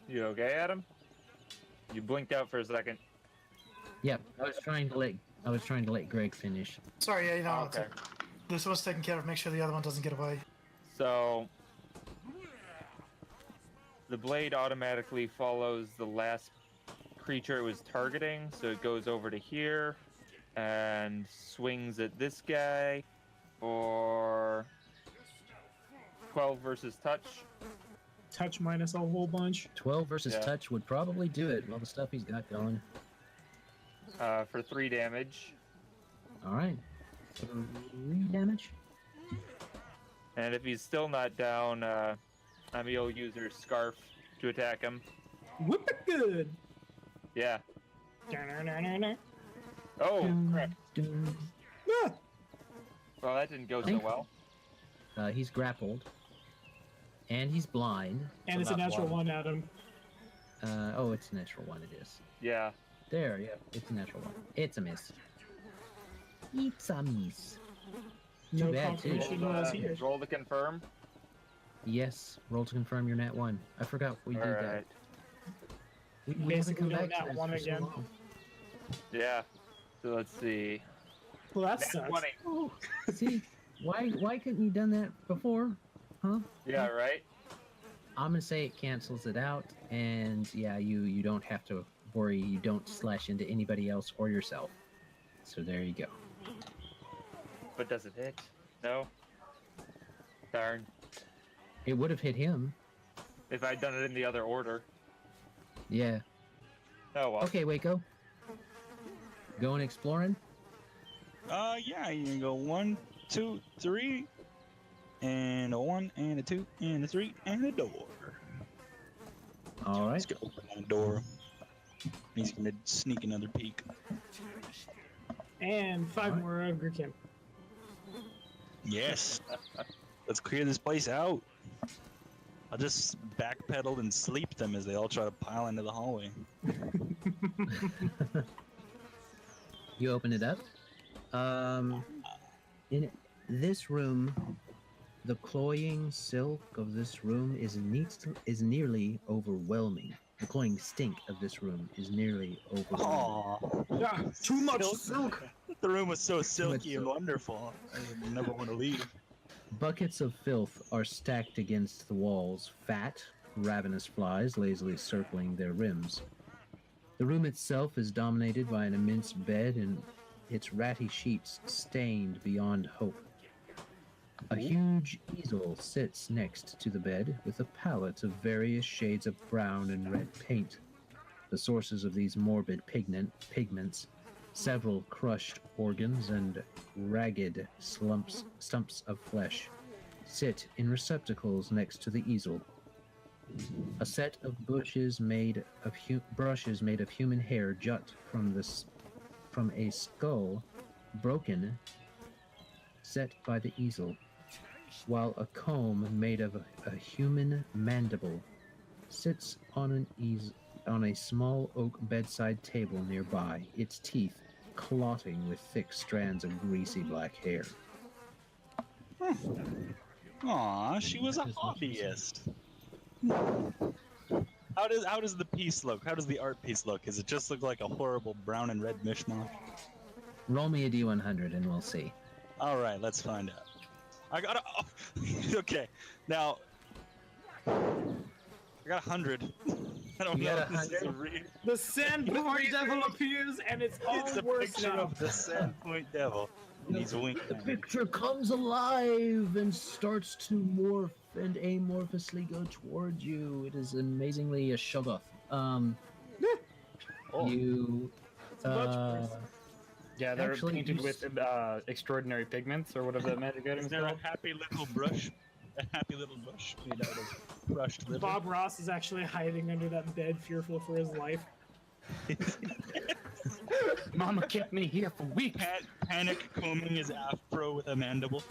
You okay, Adam? You blinked out for a second. Yep. I was trying to let Greg finish. Sorry, yeah, you know. Okay. This one's taken care of. Make sure the other one doesn't get away. So the blade automatically follows the last creature it was targeting, so it goes over to here and swings at this guy for 12 versus touch. Touch minus a whole bunch. 12 versus Yeah. touch would probably do it. All the stuff he's got going. For 3 damage. All right. 3 damage. And if he's still not down, Amiel uses Scarf to attack him. Whip it good. Yeah. Da-na-na-na-na. Oh, crap. Dun. Ah! Well, that didn't go so well. He's grappled. And he's blind. And So it's a not natural one. one, Adam. Oh, it's a natural one, it is. Yeah. There, yeah. It's a natural one. It's a miss. It's a miss. Too No bad, too. confirmation was here. Roll to confirm. Yes. Roll to confirm your nat 1. I forgot we did that. Alright. We haven't Basically come doing back to nat this 1 for so again. long. Yeah. So let's see. Well, that Nat sucks. 20. Oh, see? Why couldn't you done that before? Huh? Yeah, right? I'm gonna say it cancels it out, and yeah, you don't have to worry. You don't slash into anybody else or yourself. So there you go. But does it hit? No? Darn. It would have hit him. If I'd done it in the other order. Yeah. Oh well. Okay, Wayko. Going exploring. Yeah, you can go 1, 2, 3, and a 1, and a 2, and a 3, and a door. All right. He's gonna open that door. He's gonna sneak another peek. And 5 more Ogrekin. Yes. Let's clear this place out. I'll just backpedal and sleep them as they all try to pile into the hallway. You open it up. In this room, the cloying silk of this room is nearly overwhelming. The cloying stink of this room is nearly overwhelming. Aww. Yeah, too much silk. The room was so silky and silk. wonderful. I never want to leave. Buckets of filth are stacked against the walls, fat, ravenous flies lazily circling their rims. The room itself is dominated by an immense bed and its ratty sheets stained beyond hope. A huge easel sits next to the bed with a palette of various shades of brown and red paint. The sources of these morbid pigments, several crushed organs and ragged stumps of flesh, sit in receptacles next to the easel. A set of brushes made of human hair jut from a skull broken set by the easel, while a comb made of a human mandible sits on a small oak bedside table nearby, its teeth clotting with thick strands of greasy black hair. Aw, she was a hobbyist. How does the piece look? How does the art piece look? Does it just look like a horrible brown and red mishmash? Roll me a d100 and we'll see. All right, let's find out. I got okay. Now I got 100. I don't know. If this is a read. The Sandpoint Devil appears, and it's all It's a worse picture now. of the Sandpoint Devil. And he's winking. The picture comes alive and starts to morph and amorphously go towards you. It is amazingly a shoggoth. You. Much worse. Yeah, they're Actually, painted you with extraordinary pigments or whatever that magic item Is is there a called. happy little brush? A happy little bush made out of crushed liver. Bob Ross is actually hiding under that bed, fearful for his life. Mama kept me here for weeks. Panic combing his afro with a mandible.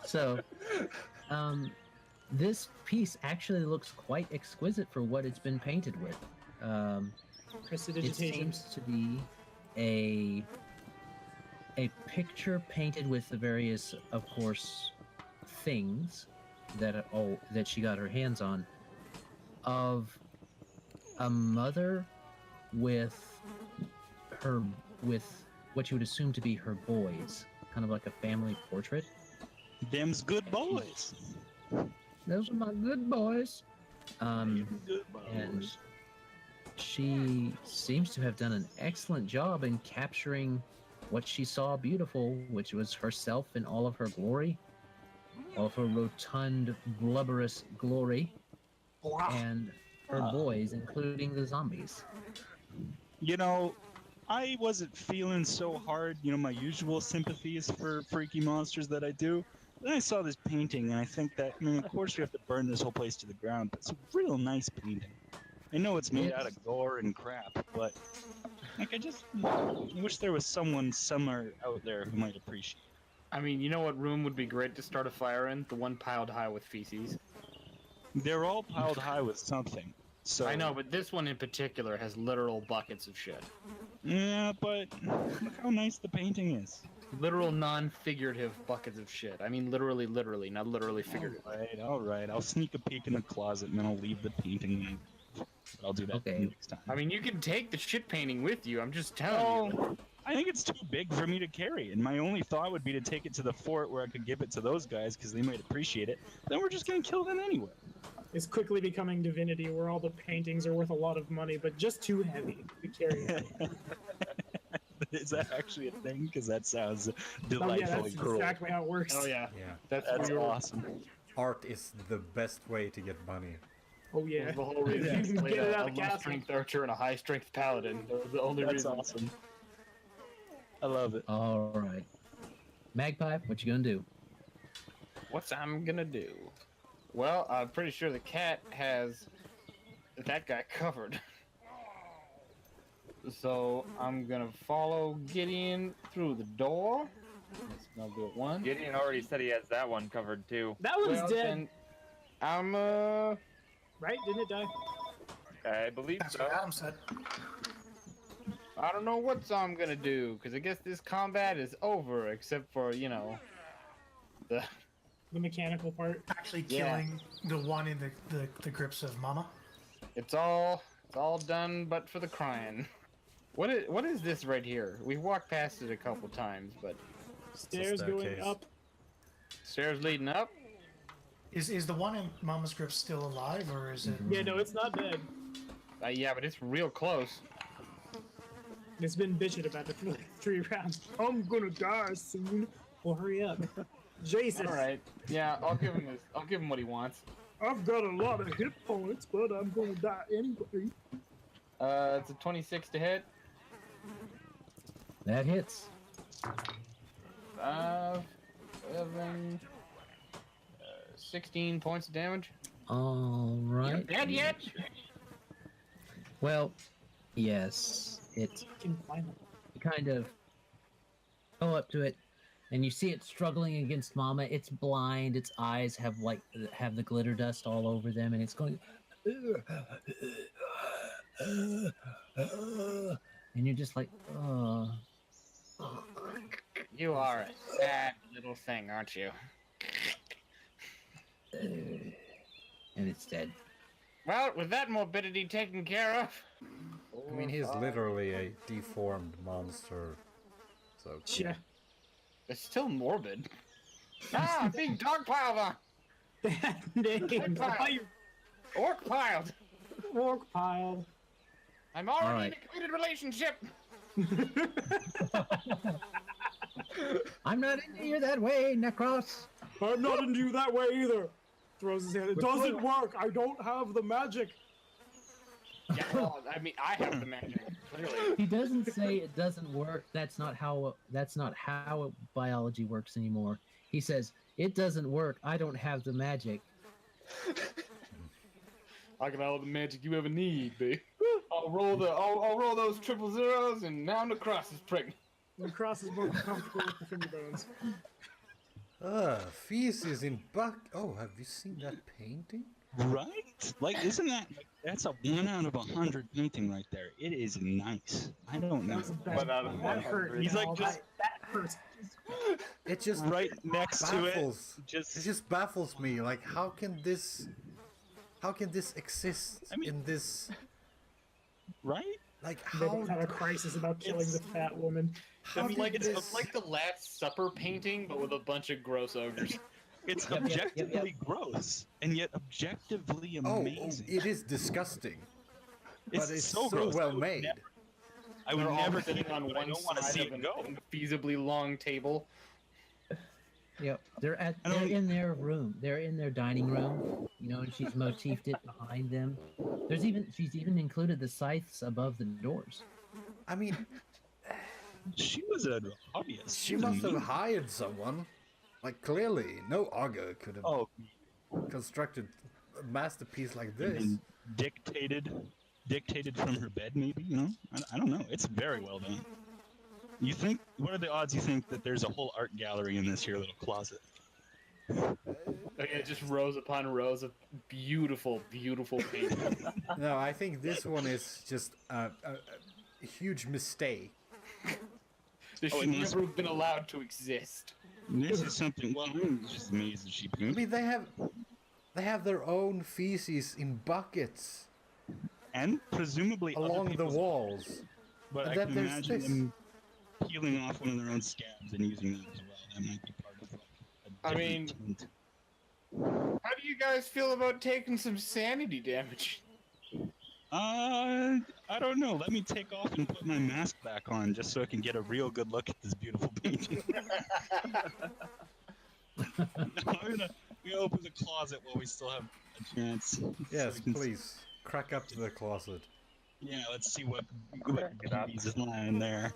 So, this piece actually looks quite exquisite for what it's been painted with. It Prestidigitation. seems to be a picture painted with the various, of course, things that she got her hands on of a mother with what you would assume to be her boys, kind of like a family portrait. Them's good boys. Those are my good boys. Good And boys. she seems to have done an excellent job in capturing what she saw beautiful, which was herself in all of her glory, all of her rotund, blubberous glory, and her boys, including the zombies. You know, I wasn't feeling so hard, my usual sympathies for freaky monsters that I do. Then I saw this painting, and I think that, of course we have to burn this whole place to the ground, but it's a real nice painting. I know it's made out of gore and crap, but I just wish there was someone somewhere out there who might appreciate it. I mean, you know what room would be great to start a fire in? The one piled high with feces. They're all piled high with something. So I know, but this one in particular has literal buckets of shit. Yeah, but look how nice the painting is. Literal non-figurative buckets of shit. I mean literally, not literally figurative. All right. I'll sneak a peek in the closet and then I'll leave the painting. I'll do that next time. I mean, you can take the shit painting with you. I'm just telling you. I think it's too big for me to carry, and my only thought would be to take it to the fort where I could give it to those guys because they might appreciate it. Then we're just gonna kill them anyway. It's quickly becoming Divinity, where all the paintings are worth a lot of money, but just too heavy to carry. Is that actually a thing? Because that sounds Oh delightfully yeah, that's cruel. exactly how it works. Oh yeah, Yeah. that's awesome. Art is the best way to get money. Oh yeah. the whole reason. You can Played get it a out of the castle. low-strength archer and a high-strength paladin. That was the only That's reason. awesome. I love it. All right, Magpie, what you gonna do? What's I'm gonna do? Well, I'm pretty sure the cat has that guy covered. So I'm gonna follow Gideon through the door. That's gonna be at one. Gideon already said he has that one covered too. That one's Well, dead, then I'm right? Didn't it die? I believe That's so. what Adam said. I don't know what I'm gonna do because I guess this combat is over except for the The mechanical part. Actually Yeah. killing the one in the grips of Mama. it's all done but for the crying. What is this right here? We've walked past it a couple times, but Stairs going staircase. up. Stairs leading up. Is the one in Mama's grip still alive, or is it? Yeah, no, it's not dead. Yeah, but it's real close. It's been bitching about it for like 3 rounds. I'm gonna die soon. Well, hurry up. Jesus. All right. Yeah, I'll give him this. I'll give him what he wants. I've got a lot of hit points, but I'm gonna die anyway. It's a 26 to hit. That hits. 5, 7, 16 points of damage. All right. Dead yet? Well, yes. It Can climb it. you kind of go up to it, and you see it struggling against Mama. It's blind. Its eyes have the glitter dust all over them, and it's going. And you're just like, oh. You are a sad little thing, aren't you? And it's dead. Well, with that morbidity taken care of. I mean, he's literally a deformed monster. So Yeah. It's still morbid. Ah, being dogpiled on. Name. Why you Orc piled. orc piled? I'm already Alright. in a committed relationship. I'm not into you that way, Nahkräs. I'm not into you that way either. Throws his hand. It doesn't work. I don't have the magic. Yeah, well, I mean, I have the magic. Clearly. He doesn't say it doesn't work. That's not how biology works anymore. He says it doesn't work. I don't have the magic. I got all the magic you ever need, babe. I'll roll those 000s, and now Nahkräs is pregnant. The cross is more comfortable with the finger bones. feces in buck. Oh, have you seen that painting? Right? Like, isn't that that's a 1 out of 100 painting right there? It is nice. I don't know. One out of That hurt. 100. He's like just that hurts. It just right next to it. baffles. Just It just baffles me. Like, how can this exist I mean- in this? right? Like, They how? don't have a crisis about killing the fat woman. How I mean, did like this? it's like the Last Supper painting, but with a bunch of gross ogres. It's Yep, yep, yep, yep. objectively gross and yet objectively Oh, amazing. it is disgusting. But it's so so gross. well made. I would They're all never sitting keep it, on but I one don't want to side see of it go. an feasibly long table. Yep, they're I they're don't- in their room. They're in their dining room. You know, and she's motifed it behind them. She's even included the scythes above the doors. I mean, She was a hobbyist. she was must have amazing. hired someone. Like, clearly, no augur could have Oh, constructed a masterpiece like and this. dictated from her bed, maybe. You know, I don't know. It's very well done. You think? What are the odds? You think that there's a whole art gallery in this here little closet? Okay, just rows upon rows of beautiful, beautiful paintings. No, I think this one is just a huge mistake. This Oh, should it must- never have been allowed to exist. This is something. Well, I'm just amazed that she. I mean, they have their own feces in buckets And presumably other along the people's- walls. But And I then can there's imagine this. them peeling off one of their own scabs and using them as well. That might be part of like a I different mean- tint. How do you guys feel about taking some sanity damage? I don't know. Let me take off and put my mask back on just so I can get a real good look at this beautiful painting. I'm gonna open the closet while we still have a chance. so Yes, we can- please crack up the closet. Yeah, let's see what beauties is lying there.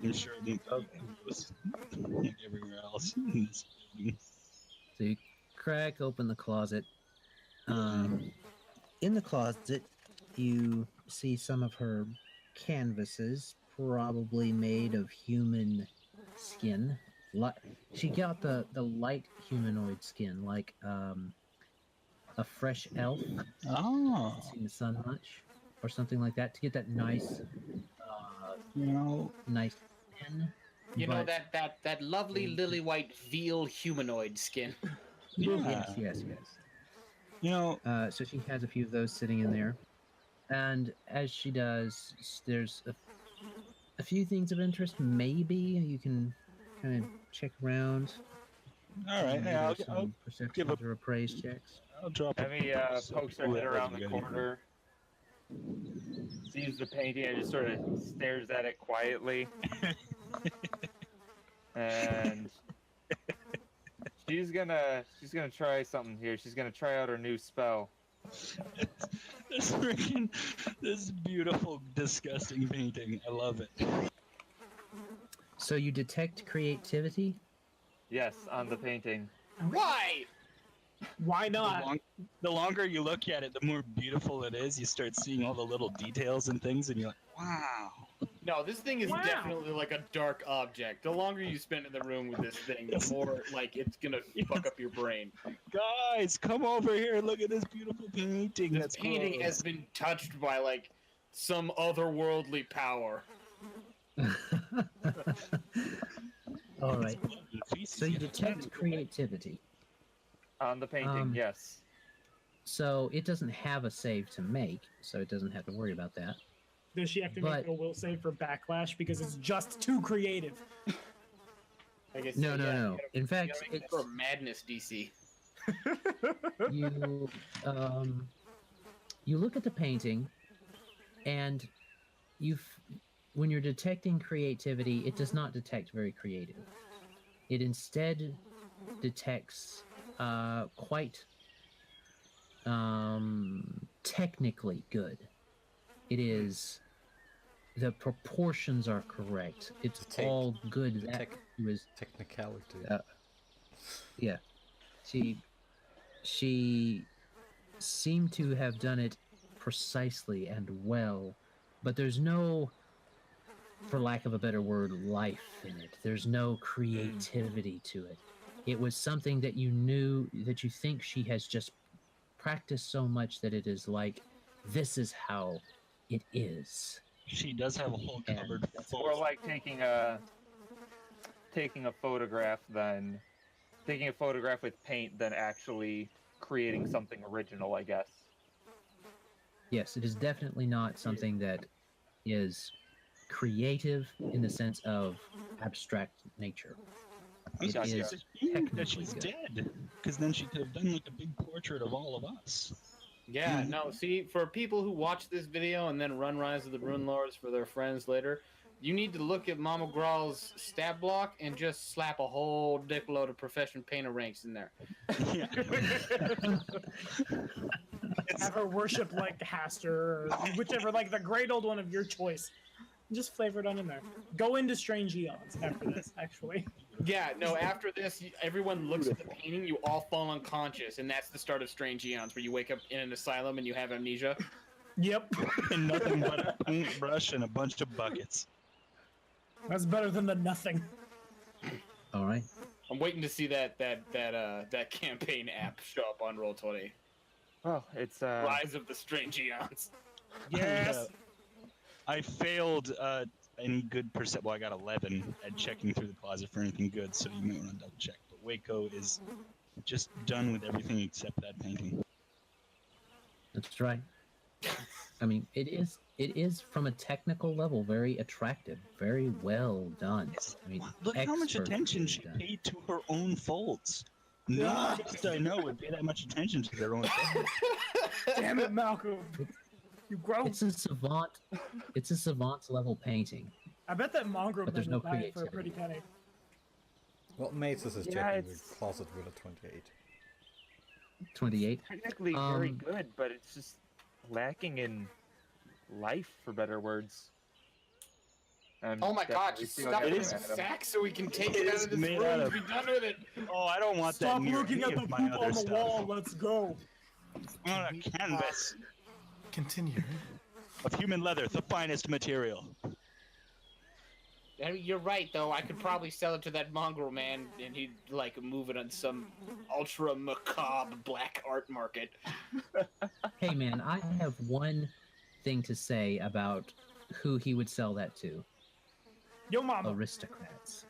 I'm sure it goes like everywhere else in this building. So you crack open the closet. In the closet, you see some of her canvases, probably made of human skin. She got the light humanoid skin, like a fresh elf, Oh, seen the sun much, or something like that, to get that nice, you know, nice skin. You know But- that lovely lily white veal humanoid skin. yeah. Yes. You know, So she has a few of those sitting in there. And as she does, there's a few things of interest. Maybe you can kind of check around. All right, yeah, I'll Some perception give a- or appraise checks. drop a Emmy pokes her head around the corner, sees the painting, and just sort of stares at it quietly. And she's gonna try something here. She's gonna try out her new spell. This beautiful, disgusting painting. I love it. So you detect creativity? Yes, on the painting. Why? Why not? The longer you look at it, the more beautiful it is. You start seeing all the little details and things, and you're like, wow. No, this thing is Wow. definitely like a dark object. The longer you spend in the room with this thing, the more like it's gonna fuck up your brain. Guys, come over here. Look at this beautiful painting. This That's painting gross. has been touched by like some otherworldly power. All right. So you detect creativity. On the painting, yes. So it doesn't have a save to make, so it doesn't have to worry about that. Does she have to But- make a will save for backlash because it's just too creative? I guess. No. You gotta In fact, make it for a madness DC. you you look at the painting, and when you're detecting creativity, it does not detect very creative. It instead detects quite technically good. It is, the proportions are correct. It's all good. That was Technicality. yeah. She seemed to have done it precisely and well, but there's no, for lack of a better word, life in it. There's no creativity to it. It was something that you knew, that you think she has just practiced so much that it is like, this is how it is. She does have a whole cupboard full. Or like taking a photograph, then taking a photograph with paint, then actually creating something original, I guess. Yes, it is definitely not something that is creative in the sense of abstract nature. I'm It surprised is that she's technically dead, because then she could have done like a big portrait of all of us. Yeah, no, see, for people who watch this video and then run Rise of the Runelords for their friends later, you need to look at Mama Graal's stab block and just slap a whole dickload of profession painter ranks in there. Yeah. Have her worship like Haster or whichever, like the great old one of your choice. Just flavor it on in there. Go into Strange Eons after this, actually. Yeah, no, after this, everyone looks at the painting, you all fall unconscious, and that's the start of Strange Eons, where you wake up in an asylum and you have amnesia. Yep. And nothing but a paintbrush and a bunch of buckets. That's better than the nothing. All right. I'm waiting to see that campaign app show up on Roll20. Well, it's Rise of the Strange Eons. Yes. I failed any good percent. Well, I got 11 at checking through the closet for anything good, so you might want to double check. But Wayko is just done with everything except that painting. That's right. I mean, it is from a technical level very attractive, very well done. I mean, Look how much expertly attention she done. paid to her own folds. No artist I know would pay that much attention to their own folds. Damn it, Malcolm. You gross. It's a savant level painting. I bet that mongrel But there's man no would buy it for a creativity. pretty penny. Well, Mazus is Yeah, checking the it's- closet with a 28. 28. technically very Um, good, but it's just lacking in life, for better words. Oh my god, Definitely just feel stuff like it in I'm some at 'em. sack so we can take It it out is of this made room out and of- be done with it. Oh, I don't want Stop that near looking any at the of my poop other on the stuff. wall. Let's go. On a canvas Continue. of human leather, the finest material. I mean, you're right, though. I could probably sell it to that mongrel man, and he'd like move it on some ultra macabre black art market. Hey man, I have one thing to say about who he would sell that to. Yo, mama. Aristocrats.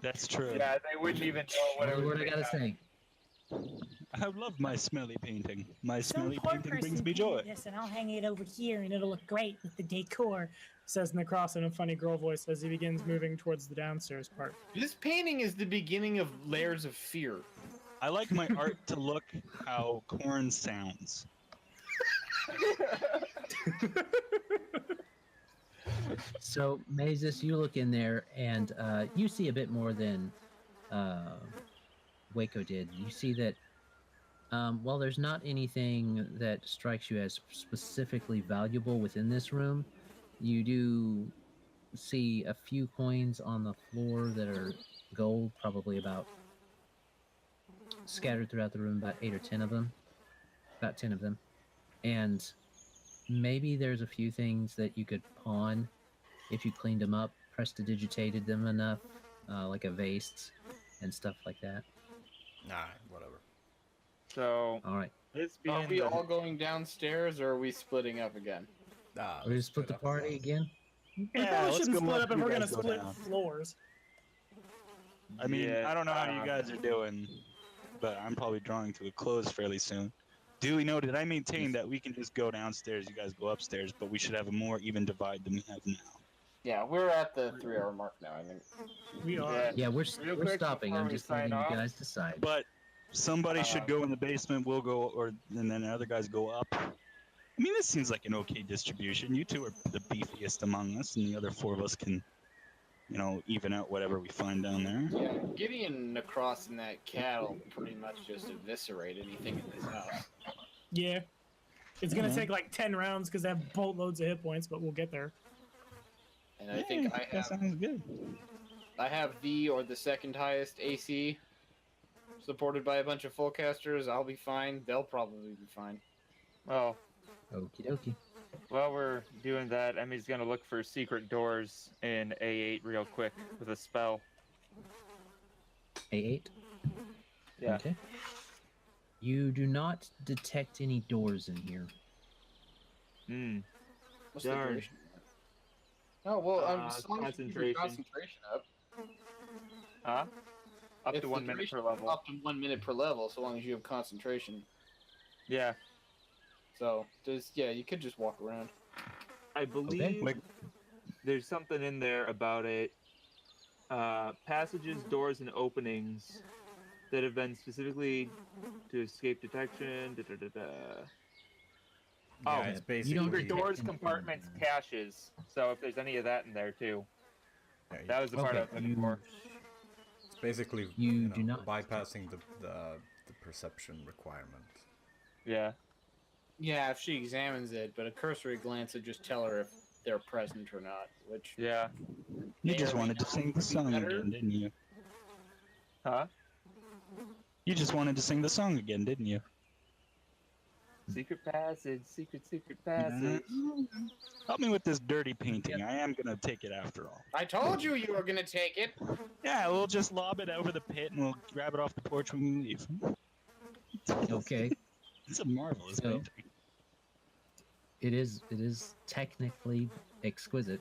That's true. Yeah, they wouldn't even know what it Only was word I made gotta out of. say. I love my smelly painting. My Some smelly poor painting brings person me joy. painted this, and I'll hang it over here, and it'll look great with the decor. Says Nahkräs in a funny girl voice as he begins moving towards the downstairs part. This painting is the beginning of layers of fear. I like my art to look how corn sounds. So, Mazus, you look in there and you see a bit more than Wayko did. You see that while there's not anything that strikes you as specifically valuable within this room, you do see a few coins on the floor that are gold, probably about scattered throughout the room, about 8 or 10 of them. About 10 of them. And maybe there's a few things that you could pawn if you cleaned them up, prestidigitated them enough, like a vase and stuff like that. Nah, whatever. So, All right. this Are being we the- all going downstairs, or are we splitting up again? Nah, We're going to split the party again? We Yeah, probably let's shouldn't go split let up if you we're gonna guys go split down. floors. I mean, Yeah, I don't know how you guys are doing, but I'm probably drawing to a close fairly soon. Duly noted, I maintain that we can just go downstairs, you guys go upstairs, but we should have a more even divide than we have now. Yeah, we're at the 3-hour mark now, I think. We are. Yeah. Yeah, we're Real we're quick stopping. before I'm we just sign letting you off. guys decide. But somebody should go in the basement, we'll go, and then the other guys go up. I mean, this seems like an okay distribution. You two are the beefiest among us, and the other 4 of us can, even out whatever we find down there. Yeah, Gideon across in that cat will pretty much just eviscerate anything in this house. Yeah. It's gonna Yeah. take like 10 rounds because they have boatloads of hit points, but we'll get there. And I think I that have sounds good. the or the second highest AC, supported by a bunch of full casters. I'll be fine. They'll probably be fine. Well, Okie dokie. while we're doing that, Emmy's gonna look for secret doors in A8 real quick with a spell. A8? Yeah. Okay. You do not detect any doors in here. Hmm. What's the Darn. duration? Oh well, as long as you keep your concentration. concentration up. Huh? Up If to the 1 minute duration per is level. Up to 1 minute per level, so long as you have concentration. Yeah. So, you could just walk around. I believe there's something in there about it. Passages, doors, and openings that have been specifically to escape detection. Yeah, Oh, it's you basically don't secret detect doors, anything. compartments, caches. So if there's any of that in there too, yeah, that was the part I was Okay, looking for. it's basically You do not bypassing the perception requirement. Yeah. Yeah, if she examines it, but a cursory glance would just tell her if they're present or not, which... Yeah. You may just or may wanted to not sing the be song better. again, didn't you? Huh? You just wanted to sing the song again, didn't you? Secret passage, secret passage. Help me with this dirty painting. I am gonna take it after all. I told you you were gonna take it! Yeah, we'll just lob it over the pit and we'll grab it off the porch when we leave. Okay. It's a marvelous So- painting. It is technically exquisite.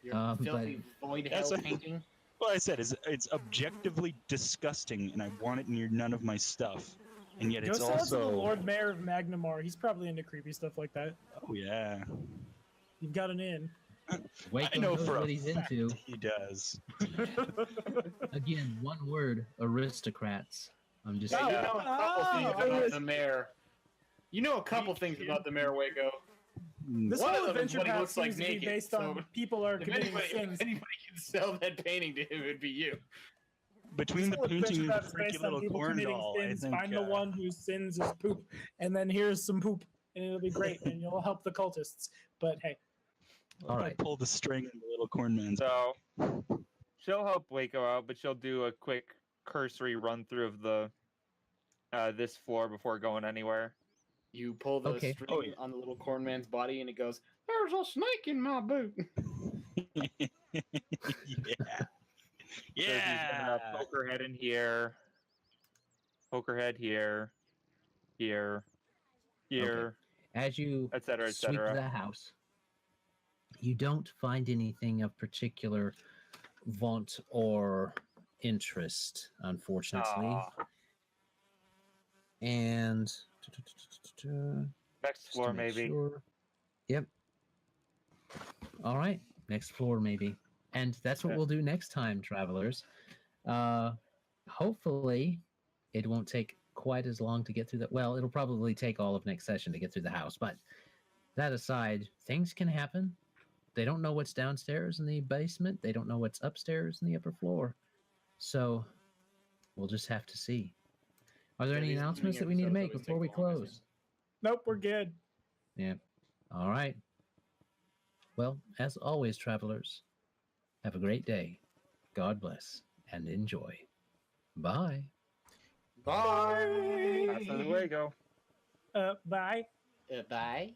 Your But- filthy void That's hell a- painting. Well, I said it's objectively disgusting, and I want it near none of my stuff. And yet Go it's sell it to the also Lord Mayor of Magnamar. He's probably into creepy stuff like that. oh yeah, You've got an in. Wayko I know knows for what a he's fact into. he does. Again, one word: aristocrats. I'm just. Yeah, you know a couple things Oh, about the mayor. You know a couple things about the mayor, Wayko. This One whole of them is adventure what he path looks like seems to be naked, based so on people are If committing anybody sins. can sell that painting to him, it'd be you. Between the This whole painting adventure and path the is freaky based on little people corn committing doll, I sins. think Find the one whose sins is poop, and then here's some poop, and it'll be great, and you'll help the cultists. But hey, All I right. pull the string in the little corn man's. So she'll help Wayko out, but she'll do a quick cursory run through of the this floor before going anywhere. You pull the Okay. string Oh, yeah. on the little corn man's body, and it goes, "There's a snake in my boot." yeah. So she's gonna poke her head in here, poke her head here, here, here, As you etc., sweep etc. the house, you don't find anything of particular vaunt or interest, unfortunately. Aw. And Next just to floor, make maybe. sure. Yep. All right. Next floor, maybe. And that's what Okay. we'll do next time, travelers. Hopefully, it won't take quite as long to get through that. Well, it'll probably take all of next session to get through the house. But that aside, things can happen. They don't know what's downstairs in the basement. They don't know what's upstairs in the upper floor. So we'll just have to see. Are there Yeah, any these announcements that beginning we need to make episodes before always we take long, I close? Nope, we're good. Yeah. All right. Well, as always, travelers, have a great day. God bless and enjoy. Bye. That's the way go. Bye. Bye.